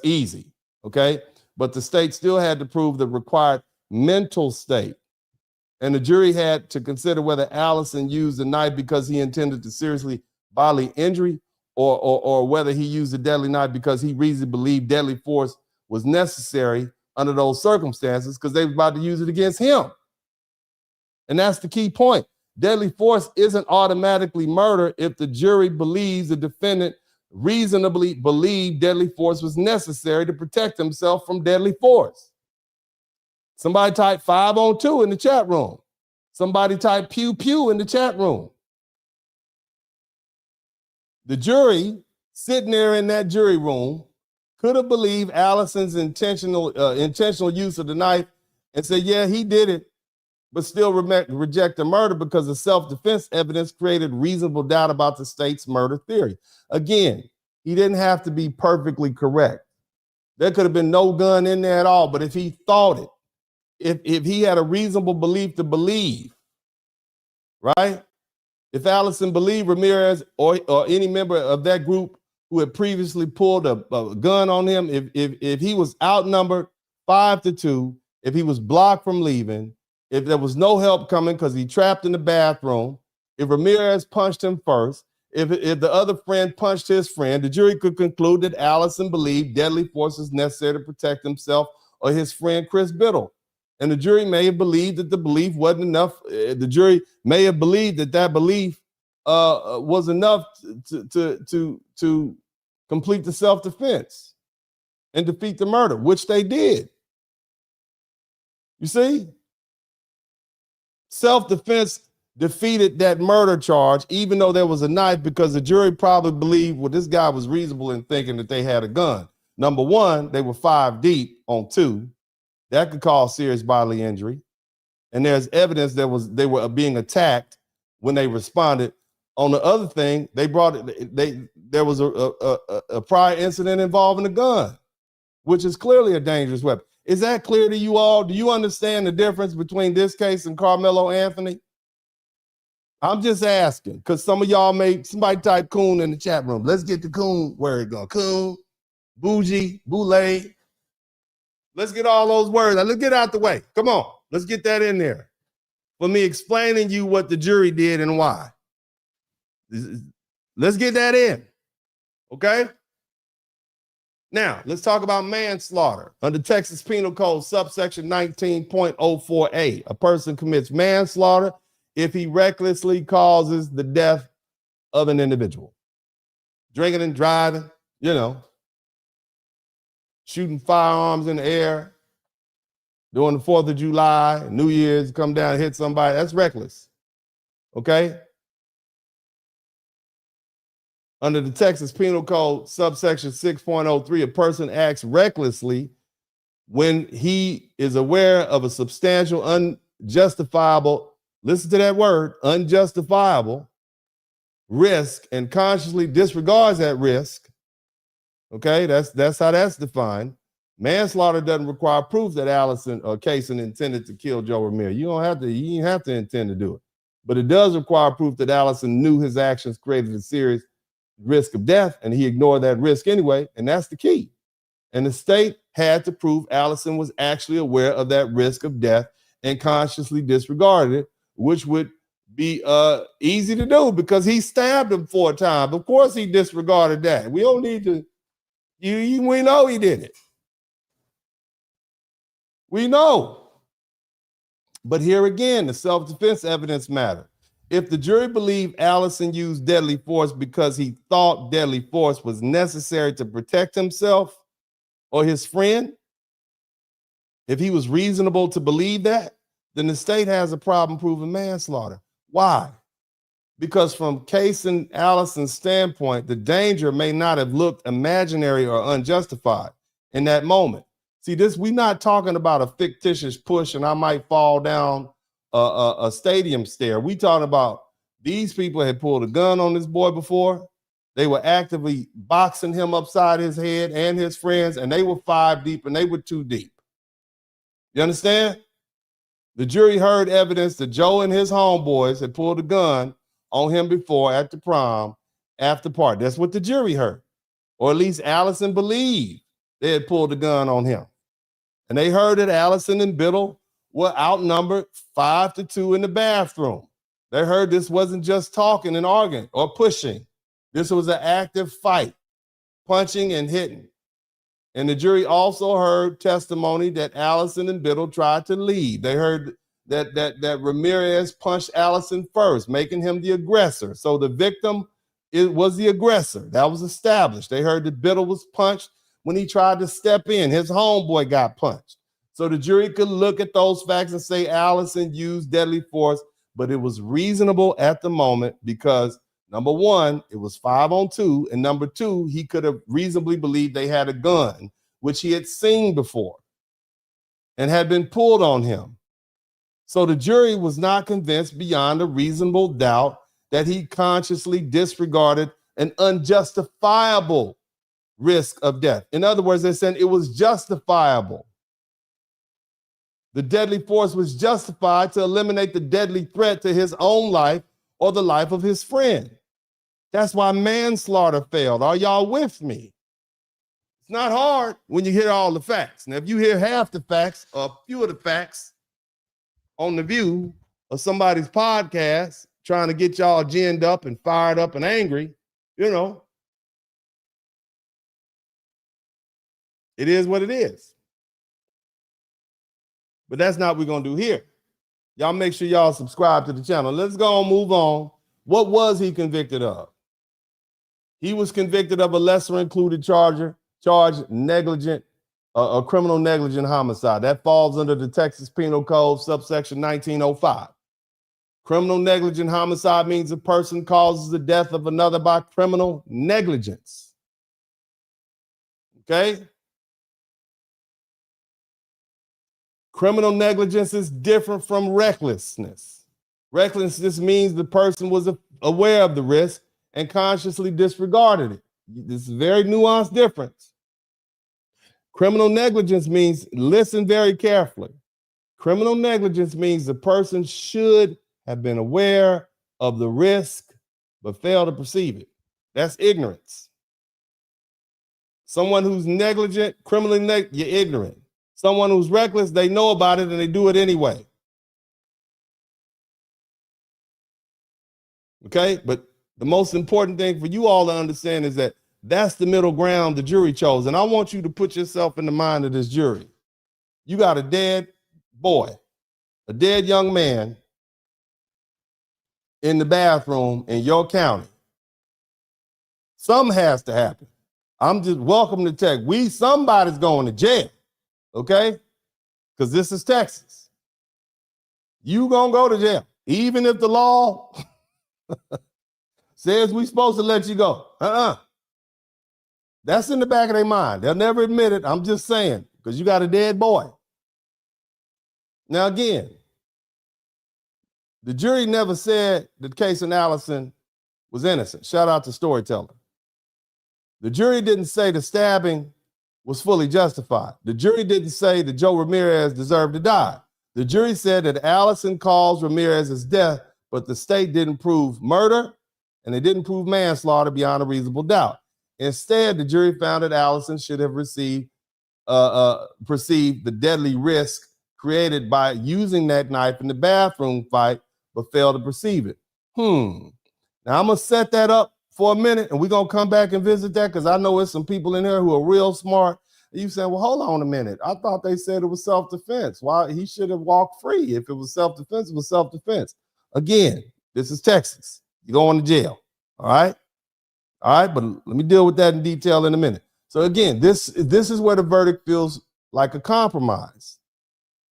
easy, okay? But the state still had to prove the required mental state. And the jury had to consider whether Allison used the knife because he intended to seriously bodily injury or whether he used a deadly knife because he reasonably believed deadly force was necessary under those circumstances because they were about to use it against him. And that's the key point. Deadly force isn't automatically murder if the jury believes the defendant reasonably believed deadly force was necessary to protect himself from deadly force. Somebody type 5-on-2 in the chat room. Somebody type pew pew in the chat room. The jury sitting there in that jury room could have believed Allison's intentional use of the knife and said, yeah, he did it, but still reject the murder because the self-defense evidence created reasonable doubt about the state's murder theory. Again, he didn't have to be perfectly correct. There could have been no gun in there at all, but if he thought it, if he had a reasonable belief to believe, right? If Allison believed Ramirez or any member of that group who had previously pulled a gun on him, if he was outnumbered 5-2, if he was blocked from leaving, if there was no help coming because he trapped in the bathroom, if Ramirez punched him first, if the other friend punched his friend, the jury could conclude that Allison believed deadly force was necessary to protect himself or his friend Chris Biddle. And the jury may have believed that the belief wasn't enough. The jury may have believed that belief was enough to complete the self-defense and defeat the murder, which they did. You see? Self-defense defeated that murder charge, even though there was a knife, because the jury probably believed, well, this guy was reasonable in thinking that they had a gun. Number one, they were 5 deep on 2. That could cause serious bodily injury. And there's evidence they were being attacked when they responded. On the other thing, there was a prior incident involving a gun, which is clearly a dangerous weapon. Is that clear to you all? Do you understand the difference between this case and Karmelo Anthony? I'm just asking, because some of y'all somebody type coon in the chat room. Let's get the coon word going. Coon, bougie, boule. Let's get all those words. Now, let's get out the way. Come on. Let's get that in there. For me explaining you what the jury did and why. Let's get that in. Okay? Now, let's talk about manslaughter. Under Texas Penal Code, subsection 19.04a, a person commits manslaughter if he recklessly causes the death of an individual. Drinking and driving, shooting firearms in the air, during the 4th of July, New Year's, come down and hit somebody. That's reckless. Okay? Under the Texas Penal Code, subsection 6.03, a person acts recklessly when he is aware of a substantial, unjustifiable, listen to that word, unjustifiable risk and consciously disregards that risk. Okay, that's how that's defined. Manslaughter doesn't require proof that Allison or Caysen intended to kill Joe Ramirez. You don't have to intend to do it. But it does require proof that Allison knew his actions created a serious risk of death, and he ignored that risk anyway, and that's the key. And the state had to prove Allison was actually aware of that risk of death and consciously disregarded it, which would be easy to do because he stabbed him 4 times. Of course he disregarded that. We don't need to, we know he did it. We know. But here again, the self-defense evidence matter. If the jury believed Allison used deadly force because he thought deadly force was necessary to protect himself or his friend, if he was reasonable to believe that, then the state has a problem proving manslaughter. Why? Because from Caysen Allison's standpoint, the danger may not have looked imaginary or unjustified in that moment. See, we're not talking about a fictitious push and I might fall down a stadium stair. We talking about these people had pulled a gun on this boy before. They were actively boxing him upside his head and his friends, and they were 5 deep and they were 2 deep. You understand? The jury heard evidence that Joe and his homeboys had pulled a gun on him before at the prom after party. That's what the jury heard. Or at least Allison believed they had pulled a gun on him. And they heard that Allison and Biddle were outnumbered 5-2 in the bathroom. They heard this wasn't just talking and arguing or pushing. This was an active fight, punching and hitting. And the jury also heard testimony that Allison and Biddle tried to leave. They heard that Ramirez punched Allison first, making him the aggressor. So the victim was the aggressor. That was established. They heard that Biddle was punched when he tried to step in. His homeboy got punched. So the jury could look at those facts and say Allison used deadly force, but it was reasonable at the moment because, number one, it was 5-on-2, and number 2, he could have reasonably believed they had a gun, which he had seen before and had been pulled on him. So the jury was not convinced beyond a reasonable doubt that he consciously disregarded an unjustifiable risk of death. In other words, they're saying it was justifiable. The deadly force was justified to eliminate the deadly threat to his own life or the life of his friend. That's why manslaughter failed. Are y'all with me? It's not hard when you hear all the facts. Now, if you hear half the facts or a few of the facts on the view of somebody's podcast trying to get y'all ginned up and fired up and angry, it is what it is. But that's not what we're going to do here. Y'all make sure y'all subscribe to the channel. Let's go and move on. What was he convicted of? He was convicted of a lesser included charge, negligent, a criminal negligent homicide. That falls under the Texas Penal Code, subsection 1905. Criminal negligent homicide means a person causes the death of another by criminal negligence. Okay? Criminal negligence is different from recklessness. Recklessness means the person was aware of the risk and consciously disregarded it. This is a very nuanced difference. Criminal negligence means, listen very carefully. Criminal negligence means the person should have been aware of the risk, but fail to perceive it. That's ignorance. Someone who's negligent, criminally you're ignorant. Someone who's reckless, they know about it and they do it anyway. Okay, but the most important thing for you all to understand is that that's the middle ground the jury chose. And I want you to put yourself in the mind of this jury. You got a dead boy, a dead young man in the bathroom in your county. Something has to happen. I'm just welcome to tech. Somebody's going to jail, okay? Because this is Texas. You gonna go to jail, even if the law says we're supposed to let you go. That's in the back of their mind. They'll never admit it. I'm just saying, because you got a dead boy. Now, again, the jury never said that Caysen Allison was innocent. Shout out to storyteller. The jury didn't say the stabbing was fully justified. The jury didn't say that Joe Ramirez deserved to die. The jury said that Allison caused Ramirez's death, but the state didn't prove murder and they didn't prove manslaughter beyond a reasonable doubt. Instead, the jury found that Allison should have perceived the deadly risk created by using that knife in the bathroom fight, but failed to perceive it. Now I'm gonna set that up for a minute and we're gonna come back and visit that because I know there's some people in here who are real smart. And you saying, well, hold on a minute. I thought they said it was self-defense. Why he should have walked free. If it was self-defense, it was self-defense. Again, this is Texas. You're going to jail. All right. All right, but let me deal with that in detail in a minute. So again, this is where the verdict feels like a compromise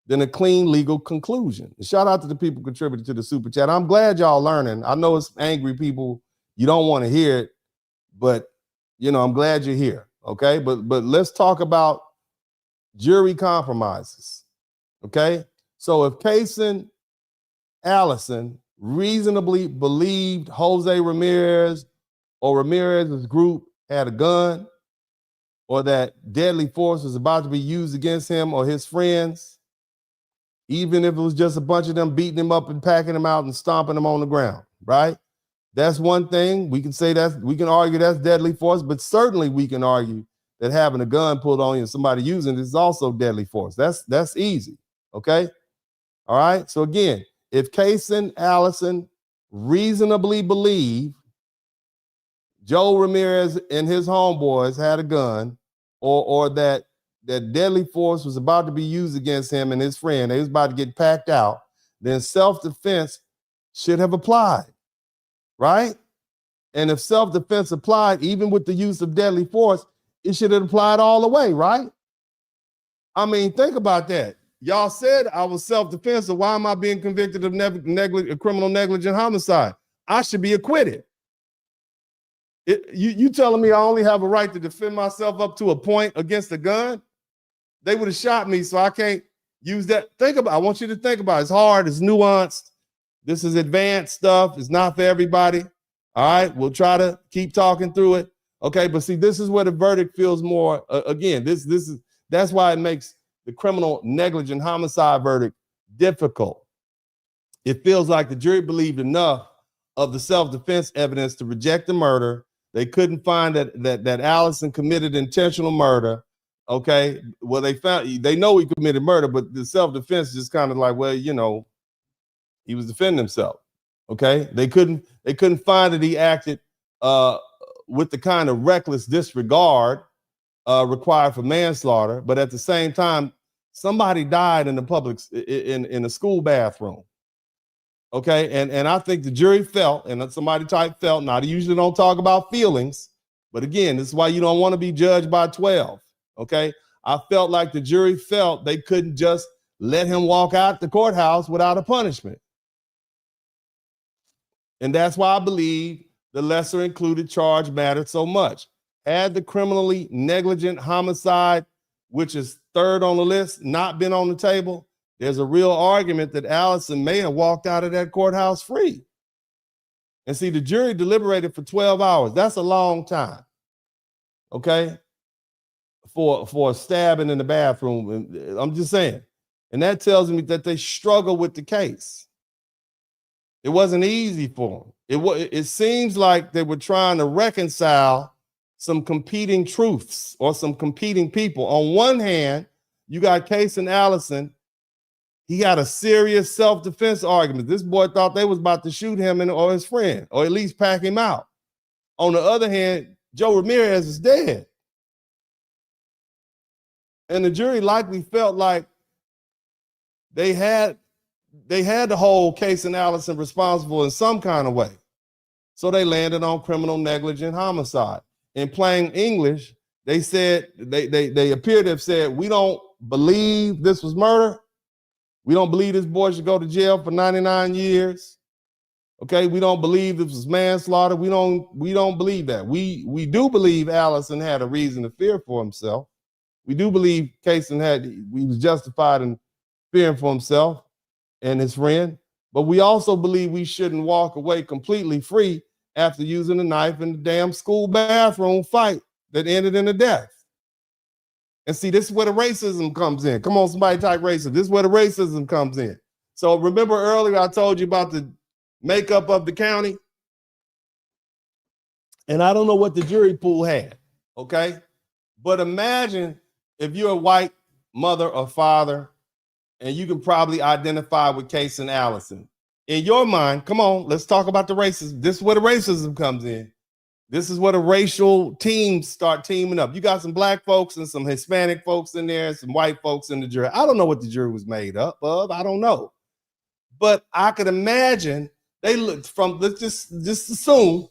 than a clean legal conclusion. And shout out to the people contributing to the super chat. I'm glad y'all learning. I know it's angry people. You don't want to hear it, but I'm glad you're here. Okay, but let's talk about jury compromises. Okay, so if Caysen Allison reasonably believed Jose Ramirez or Ramirez's group had a gun, or that deadly force was about to be used against him or his friends, even if it was just a bunch of them beating him up and packing him out and stomping him on the ground, right? That's one thing. We can say we can argue that's deadly force, but certainly we can argue that having a gun pulled on you and somebody using it is also deadly force. That's easy, okay? All right, so again, if Caysen Allison reasonably believed Joe Ramirez and his homeboys had a gun, or that deadly force was about to be used against him and his friend, they was about to get packed out, then self-defense should have applied, right? And if self-defense applied, even with the use of deadly force, it should have applied all the way, right? I mean, think about that. Y'all said I was self-defense, so why am I being convicted of criminal negligent homicide? I should be acquitted. You telling me I only have a right to defend myself up to a point against a gun? They would have shot me, so I can't use that. I want you to think about it. It's hard, it's nuanced. This is advanced stuff. It's not for everybody. All right, we'll try to keep talking through it. Okay, but see, this is where the verdict feels more, again, that's why it makes the criminal negligent homicide verdict difficult. It feels like the jury believed enough of the self-defense evidence to reject the murder. They couldn't find that Allison committed intentional murder. Okay, well, they know he committed murder, but the self-defense is just kind of like, well, he was defending himself. Okay, they couldn't find that he acted with the kind of reckless disregard required for manslaughter, but at the same time, somebody died in the public in a school bathroom. Okay, and I think the jury felt, and somebody type felt. Now, they usually don't talk about feelings, but again, this is why you don't want to be judged by 12. Okay, I felt like the jury felt they couldn't just let him walk out the courthouse without a punishment. And that's why I believe the lesser included charge mattered so much. Had the criminally negligent homicide, which is third on the list, not been on the table, there's a real argument that Allison may have walked out of that courthouse free. And see, the jury deliberated for 12 hours. That's a long time, okay, for a stabbing in the bathroom. I'm just saying. And that tells me that they struggle with the case. It wasn't easy for them. It seems like they were trying to reconcile some competing truths or some competing people. On one hand, you got Caysen Allison. He got a serious self-defense argument. This boy thought they was about to shoot him or his friend, or at least pack him out. On the other hand, Joe Ramirez is dead. And the jury likely felt like they had to hold Caysen Allison responsible in some kind of way. So they landed on criminal negligent homicide. In plain English, they said, they appear to have said, we don't believe this was murder. We don't believe this boy should go to jail for 99 years. Okay, we don't believe this was manslaughter. We don't believe that. We do believe Allison had a reason to fear for himself. We do believe Caysen he was justified in fearing for himself and his friend, but we also believe we shouldn't walk away completely free after using a knife in the damn school bathroom fight that ended in a death. And see, this is where the racism comes in. Come on, somebody type racism. This is where the racism comes in. So remember earlier I told you about the makeup of the county? And I don't know what the jury pool had, okay? But imagine if you're a white mother or father and you can probably identify with Caysen Allison. In your mind, come on, let's talk about the racism. This is where the racism comes in. This is where the racial teams start teaming up. You got some black folks and some Hispanic folks in there, and some white folks in the jury. I don't know what the jury was made up of. I don't know. But I could imagine they looked from, let's assume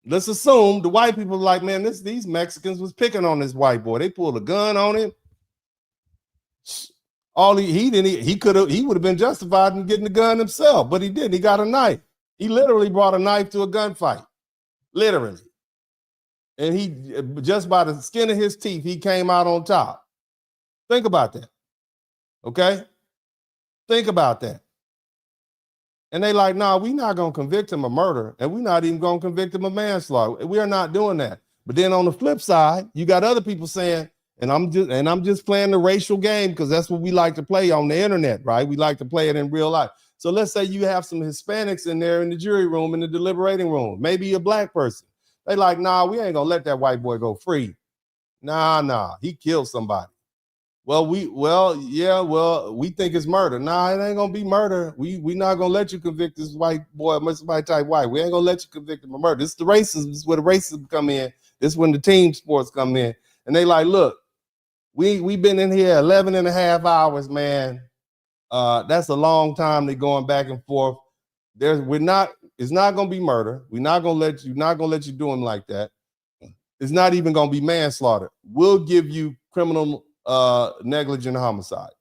the white people were like, man, these Mexicans was picking on this white boy. They pulled a gun on him. He would have been justified in getting the gun himself, but he didn't. He got a knife. He literally brought a knife to a gunfight. Literally. And he, just by the skin of his teeth, he came out on top. Think about that. Okay? Think about that. And they like, nah, we're not going to convict him of murder, and we're not even going to convict him of manslaughter. We are not doing that. But then on the flip side, you got other people saying, and I'm just playing the racial game because that's what we like to play on the internet, right? We like to play it in real life. So let's say you have some Hispanics in there in the jury room, in the deliberating room, maybe a black person. They like, nah, we ain't gonna let that white boy go free. Nah, he killed somebody. Well, we think it's murder. Nah, it ain't gonna be murder. We not gonna let you convict this white boy, somebody type white. We ain't gonna let you convict him of murder. This is the racism. This is where the racism come in. This is when the team sports come in. And they like, look, we been in here 11 and a half hours, man. That's a long time. They're going back and forth. It's not gonna be murder. We're not gonna let you do him like that. It's not even gonna be manslaughter. We'll give you criminal negligent homicide.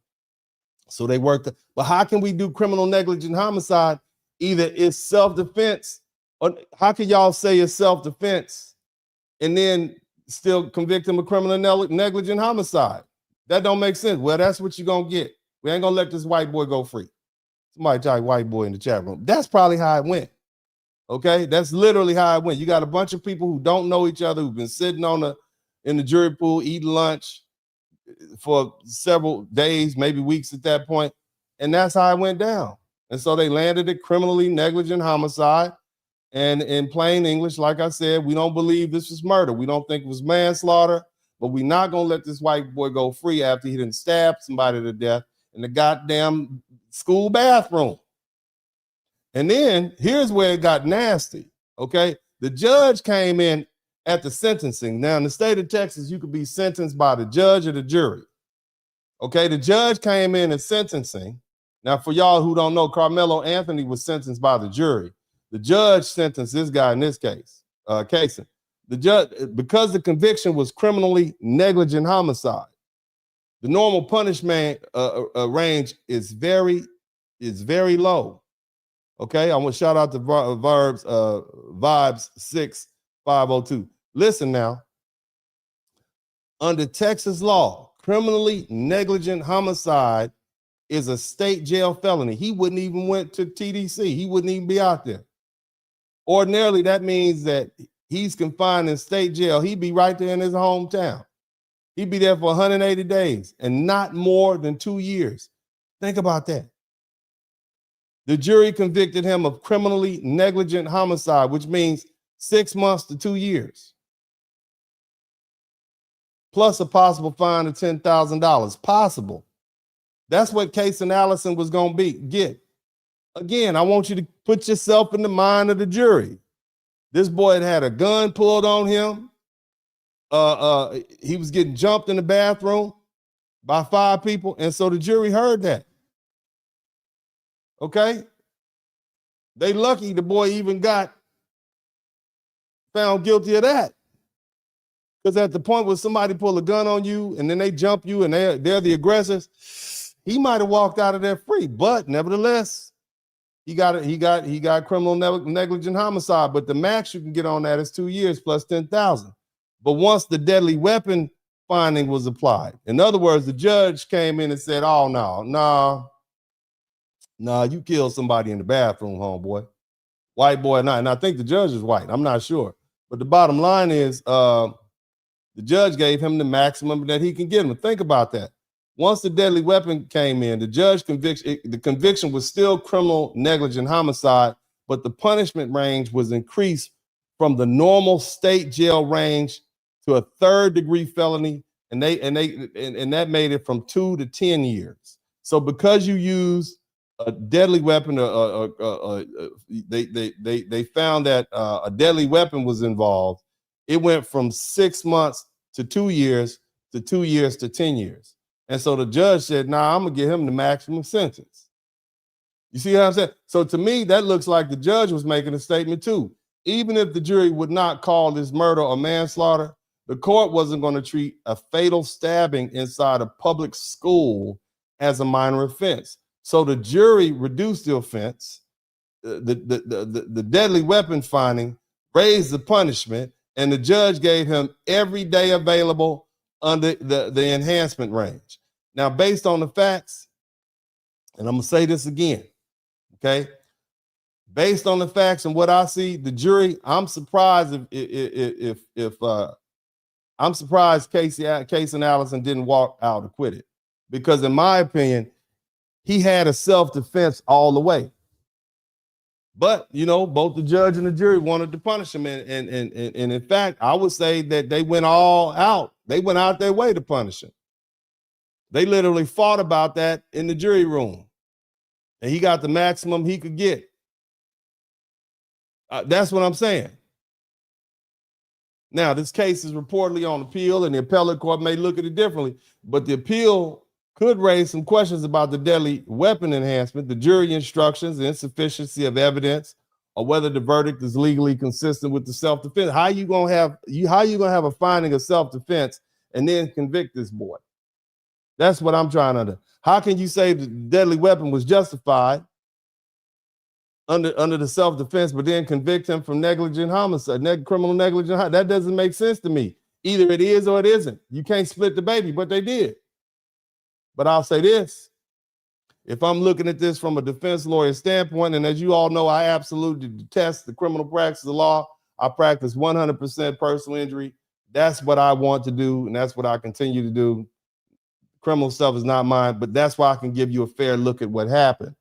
So they worked. But how can we do criminal negligent homicide? Either it's self-defense, or how can y'all say it's self-defense and then still convict him of criminal negligent homicide? That don't make sense. Well, that's what you're gonna get. We ain't gonna let this white boy go free. Somebody type white boy in the chat room. That's probably how it went. Okay, that's literally how it went. You got a bunch of people who don't know each other, who've been sitting in the jury pool eating lunch for several days, maybe weeks at that point, and that's how it went down. And so they landed at criminally negligent homicide. And in plain English, like I said, we don't believe this was murder. We don't think it was manslaughter, but we're not gonna let this white boy go free after he didn't stab somebody to death in the goddamn school bathroom. And then here's where it got nasty. Okay, the judge came in at the sentencing. Now in the state of Texas, you could be sentenced by the judge or the jury. Okay, the judge came in at sentencing. Now for y'all who don't know, Karmelo Anthony was sentenced by the jury. The judge sentenced this guy in this case, Caysen. The judge, because the conviction was criminally negligent homicide, the normal punishment range is very low. Okay, I want to shout out to Vibes 6502. Listen now, under Texas law, criminally negligent homicide is a state jail felony. He wouldn't even went to TDC. He wouldn't even be out there. Ordinarily, that means that he's confined in state jail. He'd be right there in his hometown. He'd be there for 180 days and not more than 2 years. Think about that. The jury convicted him of criminally negligent homicide, which means 6 months to 2 years, plus a possible fine of $10,000. Possible. That's what Caysen Allison was going to get. Again, I want you to put yourself in the mind of the jury. This boy had a gun pulled on him. He was getting jumped in the bathroom by 5 people, and so the jury heard that. Okay? They lucky the boy even got found guilty of that. Because at the point where somebody pull a gun on you and then they jump you and they're the aggressors, he might have walked out of there free. But nevertheless, he got criminal negligent homicide. But the max you can get on that is 2 years plus 10,000. But once the deadly weapon finding was applied, in other words, the judge came in and said, "Oh no, you killed somebody in the bathroom, homeboy, white boy." And I think the judge is white. I'm not sure, but the bottom line is, the judge gave him the maximum that he can get him. Think about that. Once the deadly weapon came in, the judge the conviction was still criminal negligent homicide, but the punishment range was increased from the normal state jail range to a 3rd-degree felony, and that made it from 2 to 10 years. So because you used a deadly weapon, they found that a deadly weapon was involved. It went from 6 months to 2 years to 2 years to 10 years. And so the judge said, "Nah, I'm gonna give him the maximum sentence." You see what I'm saying? So to me, that looks like the judge was making a statement too. Even if the jury would not call this murder or manslaughter, the court wasn't going to treat a fatal stabbing inside a public school as a minor offense. So the jury reduced the offense, the deadly weapon finding, raised the punishment, and the judge gave him every day available under the enhancement range. Now, based on the facts, and I'm gonna say this again, okay? Based on the facts and what I see, the jury, I'm surprised I'm surprised Caysen Allison didn't walk out acquitted, because in my opinion, he had a self-defense all the way. But, you know, both the judge and the jury wanted to punish him. And in fact, I would say that they went all out. They went out their way to punish him. They literally fought about that in the jury room. And he got the maximum he could get. That's what I'm saying. Now, this case is reportedly on appeal, and the appellate court may look at it differently. But the appeal could raise some questions about the deadly weapon enhancement, the jury instructions, the insufficiency of evidence, or whether the verdict is legally consistent with the self-defense. How you gonna have a finding of self-defense and then convict this boy? That's what I'm trying to do. How can you say the deadly weapon was justified under the self-defense, but then convict him from negligent homicide, criminal negligent? That doesn't make sense to me. Either it is or it isn't. You can't split the baby, but they did. But I'll say this, if I'm looking at this from a defense lawyer standpoint, and as you all know, I absolutely detest the criminal practice of law. I practice 100% personal injury. That's what I want to do, and that's what I continue to do. Criminal stuff is not mine, but that's why I can give you a fair look at what happened,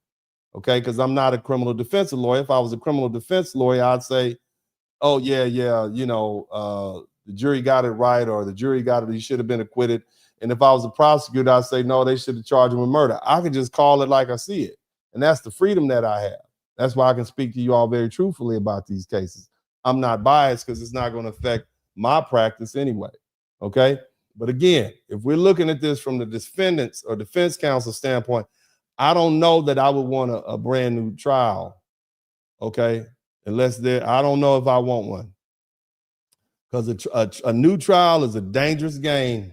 okay? Because I'm not a criminal defense lawyer. If I was a criminal defense lawyer, I'd say, oh, yeah, you know, the jury got it right, or the jury got it, he should have been acquitted. And if I was a prosecutor, I'd say, no, they should have charged him with murder. I can just call it like I see it. And that's the freedom that I have. That's why I can speak to you all very truthfully about these cases. I'm not biased because it's not going to affect my practice anyway, okay? But again, if we're looking at this from the defendant's or defense counsel standpoint, I don't know that I would want a brand new trial, okay? I don't know if I want one. Because a new trial is a dangerous game.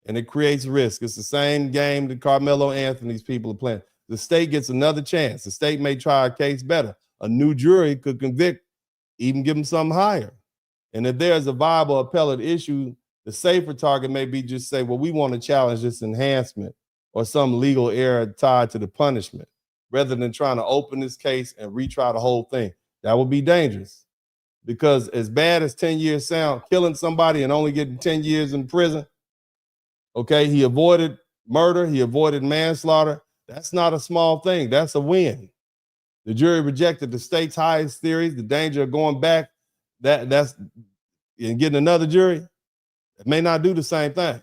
And it creates risk. It's the same game that Karmelo Anthony's people are playing. The state gets another chance. The state may try a case better. A new jury could convict, even give them something higher. And if there's a viable appellate issue, the safer target may be just say, well, we want to challenge this enhancement or some legal error tied to the punishment, rather than trying to open this case and retry the whole thing. That would be dangerous, because as bad as 10 years sound, killing somebody and only getting 10 years in prison, okay, he avoided murder, he avoided manslaughter. That's not a small thing. That's a win. The jury rejected the state's highest theories, the danger of going back that's and getting another jury. It may not do the same thing.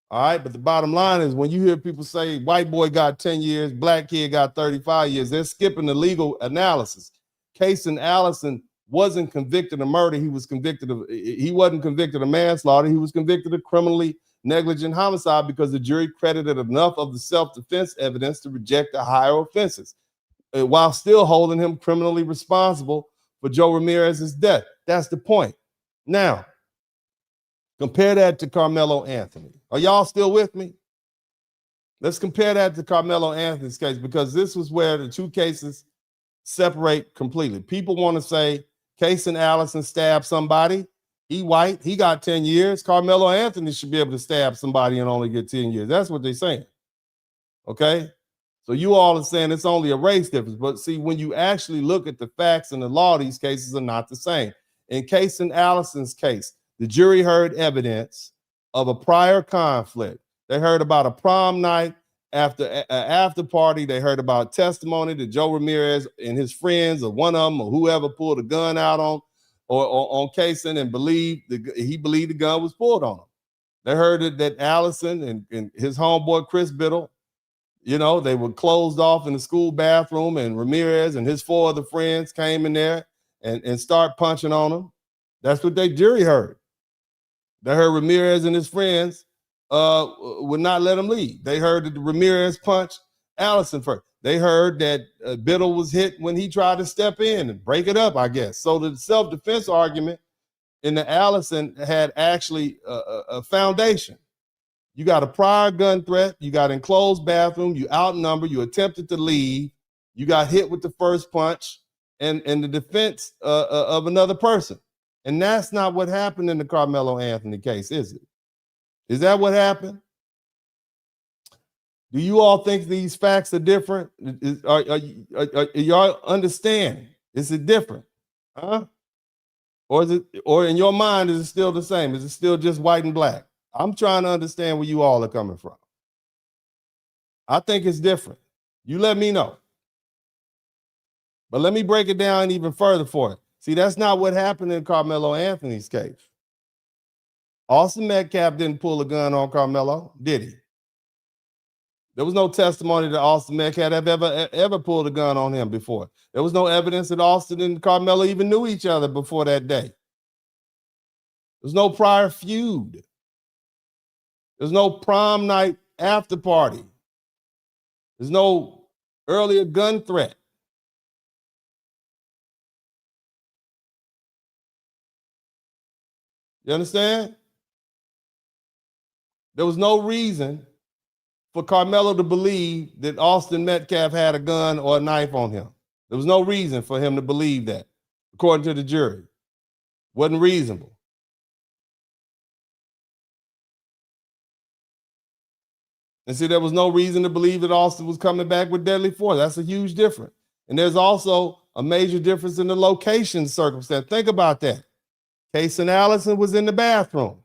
All right, but the bottom line is when you hear people say white boy got 10 years, black kid got 35 years, they're skipping the legal analysis. Caysen Allison wasn't convicted of murder. He wasn't convicted of manslaughter. He was convicted of criminally negligent homicide because the jury credited enough of the self-defense evidence to reject the higher offenses while still holding him criminally responsible for Joe Ramirez's death. That's the point. Now, compare that to Karmelo Anthony. Are y'all still with me? Let's compare that to Karmelo Anthony's case, because this was where the two cases separate completely. People want to say Caysen Allison stabbed somebody. He white. He got 10 years. Karmelo Anthony should be able to stab somebody and only get 10 years. That's what they're saying. Okay? So you all are saying it's only a race difference. But see, when you actually look at the facts and the law, these cases are not the same. In Caysen Allison's case, the jury heard evidence of a prior conflict. They heard about a prom night after party. They heard about testimony that Joe Ramirez and his friends, or one of them, or whoever, pulled a gun out on Caysen and he believed the gun was pulled on him. They heard that Allison and his homeboy Chris Biddle, they were closed off in the school bathroom, and Ramirez and his four other friends came in there and start punching on him. That's what they jury heard. They heard Ramirez and his friends would not let him leave. They heard that Ramirez punched Allison first. They heard that Biddle was hit when he tried to step in and break it up, I guess. So the self-defense argument in the Allison had actually a foundation. You got a prior gun threat. You got enclosed bathroom. You outnumbered. You attempted to leave. You got hit with the first punch and the defense of another person. And that's not what happened in the Karmelo Anthony case, is it? Is that what happened? Do you all think these facts are different? Are y'all understand? Is it different? Huh? Or in your mind, is it still the same? Is it still just white and black? I'm trying to understand where you all are coming from. I think it's different. You let me know. But let me break it down even further for you. See, that's not what happened in Karmelo Anthony's case. Austin Metcalf didn't pull a gun on Karmelo, did he? There was no testimony that Austin Metcalf had ever pulled a gun on him before. There was no evidence that Austin and Karmelo even knew each other before that day. There's no prior feud. There's no prom night after party. There's no earlier gun threat. You understand? There was no reason for Karmelo to believe that Austin Metcalf had a gun or a knife on him. There was no reason for him to believe that, according to the jury. Wasn't reasonable. And see, there was no reason to believe that Austin was coming back with deadly force. That's a huge difference. And there's also a major difference in the location circumstance. Think about that. Caysen Allison was in the bathroom.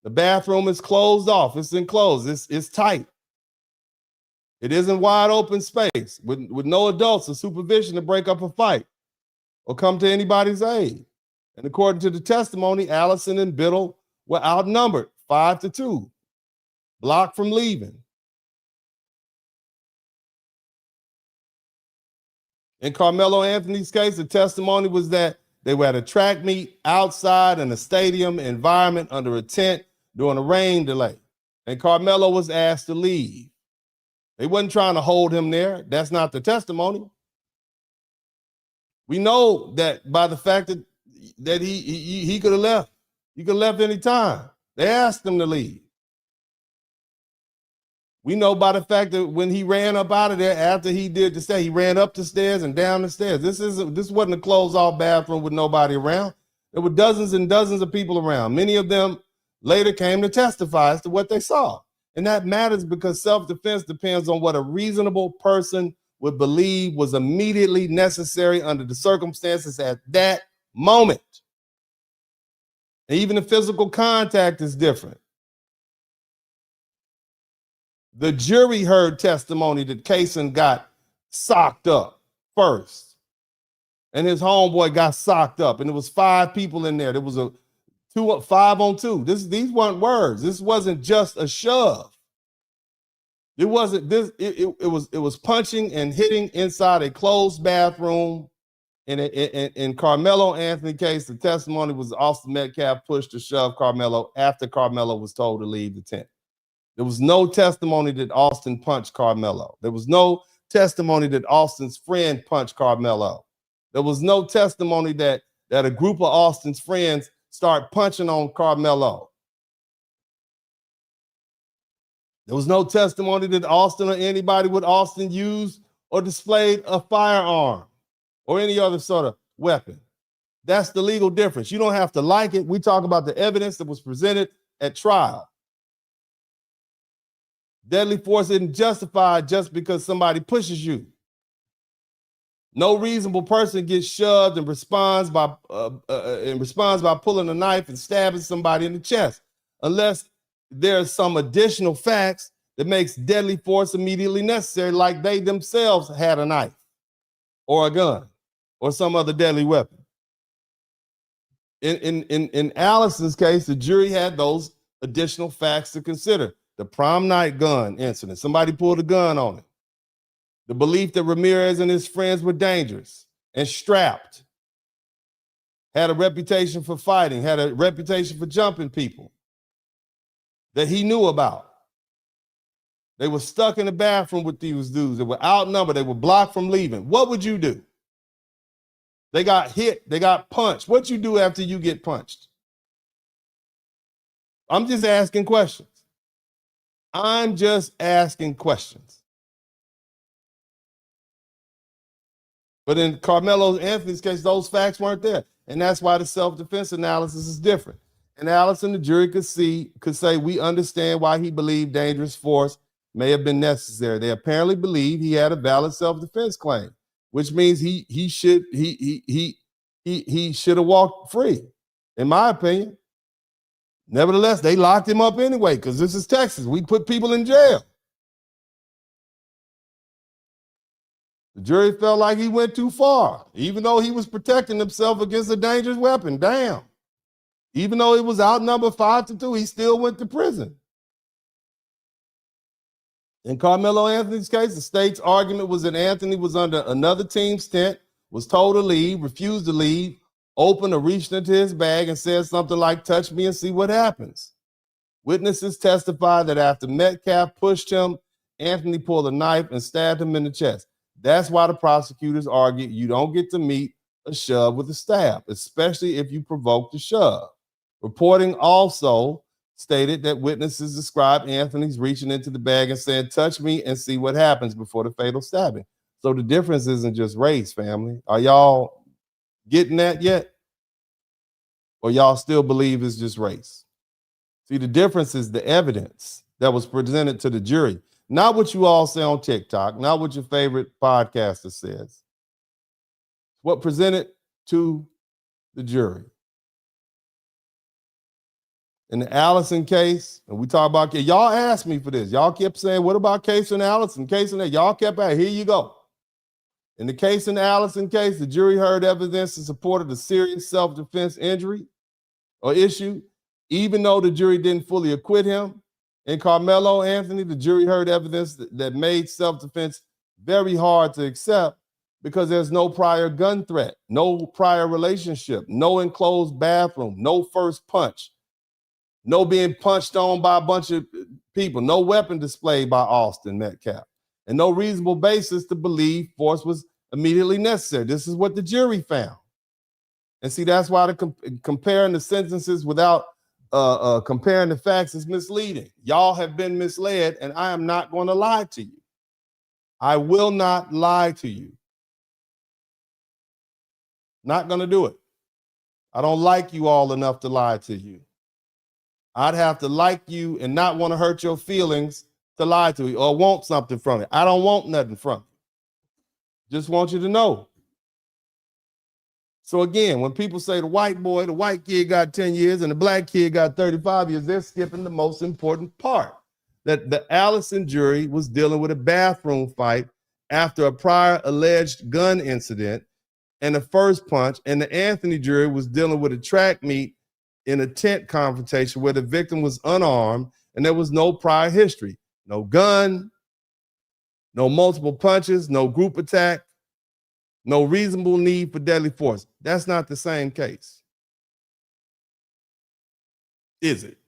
The bathroom is closed off. It's enclosed. It's tight. It isn't wide open space with no adults or supervision to break up a fight or come to anybody's aid. And according to the testimony, Allison and Biddle were outnumbered 5-2, blocked from leaving. In Karmelo Anthony's case, the testimony was that they were at a track meet outside in a stadium environment under a tent during a rain delay. And Karmelo was asked to leave. They wasn't trying to hold him there. That's not the testimony. We know that by the fact that he could have left. He could have left any time. They asked him to leave. We know by the fact that when he ran up out of there after he did the stay, he ran up the stairs and down the stairs. This wasn't a closed-off bathroom with nobody around. There were dozens and dozens of people around. Many of them later came to testify as to what they saw. And that matters because self-defense depends on what a reasonable person would believe was immediately necessary under the circumstances at that moment. And even the physical contact is different. The jury heard testimony that Caysen got socked up. first. And his homeboy got socked up, and there was 5 people in there. There was a 5-on-2. These weren't words. This wasn't just a shove. It wasn't this. It was punching and hitting inside a closed bathroom. In Karmelo Anthony case, the testimony was Austin Metcalf pushed to shove Karmelo after Karmelo was told to leave the tent. There was no testimony that Austin punched Karmelo. There was no testimony that Austin's friend punched Karmelo. There was no testimony that a group of Austin's friends start punching on Karmelo. There was no testimony that Austin or anybody with Austin used or displayed a firearm or any other sort of weapon. That's the legal difference. You don't have to like it. We talk about the evidence that was presented at trial. Deadly force isn't justified just because somebody pushes you. No reasonable person gets shoved and responds by pulling a knife and stabbing somebody in the chest, unless there's some additional facts that makes deadly force immediately necessary, like they themselves had a knife or a gun or some other deadly weapon. In Allison's case, the jury had those additional facts to consider. The prom-night gun incident. Somebody pulled a gun on him. The belief that Ramirez and his friends were dangerous and strapped. Had a reputation for fighting. Had a reputation for jumping people that he knew about. They were stuck in the bathroom with these dudes. They were outnumbered. They were blocked from leaving. What would you do? They got hit. They got punched. What you do after you get punched? I'm just asking questions. I'm just asking questions. But in Karmelo Anthony's case, those facts weren't there. And that's why the self-defense analysis is different. And Allison, the jury could say, we understand why he believed dangerous force may have been necessary. They apparently believe he had a valid self-defense claim, which means he should have walked free, in my opinion. Nevertheless, they locked him up anyway, because this is Texas. We put people in jail. The jury felt like he went too far, even though he was protecting himself against a dangerous weapon. Damn. Even though he was outnumbered 5-2, he still went to prison. In Karmelo Anthony's case, the state's argument was that Anthony was under another team's tent, was told to leave, refused to leave, opened or reached into his bag and said something like, touch me and see what happens. Witnesses testified that after Metcalf pushed him, Anthony pulled a knife and stabbed him in the chest. That's why the prosecutors argued you don't get to meet a shove with a stab, especially if you provoke the shove. Reporting also stated that witnesses described Anthony's reaching into the bag and saying, touch me and see what happens before the fatal stabbing. So the difference isn't just race, family. Are y'all getting that yet? Or y'all still believe it's just race? See, the difference is the evidence that was presented to the jury. Not what you all say on TikTok, not what your favorite podcaster says. What presented to the jury. In the Allison case, and we talk about, y'all asked me for this. Y'all kept saying, what about Caysen Allison? Y'all kept at, here you go. In the Caysen Allison case, the jury heard evidence in support of the serious self-defense injury or issue, even though the jury didn't fully acquit him. In Karmelo Anthony, the jury heard evidence that made self-defense very hard to accept because there's no prior gun threat, no prior relationship, no enclosed bathroom, no first punch, no being punched on by a bunch of people, no weapon displayed by Austin Metcalf, and no reasonable basis to believe force was immediately necessary. This is what the jury found. And see, that's why comparing the sentences without comparing the facts is misleading. Y'all have been misled, and I am not going to lie to you. I will not lie to you. Not going to do it. I don't like you all enough to lie to you. I'd have to like you and not want to hurt your feelings to lie to you or want something from it. I don't want nothing from you. Just want you to know. So again, when people say the white kid got 10 years and the black kid got 35 years, they're skipping the most important part. That the Allison jury was dealing with a bathroom fight after a prior alleged gun incident and the first punch, and the Anthony jury was dealing with a track meet in a tent confrontation where the victim was unarmed and there was no prior history, no gun, no multiple punches, no group attack, no reasonable need for deadly force. That's not the same case, is it?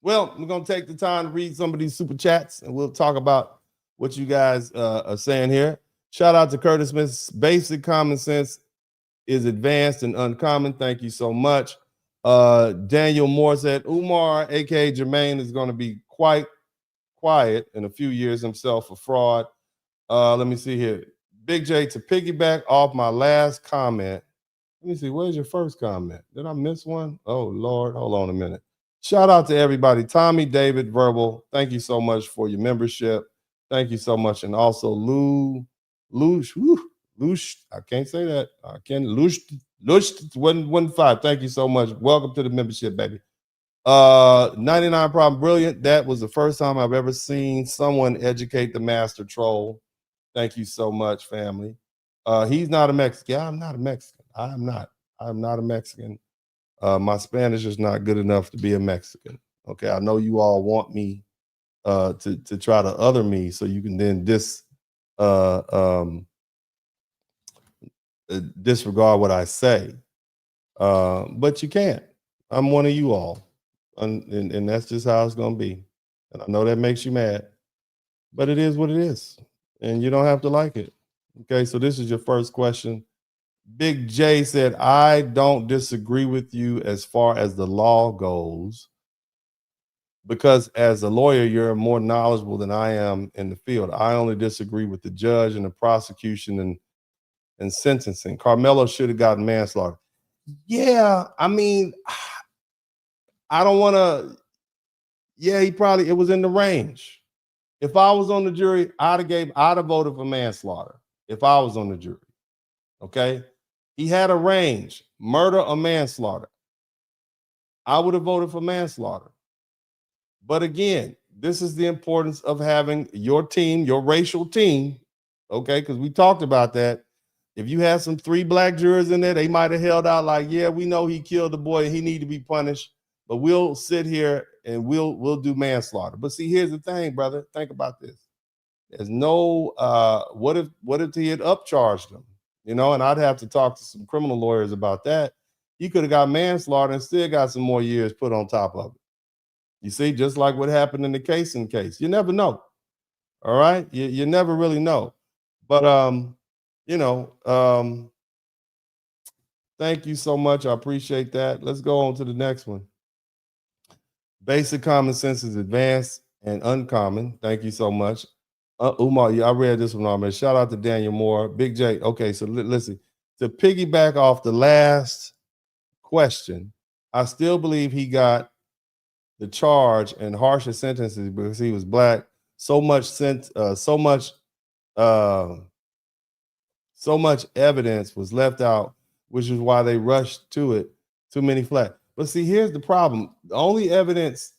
Well, we're going to take the time to read some of these super chats, and we'll talk about what you guys are saying here. Shout out to Curtis Smith. Basic common sense is advanced and uncommon. Thank you so much. Daniel Moore said, Umar, a.k.a. Jermaine, is going to be quite quiet in a few years himself, a fraud. Let me see here. Big J, to piggyback off my last comment. Let me see, where's your first comment? Did I miss one? Oh, Lord, hold on a minute. Shout out to everybody. Tommy, David, Verbal, thank you so much for your membership. Thank you so much. And also Lush, I can't say that. I can't. Lush 115. Thank you so much. Welcome to the membership, baby. 99 Problem Brilliant. That was the first time I've ever seen someone educate the master troll. Thank you so much, family. He's not a Mexican. Yeah, I'm not a Mexican. I'm not a Mexican. My Spanish is not good enough to be a Mexican. Okay, I know you all want me to try to other me so you can then disregard what I say. But you can't. I'm one of you all. And that's just how it's going to be. And I know that makes you mad, but it is what it is. And you don't have to like it. Okay, so this is your first question. Big J said, I don't disagree with you as far as the law goes, because as a lawyer, you're more knowledgeable than I am in the field. I only disagree with the judge and the prosecution and sentencing. Karmelo should have gotten manslaughter. Yeah, I mean, I don't want to. Yeah, it was in the range. If I was on the jury, I'd have voted for manslaughter if I was on the jury. Okay? He had a range, murder or manslaughter. I would have voted for manslaughter. But again, this is the importance of having your team, your racial team, okay? Because we talked about that. If you had some 3 black jurors in there, they might have held out like, yeah, we know he killed the boy, he need to be punished, but we'll sit here and we'll do manslaughter. But see, here's the thing, brother. Think about this. There's no what if he had upcharged him? You know, and I'd have to talk to some criminal lawyers about that. He could have got manslaughter and still got some more years put on top of it. You see, just like what happened in the Caysen case. You never know. All right? You never really know. But thank you so much. I appreciate that. Let's go on to the next one. Basic common sense is advanced and uncommon. Thank you so much. Umar, I read this one already. Shout out to Daniel Moore. Big J. Okay, so listen. To piggyback off the last question, I still believe he got the charge and harsher sentences because he was black. So much evidence was left out, which is why they rushed to it. Too many flags. But see, here's the problem. The only evidence,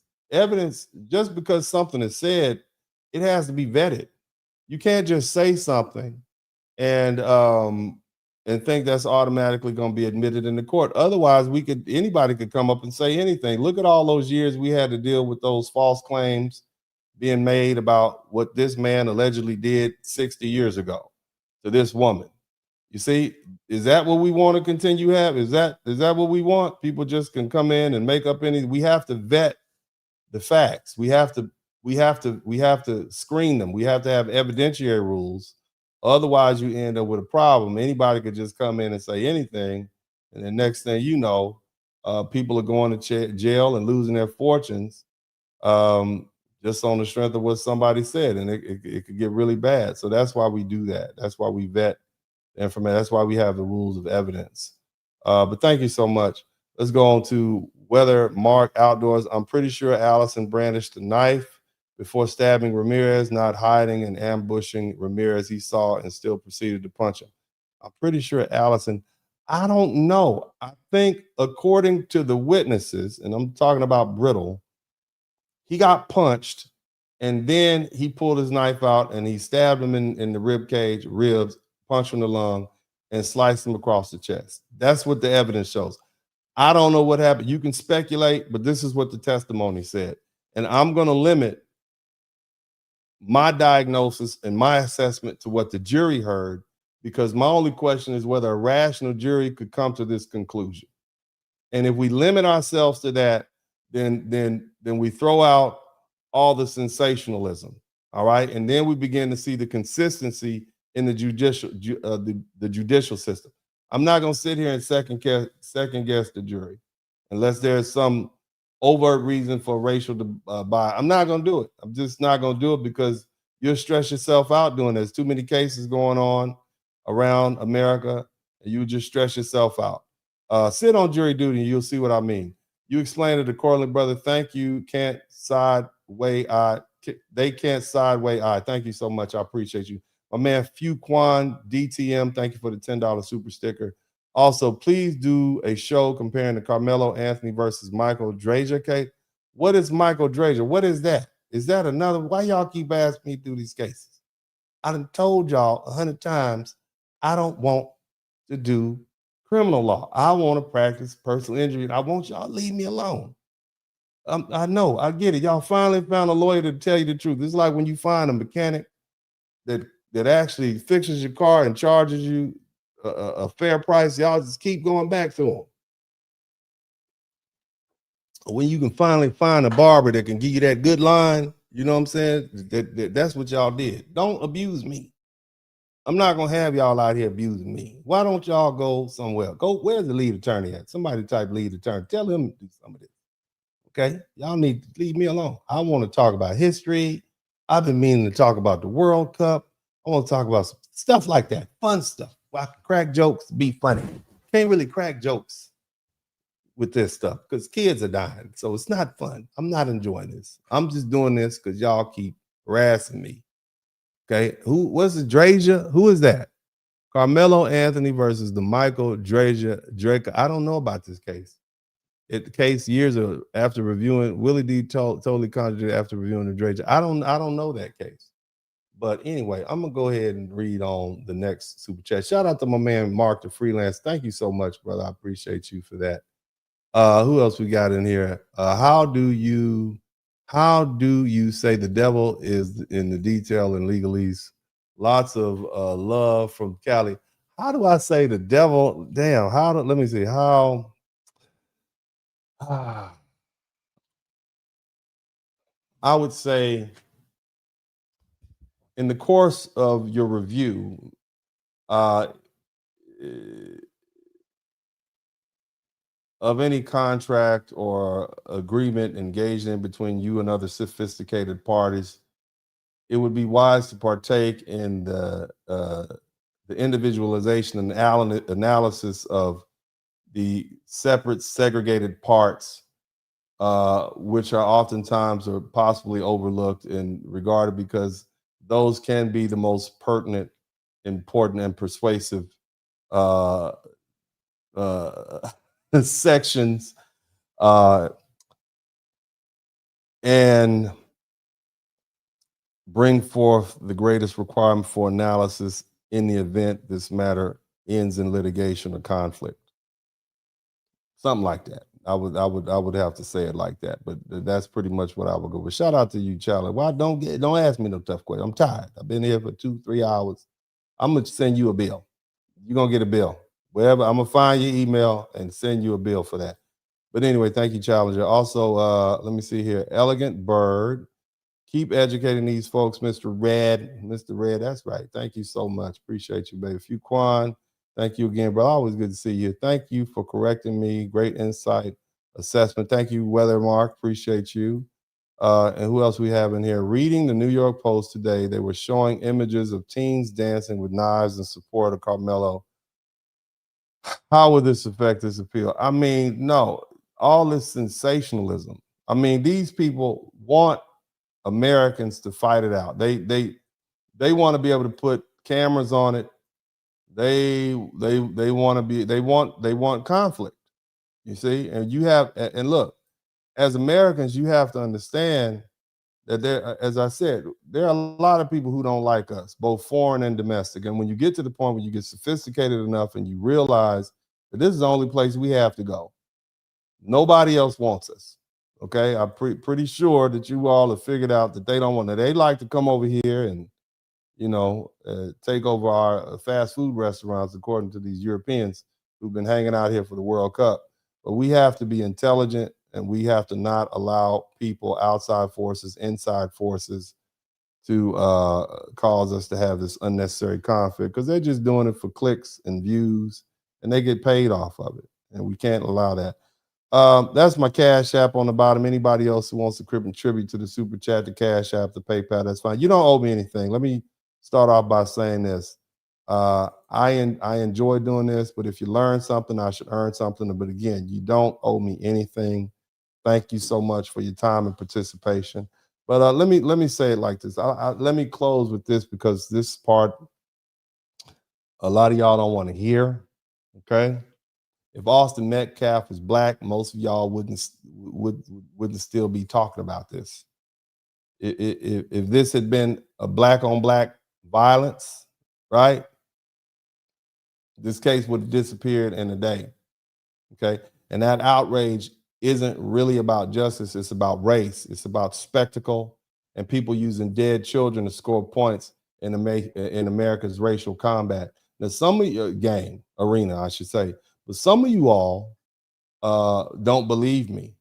just because something is said, it has to be vetted. You can't just say something and think that's automatically going to be admitted in the court. Otherwise, anybody could come up and say anything. Look at all those years we had to deal with those false claims being made about what this man allegedly did 60 years ago to this woman. You see, is that what we want to continue have? Is that what we want? People just can come in and make up anything. We have to vet the facts. We have to screen them. We have to have evidentiary rules. Otherwise, you end up with a problem. Anybody could just come in and say anything, and the next thing you know, people are going to jail and losing their fortunes just on the strength of what somebody said, and it could get really bad. So that's why we do that. That's why we vet the information. That's why we have the rules of evidence. But thank you so much. Let's go on to Weather Mark Outdoors. I'm pretty sure Allison brandished the knife before stabbing Ramirez, not hiding and ambushing Ramirez he saw and still proceeded to punch him. I'm pretty sure Allison, I don't know. I think according to the witnesses, and I'm talking about Brittle, He got punched, and then he pulled his knife out and he stabbed him in the ribs, punched him in the lung, and sliced him across the chest. That's what the evidence shows. I don't know what happened. You can speculate, but this is what the testimony said. And I'm going to limit my diagnosis and my assessment to what the jury heard, because my only question is whether a rational jury could come to this conclusion. And if we limit ourselves to that, then we throw out all the sensationalism. All right. And then we begin to see the consistency in the judicial system. I'm not going to sit here and second guess the jury unless there's some overt reason for racial bias. I'm not going to do it. I'm just not going to do it, because you'll stress yourself out doing this. Too many cases going on around America, and you just stress yourself out. Sit on jury duty and you'll see what I mean. You explained to the Corley brother, thank you. Can't sideway eye. They can't sideway eye. Thank you so much. I appreciate you. My man, Fuquan DTM, thank you for the $10 super sticker. Also, please do a show comparing the Karmelo Anthony versus Michael Drazier case. What is Michael Drazier? What is that? Is that another? Why y'all keep asking me through these cases? I done told y'all 100 times, I don't want to do criminal law. I want to practice personal injury. I want y'all to leave me alone. I know, I get it. Y'all finally found a lawyer to tell you the truth. It's like when you find a mechanic that actually fixes your car and charges you a fair price, y'all just keep going back to them. When you can finally find a barber that can give you that good line, you know what I'm saying? That's what y'all did. Don't abuse me. I'm not going to have y'all out here abusing me. Why don't y'all go somewhere? Where's the lead attorney at? Somebody type lead attorney. Tell him to do some of this. Okay? Y'all need to leave me alone. I want to talk about history. I've been meaning to talk about the World Cup. I want to talk about some stuff like that. Fun stuff. I can crack jokes, be funny. Can't really crack jokes with this stuff because kids are dying. So it's not fun. I'm not enjoying this. I'm just doing this because y'all keep harassing me. Okay. What's the Drazier? Who is that? Karmelo Anthony versus the Michael Drazier Drake. I don't know about this case. The case years after reviewing, Willie D totally contradicted after reviewing the Drazier. I don't know that case. But anyway, I'm gonna go ahead and read on the next super chat. Shout out to my man Mark the Freelance. Thank you so much, brother. I appreciate you for that. Who else we got in here? How do you say the devil is in the detail in legalese? Lots of love from Cali. How do I say the devil? Damn, let me see. How I would say in the course of your review, of any contract or agreement engaged in between you and other sophisticated parties, it would be wise to partake in the individualization and analysis of the separate segregated parts, which are oftentimes or possibly overlooked and regarded because those can be the most pertinent, important, and persuasive sections, and bring forth the greatest requirement for analysis in the event this matter ends in litigation or conflict. Something like that. I would have to say it like that, but that's pretty much what I would go with. Shout out to you, Charlie. Why don't ask me no tough questions. I'm tired. I've been here for 2-3 hours. I'm gonna send you a bill. You're gonna get a bill. Wherever, I'm gonna find your email and send you a bill for that. But anyway, thank you, Challenger. Also, let me see here. Elegant Bird. Keep educating these folks, Mr. Red. Mr. Red, that's right. Thank you so much. Appreciate you, baby. Fuquan, thank you again, bro. Always good to see you. Thank you for correcting me. Great insight, assessment. Thank you, Weathermark. Appreciate you. And who else we have in here? Reading the New York Post today, they were showing images of teens dancing with knives in support of Karmelo. How would this affect this appeal? I mean, no, all this sensationalism. I mean, these people want Americans to fight it out. They want to be able to put cameras on it. They want conflict. You see, and you have, and look, as Americans, you have to understand that there, as I said, there are a lot of people who don't like us, both foreign and domestic. And when you get to the point where you get sophisticated enough and you realize that this is the only place we have to go, nobody else wants us. Okay, I'm pretty sure that you all have figured out that they don't want to. They like to come over here and, take over our fast food restaurants, according to these Europeans who've been hanging out here for the World Cup. But we have to be intelligent, and we have to not allow people, outside forces, inside forces, to cause us to have this unnecessary conflict, because they're just doing it for clicks and views, and they get paid off of it, and we can't allow that. That's my Cash App on the bottom. Anybody else who wants to contribute to the Super Chat, the Cash App, the PayPal, that's fine. You don't owe me anything. Let me start off by saying this. I enjoy doing this, but if you learn something, I should earn something. But again, you don't owe me anything. Thank you so much for your time and participation. But let me say it like this. Let me close with this, because this part a lot of y'all don't want to hear. Okay. If Austin Metcalf was black, most of y'all wouldn't still be talking about this. If this had been a black on black violence, right? This case would have disappeared in a day. Okay. And that outrage isn't really about justice. It's about race. It's about spectacle and people using dead children to score points in America's racial combat. Now, some of your arena, I should say, but some of you all don't believe me.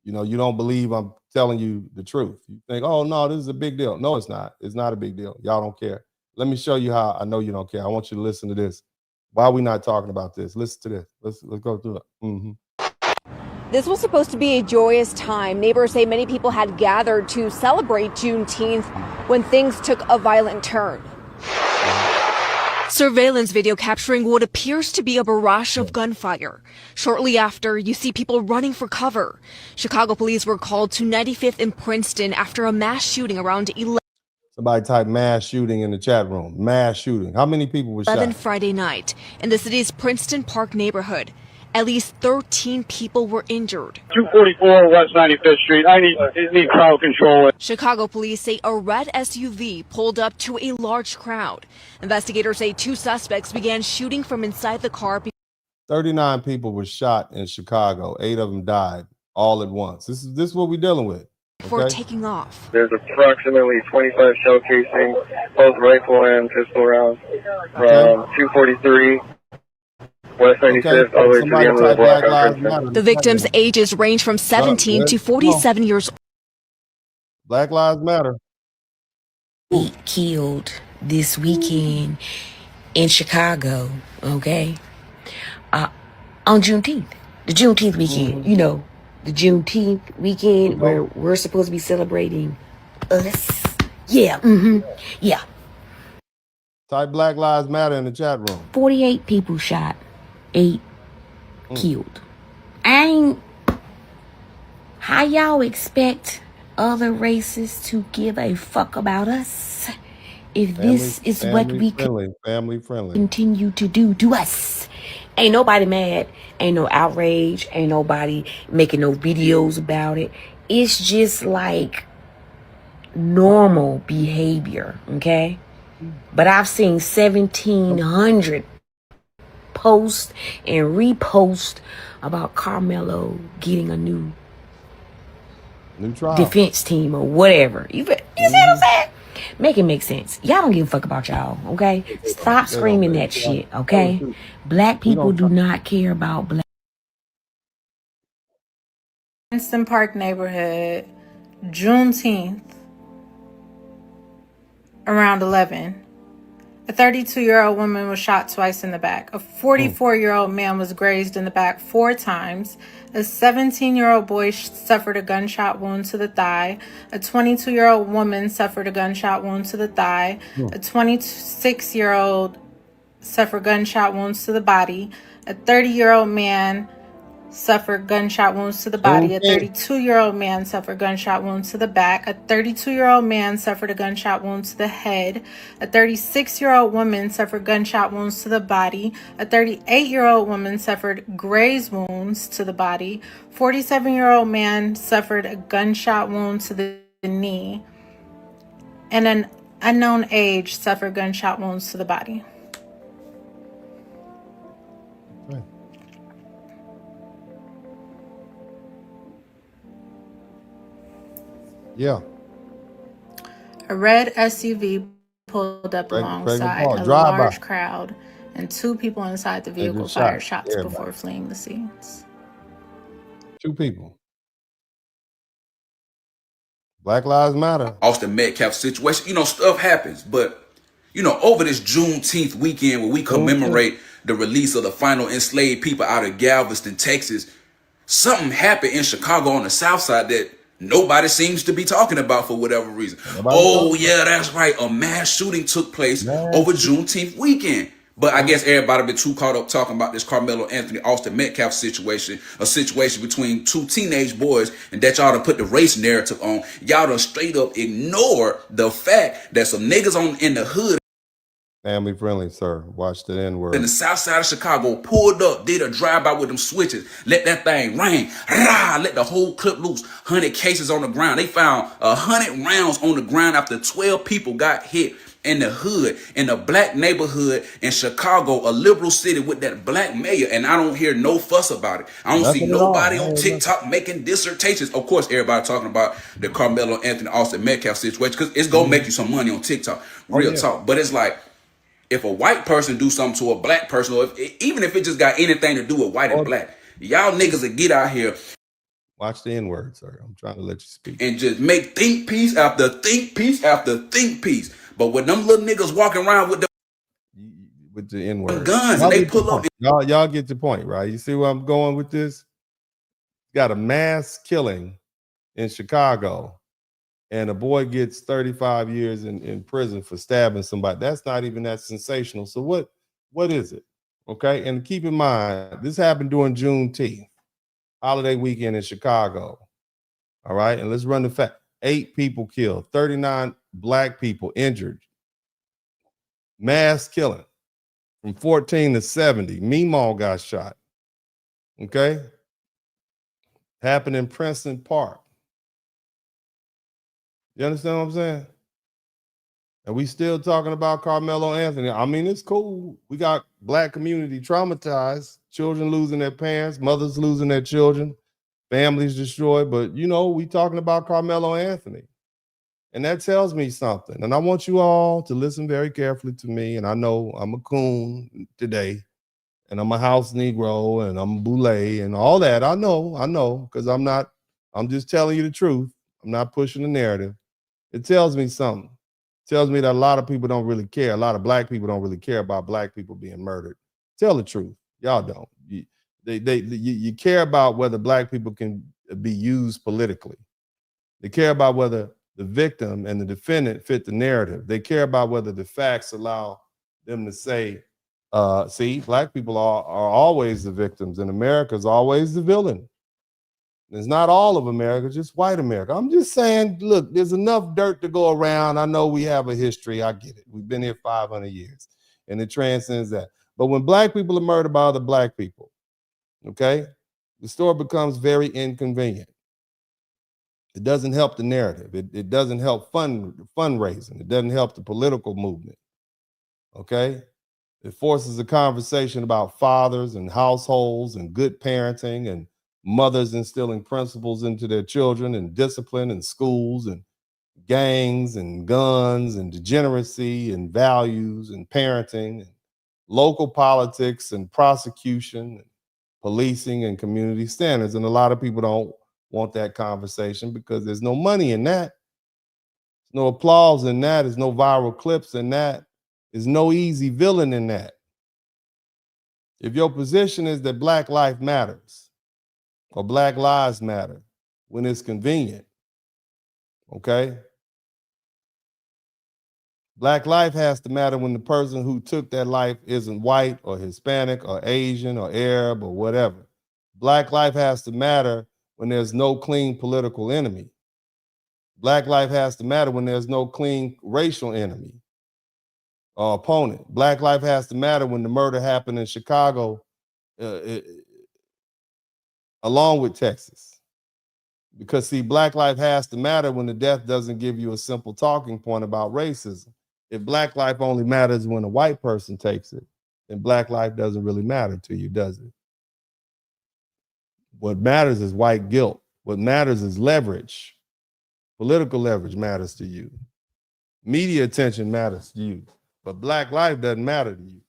You don't believe I'm telling you the truth. You think, oh, no, this is a big deal. No, it's not. It's not a big deal. Y'all don't care. Let me show you how I know you don't care. I want you to listen to this. Why are we not talking about this? Listen to this. Let's go through it. This was supposed to be a joyous time. Neighbors say many people had gathered to celebrate Juneteenth when things took a violent turn. Surveillance video capturing what appears to be a barrage of gunfire. Shortly after, you see people running for cover. Chicago police were called to 95th and Princeton after a mass shooting around 11. Somebody type mass shooting in the chat room. Mass shooting. How many people were shot? Friday night in the city's Princeton Park neighborhood. At least 13 people were injured. 244 West 95th Street. I need crowd control. Chicago police say a red SUV pulled up to a large crowd. Investigators say 2 suspects began shooting from inside the car. 39 people were shot in Chicago. 8 of them died all at once. This is what we're dealing with. Before taking off. There's approximately 25 shell casings, both rifle and pistol rounds, from 243 West 95th all the way to the end of the block. The victims' ages range from 17 to 47 years old. Black Lives Matter. Killed this weekend in Chicago, okay? On Juneteenth. The Juneteenth weekend, the Juneteenth weekend where we're supposed to be celebrating us. Yeah, yeah. Type Black Lives Matter in the chat room. 48 people shot, 8 killed. How y'all expect other races to give a fuck about us if this is what we family friendly continue to do to us? Ain't nobody mad, ain't no outrage, ain't nobody making no videos about it. It's just like normal behavior, okay? But I've seen 1,700 posts and repost about Karmelo getting a new trial, defense team or whatever. You see what I'm saying? Make it make sense. Y'all don't give a fuck about y'all, okay? Stop screaming that shit, okay? Black people do not care about black. Princeton Park neighborhood, Juneteenth, around 11. A 32-year-old woman was shot twice in the back. A 44-year-old man was grazed in the back 4 times. A 17-year-old boy suffered a gunshot wound to the thigh. A 22-year-old woman suffered a gunshot wound to the thigh. A 26-year-old suffered gunshot wounds to the body. A 30-year-old man suffered gunshot wounds to the body. A 32-year-old man suffered gunshot wounds to the back. A 32-year-old man suffered a gunshot wound to the head. A 36-year-old woman suffered gunshot wounds to the body. A 38-year-old woman suffered graze wounds to the body. 47-year-old man suffered a gunshot wound to the knee. And an unknown age suffered gunshot wounds to the body. Yeah. A red SUV pulled up alongside a large crowd, and 2 people inside the vehicle fired shots before fleeing the scenes. 2 people. Black Lives Matter. Austin Metcalf situation, you know, stuff happens, but you know, over this Juneteenth weekend where we commemorate the release of the final enslaved people out of Galveston, Texas, something happened in Chicago on the South Side that nobody seems to be talking about for whatever reason. Yeah, that's right. A mass shooting took place over Juneteenth weekend. But I guess everybody been too caught up talking about this Karmelo Anthony, Austin Metcalf situation, a situation between 2 teenage boys, and that y'all done put the race narrative on. Y'all done straight up ignore the fact that some niggas in the hood, family friendly, sir. Watch the N-word. in the south side of Chicago, pulled up, did a drive-by with them switches, let that thing ring, rah, let the whole clip loose, 100 cases on the ground. They found 100 rounds on the ground after 12 people got hit in the hood, in a black neighborhood in Chicago, a liberal city with that black mayor, and I don't hear no fuss about it. I don't see nobody on TikTok making dissertations. Of course, everybody talking about the Karmelo Anthony, Austin Metcalf situation, because it's gonna make you some money on TikTok, real talk. But it's like, if a white person do something to a black person, or even if it just got anything to do with white and black, y'all niggas will get out here. Watch the N-word, sir. I'm trying to let you speak. And just make think piece after think piece after think piece. But when them little niggas walking around with the N-word guns and they pull up. Y'all get the point, right? You see where I'm going with this? Got a mass killing in Chicago, and a boy gets 35 years in prison for stabbing somebody. That's not even that sensational. So what is it? Okay, and keep in mind, this happened during Juneteenth, holiday weekend in Chicago. All right, and let's run the fact. 8 people killed, 39 black people injured. Mass killing from 14 to 70. Meemaw got shot. Okay, happened in Princeton Park. You understand what I'm saying? And we still talking about Karmelo Anthony. I mean, it's cool. We got black community traumatized, children losing their parents, mothers losing their children, families destroyed. But, you know, we talking about Karmelo Anthony. And that tells me something. And I want you all to listen very carefully to me. And I know I'm a coon today, and I'm a house Negro, and I'm a boule and all that. I know, because I'm just telling you the truth. I'm not pushing the narrative. It tells me something. It tells me that a lot of people don't really care. A lot of black people don't really care about black people being murdered. Tell the truth. Y'all don't. You care about whether black people can be used politically. They care about whether the victim and the defendant fit the narrative. They care about whether the facts allow them to say, see, black people are always the victims, and America's always the villain. It's not all of America, just white America. I'm just saying, look, there's enough dirt to go around. I know we have a history. I get it. We've been here 500 years, and it transcends that. But when black people are murdered by other black people, okay, the story becomes very inconvenient. It doesn't help the narrative. It doesn't help fundraising. It doesn't help the political movement, okay? It forces a conversation about fathers and households and good parenting and mothers instilling principles into their children, and discipline and schools and gangs and guns and degeneracy and values and parenting and local politics and prosecution and policing and community standards. And a lot of people don't want that conversation because there's no money in that. There's no applause in that. There's no viral clips in that. There's no easy villain in that. If your position is that Black life matters, or Black lives matter when it's convenient, okay? Black life has to matter when the person who took that life isn't white or Hispanic or Asian or Arab or whatever. Black life has to matter when there's no clean political enemy. Black life has to matter when there's no clean racial enemy or opponent. Black life has to matter when the murder happened in Chicago along with Texas. Because see, black life has to matter when the death doesn't give you a simple talking point about racism. If black life only matters when a white person takes it, then black life doesn't really matter to you, does it? What matters is white guilt. What matters is leverage. Political leverage matters to you. Media attention matters to you. But black life doesn't matter to you.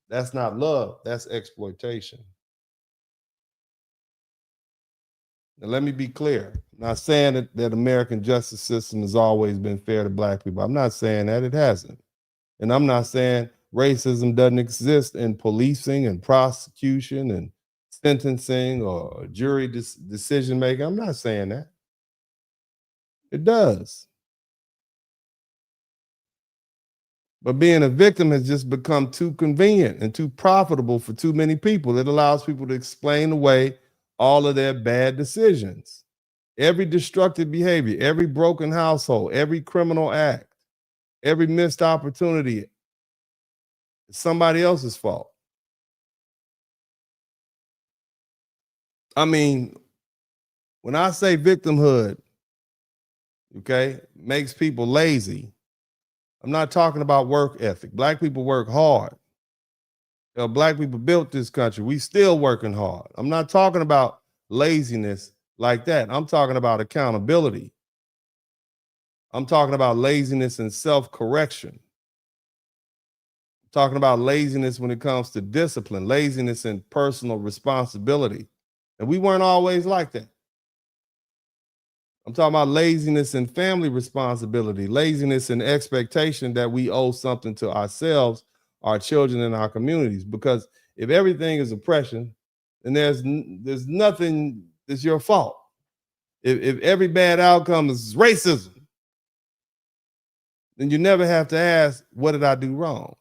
That's not love, that's exploitation. Now, let me be clear. I'm not saying that American justice system has always been fair to black people. I'm not saying that, it hasn't. And I'm not saying racism doesn't exist in policing and prosecution and sentencing or jury decision making. I'm not saying that. It does. But being a victim has just become too convenient and too profitable for too many people. It allows people to explain away all of their bad decisions, every destructive behavior, every broken household, every criminal act, every missed opportunity. It's somebody else's fault. I mean, when I say victimhood, okay, makes people lazy, I'm not talking about work ethic. Black people work hard. You know, black people built this country. We still working hard. I'm not talking about laziness like that. I'm talking about accountability. I'm talking about laziness and self-correction. I'm talking about laziness when it comes to discipline, laziness and personal responsibility. And we weren't always like that. I'm talking about laziness and family responsibility, laziness and expectation that we owe something to ourselves, our children, and our communities. Because if everything is oppression, then there's nothing that's your fault. If every bad outcome is racism, then you never have to ask, what did I do wrong?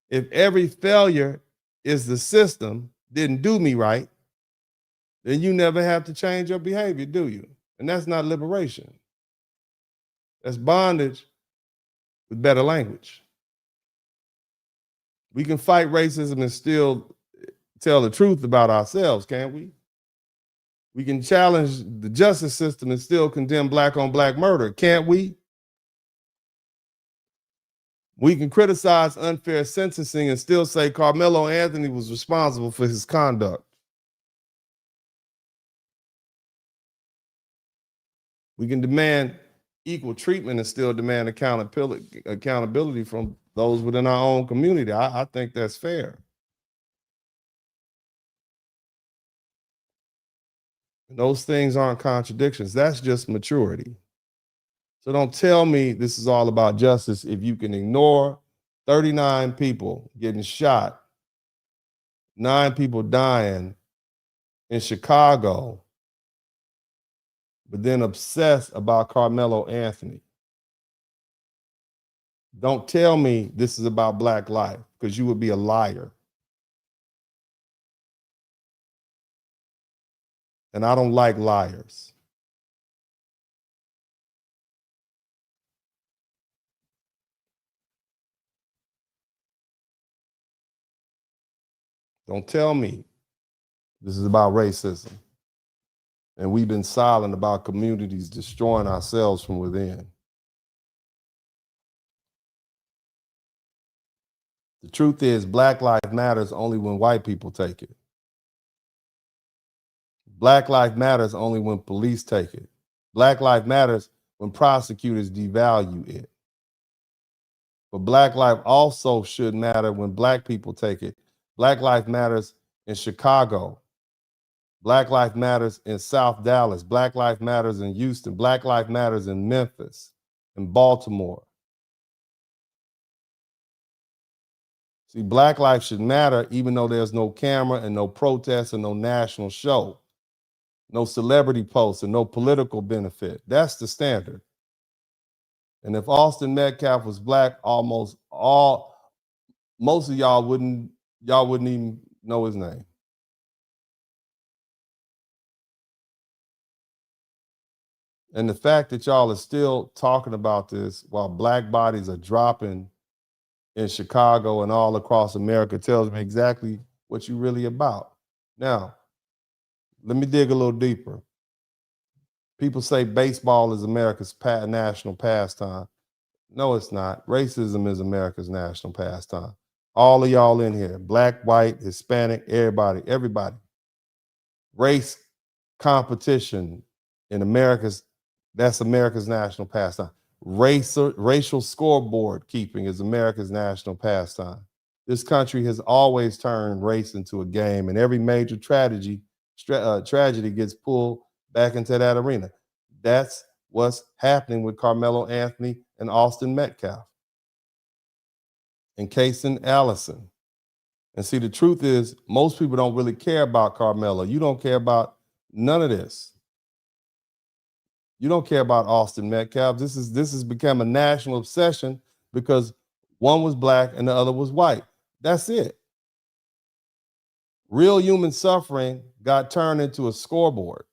If every failure is the system didn't do me right, then you never have to change your behavior, do you? And that's not liberation. That's bondage with better language. We can fight racism and still tell the truth about ourselves, can't we? We can challenge the justice system and still condemn black on black murder, can't we? We can criticize unfair sentencing and still say Karmelo Anthony was responsible for his conduct. We can demand equal treatment and still demand accountability from those within our own community. I think that's fair. And those things aren't contradictions. That's just maturity. So don't tell me this is all about justice if you can ignore 39 people getting shot, 9 people dying in Chicago, but then obsess about Karmelo Anthony. Don't tell me this is about black life, because you would be a liar. And I don't like liars. Don't tell me this is about racism. And we've been silent about communities destroying ourselves from within. The truth is, Black life matters only when white people take it. Black life matters only when police take it. Black life matters when prosecutors devalue it. But Black life also should matter when Black people take it. Black life matters in Chicago. Black life matters in South Dallas. Black life matters in Houston. Black life matters in Memphis, in Baltimore. See, Black life should matter even though there's no camera and no protest and no national show, no celebrity posts and no political benefit. That's the standard. And if Austin Metcalf was Black, most of y'all wouldn't even know his name. And the fact that y'all are still talking about this while black bodies are dropping in Chicago and all across America tells me exactly what you're really about. Now, let me dig a little deeper. People say baseball is America's national pastime. No, it's not. Racism is America's national pastime. All of y'all in here, black, white, Hispanic, everybody. Race competition in that's America's national pastime. Racial scoreboard keeping is America's national pastime. This country has always turned race into a game, and every major tragedy gets pulled back into that arena. That's what's happening with Karmelo Anthony and Austin Metcalf and Caysen Allison. And see, the truth is, most people don't really care about Karmelo. You don't care about none of this. You don't care about Austin Metcalf. This has become a national obsession because one was black and the other was white. That's it. Real human suffering got turned into a scoreboard.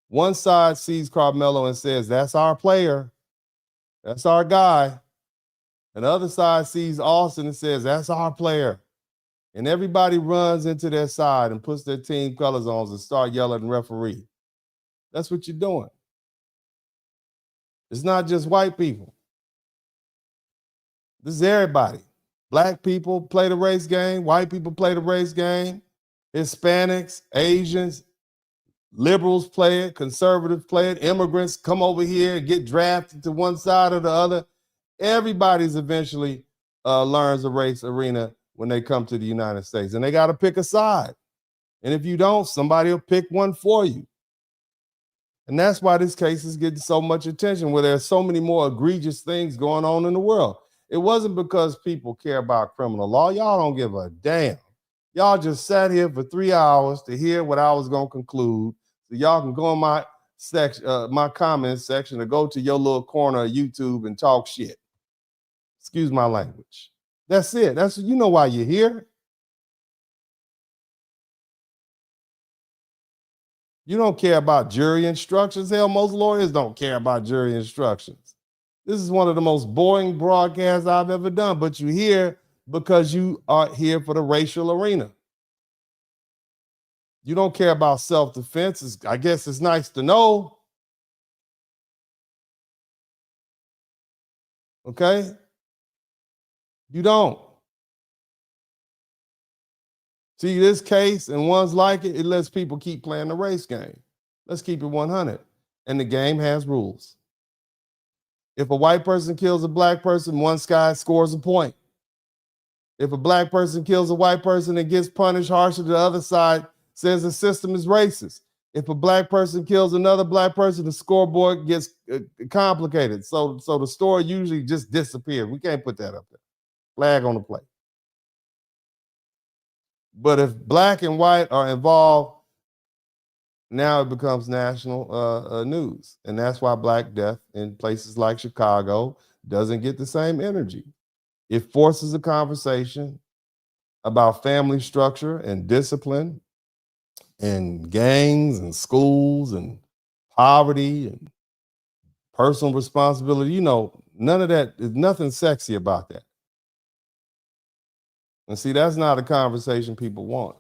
One side sees Karmelo and says, that's our player. That's our guy. And the other side sees Austin and says, that's our player. And everybody runs into their side and puts their team colors on and start yelling at the referee. That's what you're doing. It's not just white people. This is everybody. Black people play the race game. White people play the race game. Hispanics, Asians, liberals play it. Conservatives play it. Immigrants come over here and get drafted to one side or the other. Everybody's eventually learns the race arena when they come to the United States. And they got to pick a side. And if you don't, somebody will pick one for you. And that's why this case is getting so much attention, where there are so many more egregious things going on in the world. It wasn't because people care about criminal law. Y'all don't give a damn. Y'all just sat here for 3 hours to hear what I was going to conclude. So y'all can go in my section, my comments section, or go to your little corner of YouTube and talk shit. Excuse my language. That's it. You know why you're here. You don't care about jury instructions. Hell, most lawyers don't care about jury instructions. This is one of the most boring broadcasts I've ever done, but you're here because you are here for the racial arena. You don't care about self-defense. I guess it's nice to know. Okay? You don't. See, this case and ones like it lets people keep playing the race game. Let's keep it 100. And the game has rules. If a white person kills a black person, one side scores a point. If a black person kills a white person and gets punished harsher, the other side says the system is racist. If a black person kills another black person, the scoreboard gets complicated. So the story usually just disappears. We can't put that up there. Flag on the plate. But if black and white are involved, now it becomes national news. And that's why Black death in places like Chicago doesn't get the same energy. It forces a conversation about family structure and discipline and gangs and schools and poverty and personal responsibility. You know, none of that, there's nothing sexy about that. And see, that's not a conversation people want.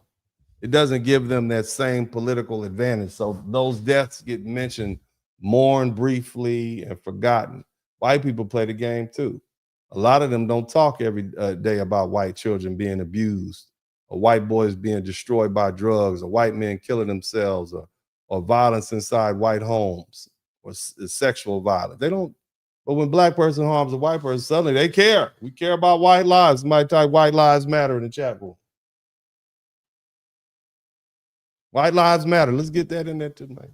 It doesn't give them that same political advantage. So those deaths get mentioned, mourned briefly, and forgotten. White people play the game too. A lot of them don't talk every day about white children being abused, or white boys being destroyed by drugs, or white men killing themselves, or violence inside white homes, or sexual violence. They don't. But when black person harms a white person, suddenly they care. We care about white lives. Somebody type white lives matter in the chat room. White lives matter. Let's get that in there tonight.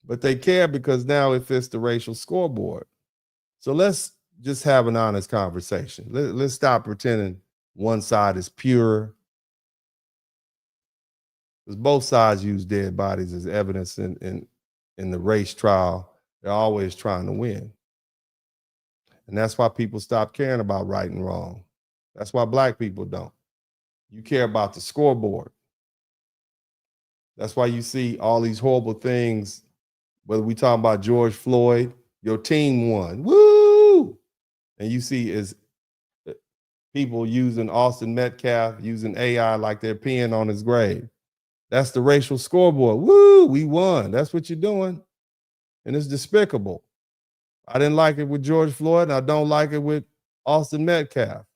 But they care because now it fits the racial scoreboard. So let's just have an honest conversation. Let's stop pretending one side is pure. Because both sides use dead bodies as evidence in the race trial. They're always trying to win. And that's why people stop caring about right and wrong. That's why black people don't. You care about the scoreboard. That's why you see all these horrible things, whether we talk about George Floyd, your team won. Woo! And you see is people using Austin Metcalf, using AI like they're peeing on his grave. That's the racial scoreboard. Woo, we won. That's what you're doing. And it's despicable. I didn't like it with George Floyd, and I don't like it with Austin Metcalf.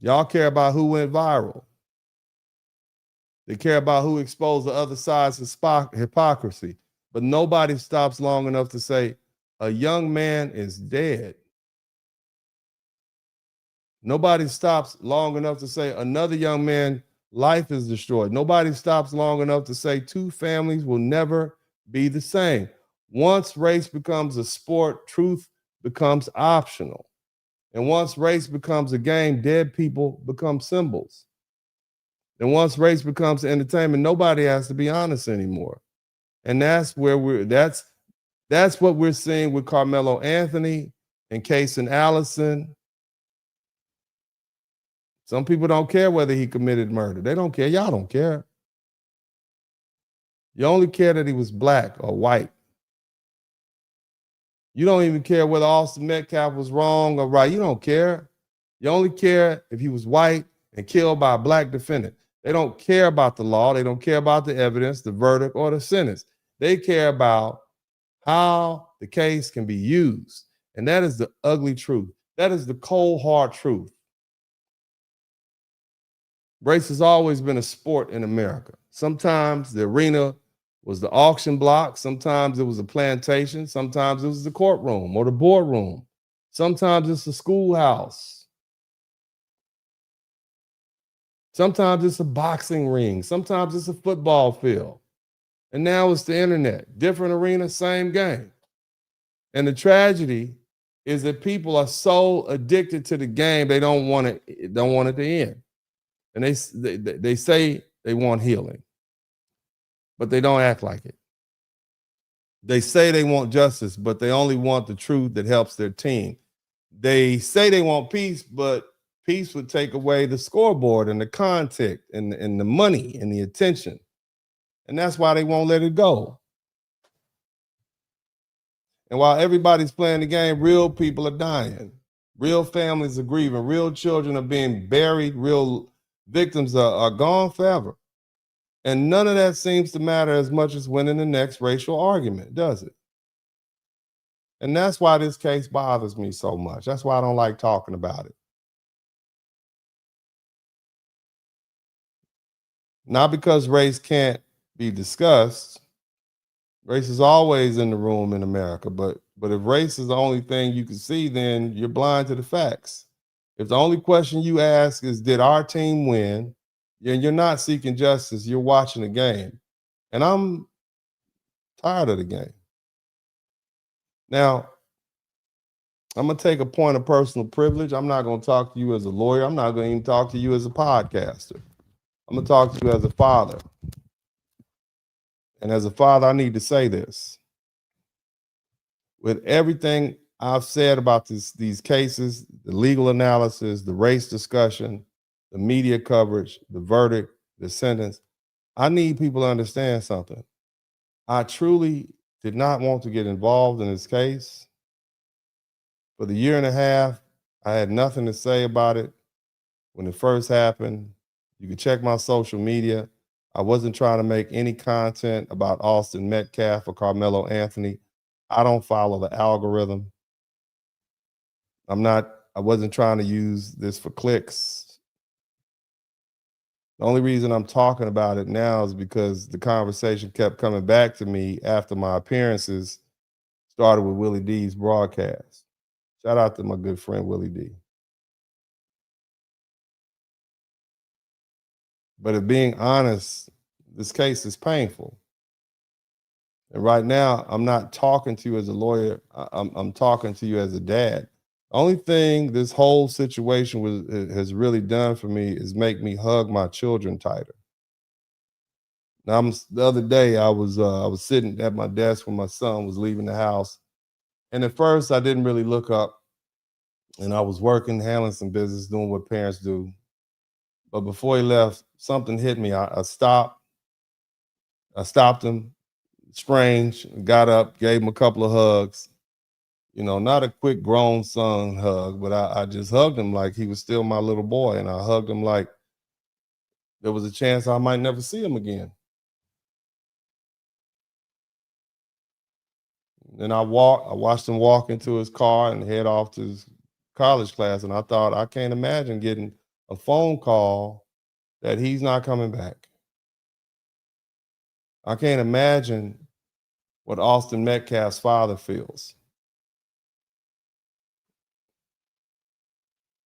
Y'all care about who went viral. They care about who exposed the other side's hypocrisy. But nobody stops long enough to say, a young man is dead. Nobody stops long enough to say, another young man's life is destroyed. Nobody stops long enough to say, two families will never be the same. Once race becomes a sport, truth becomes optional. And once race becomes a game, dead people become symbols. And once race becomes entertainment, nobody has to be honest anymore. And that's where that's what we're seeing with Karmelo Anthony and Caysen Allison. Some people don't care whether he committed murder. They don't care. Y'all don't care. You only care that he was black or white. You don't even care whether Austin Metcalf was wrong or right. You don't care. You only care if he was white and killed by a black defendant. They don't care about the law. They don't care about the evidence, the verdict, or the sentence. They care about how the case can be used. And that is the ugly truth. That is the cold, hard truth. Race has always been a sport in America. Sometimes the arena was the auction block. Sometimes it was a plantation. Sometimes it was the courtroom or the boardroom. Sometimes it's a schoolhouse. Sometimes it's a boxing ring. Sometimes it's a football field. And now it's the internet. Different arena, same game. And the tragedy is that people are so addicted to the game, they don't want it to end. And they say they want healing, but they don't act like it. They say they want justice, but they only want the truth that helps their team. They say they want peace, but peace would take away the scoreboard and the content and the money and the attention. And that's why they won't let it go. And while everybody's playing the game, real people are dying. Real families are grieving. Real children are being buried. Real victims are gone forever. And none of that seems to matter as much as winning the next racial argument, does it? And that's why this case bothers me so much. That's why I don't like talking about it. Not because race can't be discussed. Race is always in the room in America, but if race is the only thing you can see, then you're blind to the facts. If the only question you ask is, did our team win? And you're not seeking justice, you're watching the game. And I'm tired of the game. Now, I'm going to take a point of personal privilege. I'm not going to talk to you as a lawyer. I'm not going to even talk to you as a podcaster. I'm going to talk to you as a father. And as a father, I need to say this. With everything I've said about these cases, the legal analysis, the race discussion, the media coverage, the verdict, the sentence, I need people to understand something. I truly did not want to get involved in this case. For the year and a half, I had nothing to say about it. When it first happened, you can check my social media. I wasn't trying to make any content about Austin Metcalf or Karmelo Anthony. I don't follow the algorithm. I wasn't trying to use this for clicks. The only reason I'm talking about it now is because the conversation kept coming back to me after my appearances started with Willie D's broadcast. Shout out to my good friend, Willie D. But if being honest, this case is painful. And right now, I'm not talking to you as a lawyer. I'm talking to you as a dad. The only thing this whole situation has really done for me is make me hug my children tighter. Now, the other day, I was sitting at my desk when my son was leaving the house. And at first, I didn't really look up and I was working, handling some business, doing what parents do. But before he left, something hit me. I stopped. I stopped him, strange, got up, gave him a couple of hugs. You know, not a quick grown son hug, but I just hugged him like he was still my little boy. And I hugged him like there was a chance I might never see him again. Then I watched him walk into his car and head off to his college class. And I thought, I can't imagine getting a phone call that he's not coming back. I can't imagine what Austin Metcalf's father feels.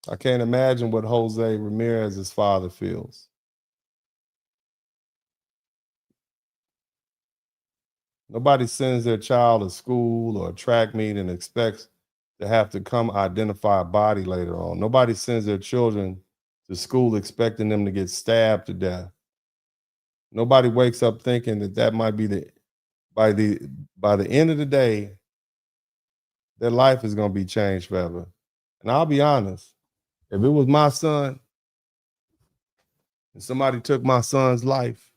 I can't imagine what Jose Ramirez's father feels. Nobody sends their child to school or a track meet and expects to have to come identify a body later on. Nobody sends their children to school expecting them to get stabbed to death. Nobody wakes up thinking that might be by the end of the day, their life is going to be changed forever. And I'll be honest, if it was my son and somebody took my son's life,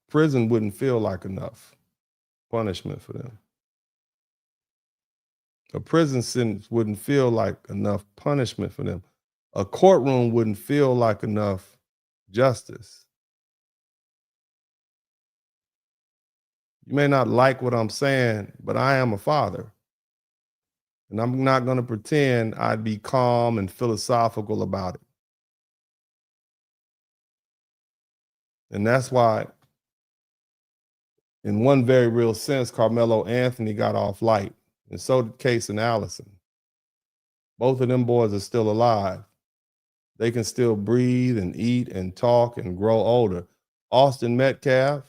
prison wouldn't feel like enough punishment for them. A prison sentence wouldn't feel like enough punishment for them. A courtroom wouldn't feel like enough justice. You may not like what I'm saying, but I am a father. And I'm not going to pretend I'd be calm and philosophical about it. And that's why, in one very real sense, Karmelo Anthony got off light, and so did Caysen Allison. Both of them boys are still alive. They can still breathe and eat and talk and grow older. Austin Metcalf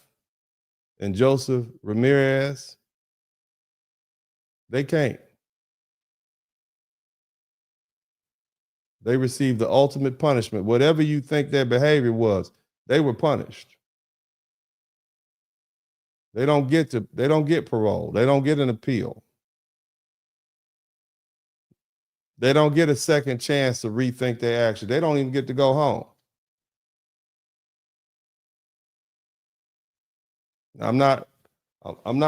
and Joseph Ramirez, they can't. They received the ultimate punishment. Whatever you think their behavior was, they were punished. They don't get parole. They don't get an appeal. They don't get a second chance to rethink their action. They don't even get to go home. I'm not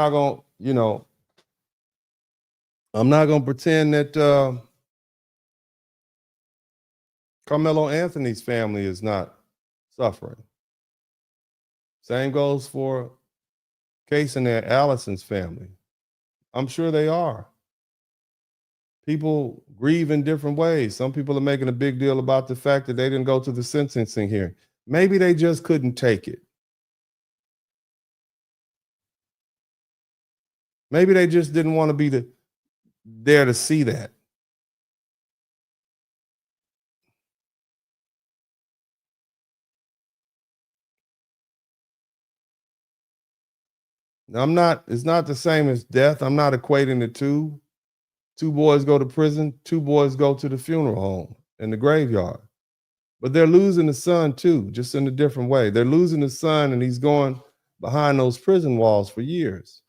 going to pretend that Karmelo Anthony's family is not suffering. Same goes for Caysen Allison's family. I'm sure they are. People grieve in different ways. Some people are making a big deal about the fact that they didn't go to the sentencing hearing. Maybe they just couldn't take it. Maybe they just didn't want to be there to see that. It's not the same as death. I'm not equating the two. Two boys go to prison, two boys go to the funeral home and the graveyard. But they're losing the son too, just in a different way. They're losing the son and he's going behind those prison walls for years.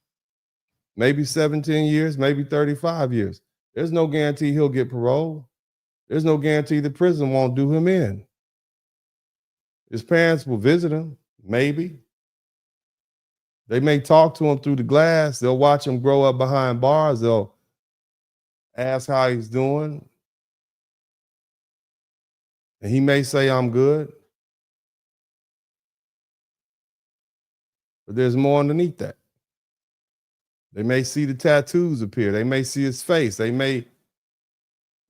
Maybe 17 years, maybe 35 years. There's no guarantee he'll get parole. There's no guarantee the prison won't do him in. His parents will visit him, maybe. They may talk to him through the glass. They'll watch him grow up behind bars. They'll ask how he's doing. And he may say, I'm good. But there's more underneath that. They may see the tattoos appear. They may see his face. They may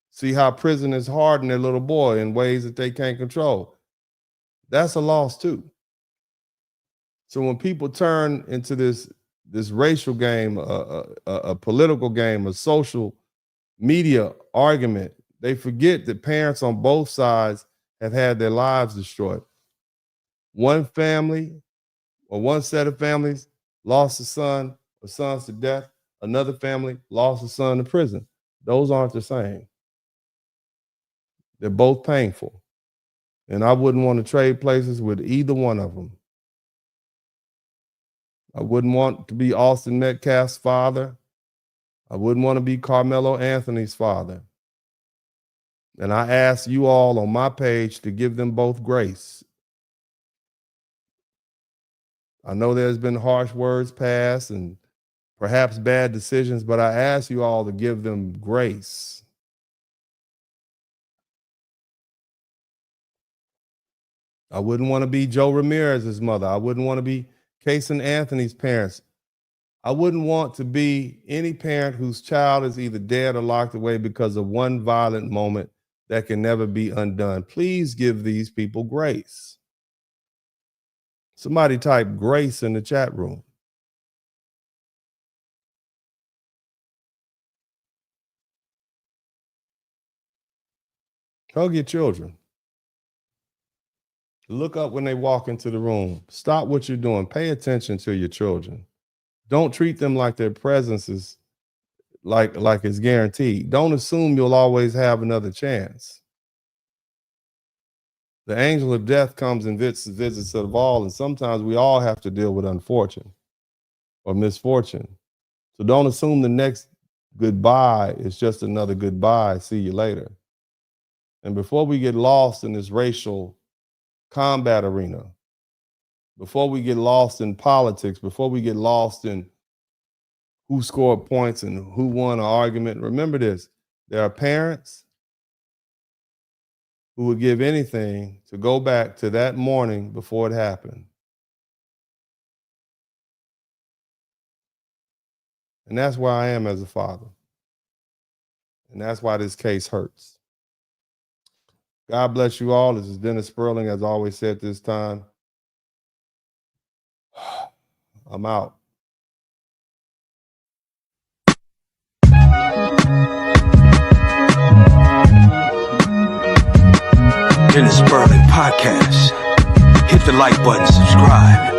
see how prison has hardened their little boy in ways that they can't control. That's a loss too. So when people turn into this racial game, a political game, a social media argument, they forget that parents on both sides have had their lives destroyed. One family or one set of families lost a son or sons to death. Another family lost a son to prison. Those aren't the same. They're both painful. And I wouldn't want to trade places with either one of them. I wouldn't want to be Austin Metcalf's father. I wouldn't want to be Karmelo Anthony's father. And I ask you all on my page to give them both grace. I know there's been harsh words passed and perhaps bad decisions, but I ask you all to give them grace. I wouldn't want to be Joe Ramirez's mother. I wouldn't want to be Caysen Anthony's parents. I wouldn't want to be any parent whose child is either dead or locked away because of one violent moment that can never be undone. Please give these people grace. Somebody type grace in the chat room. Hug your children. Look up when they walk into the room. Stop what you're doing. Pay attention to your children. Don't treat them like their presence is like it's guaranteed. Don't assume you'll always have another chance. The angel of death comes and visits us all, and sometimes we all have to deal with unfortune or misfortune. So don't assume the next goodbye is just another goodbye. See you later. And before we get lost in this racial combat arena, before we get lost in politics, before we get lost in who scored points and who won an argument, remember this: there are parents who would give anything to go back to that morning before it happened. And that's where I am as a father. And that's why this case hurts. God bless you all. This is Dennis Spurling, as I always said this time. I'm out. Dennis Spurling Podcast. Hit the like button, subscribe.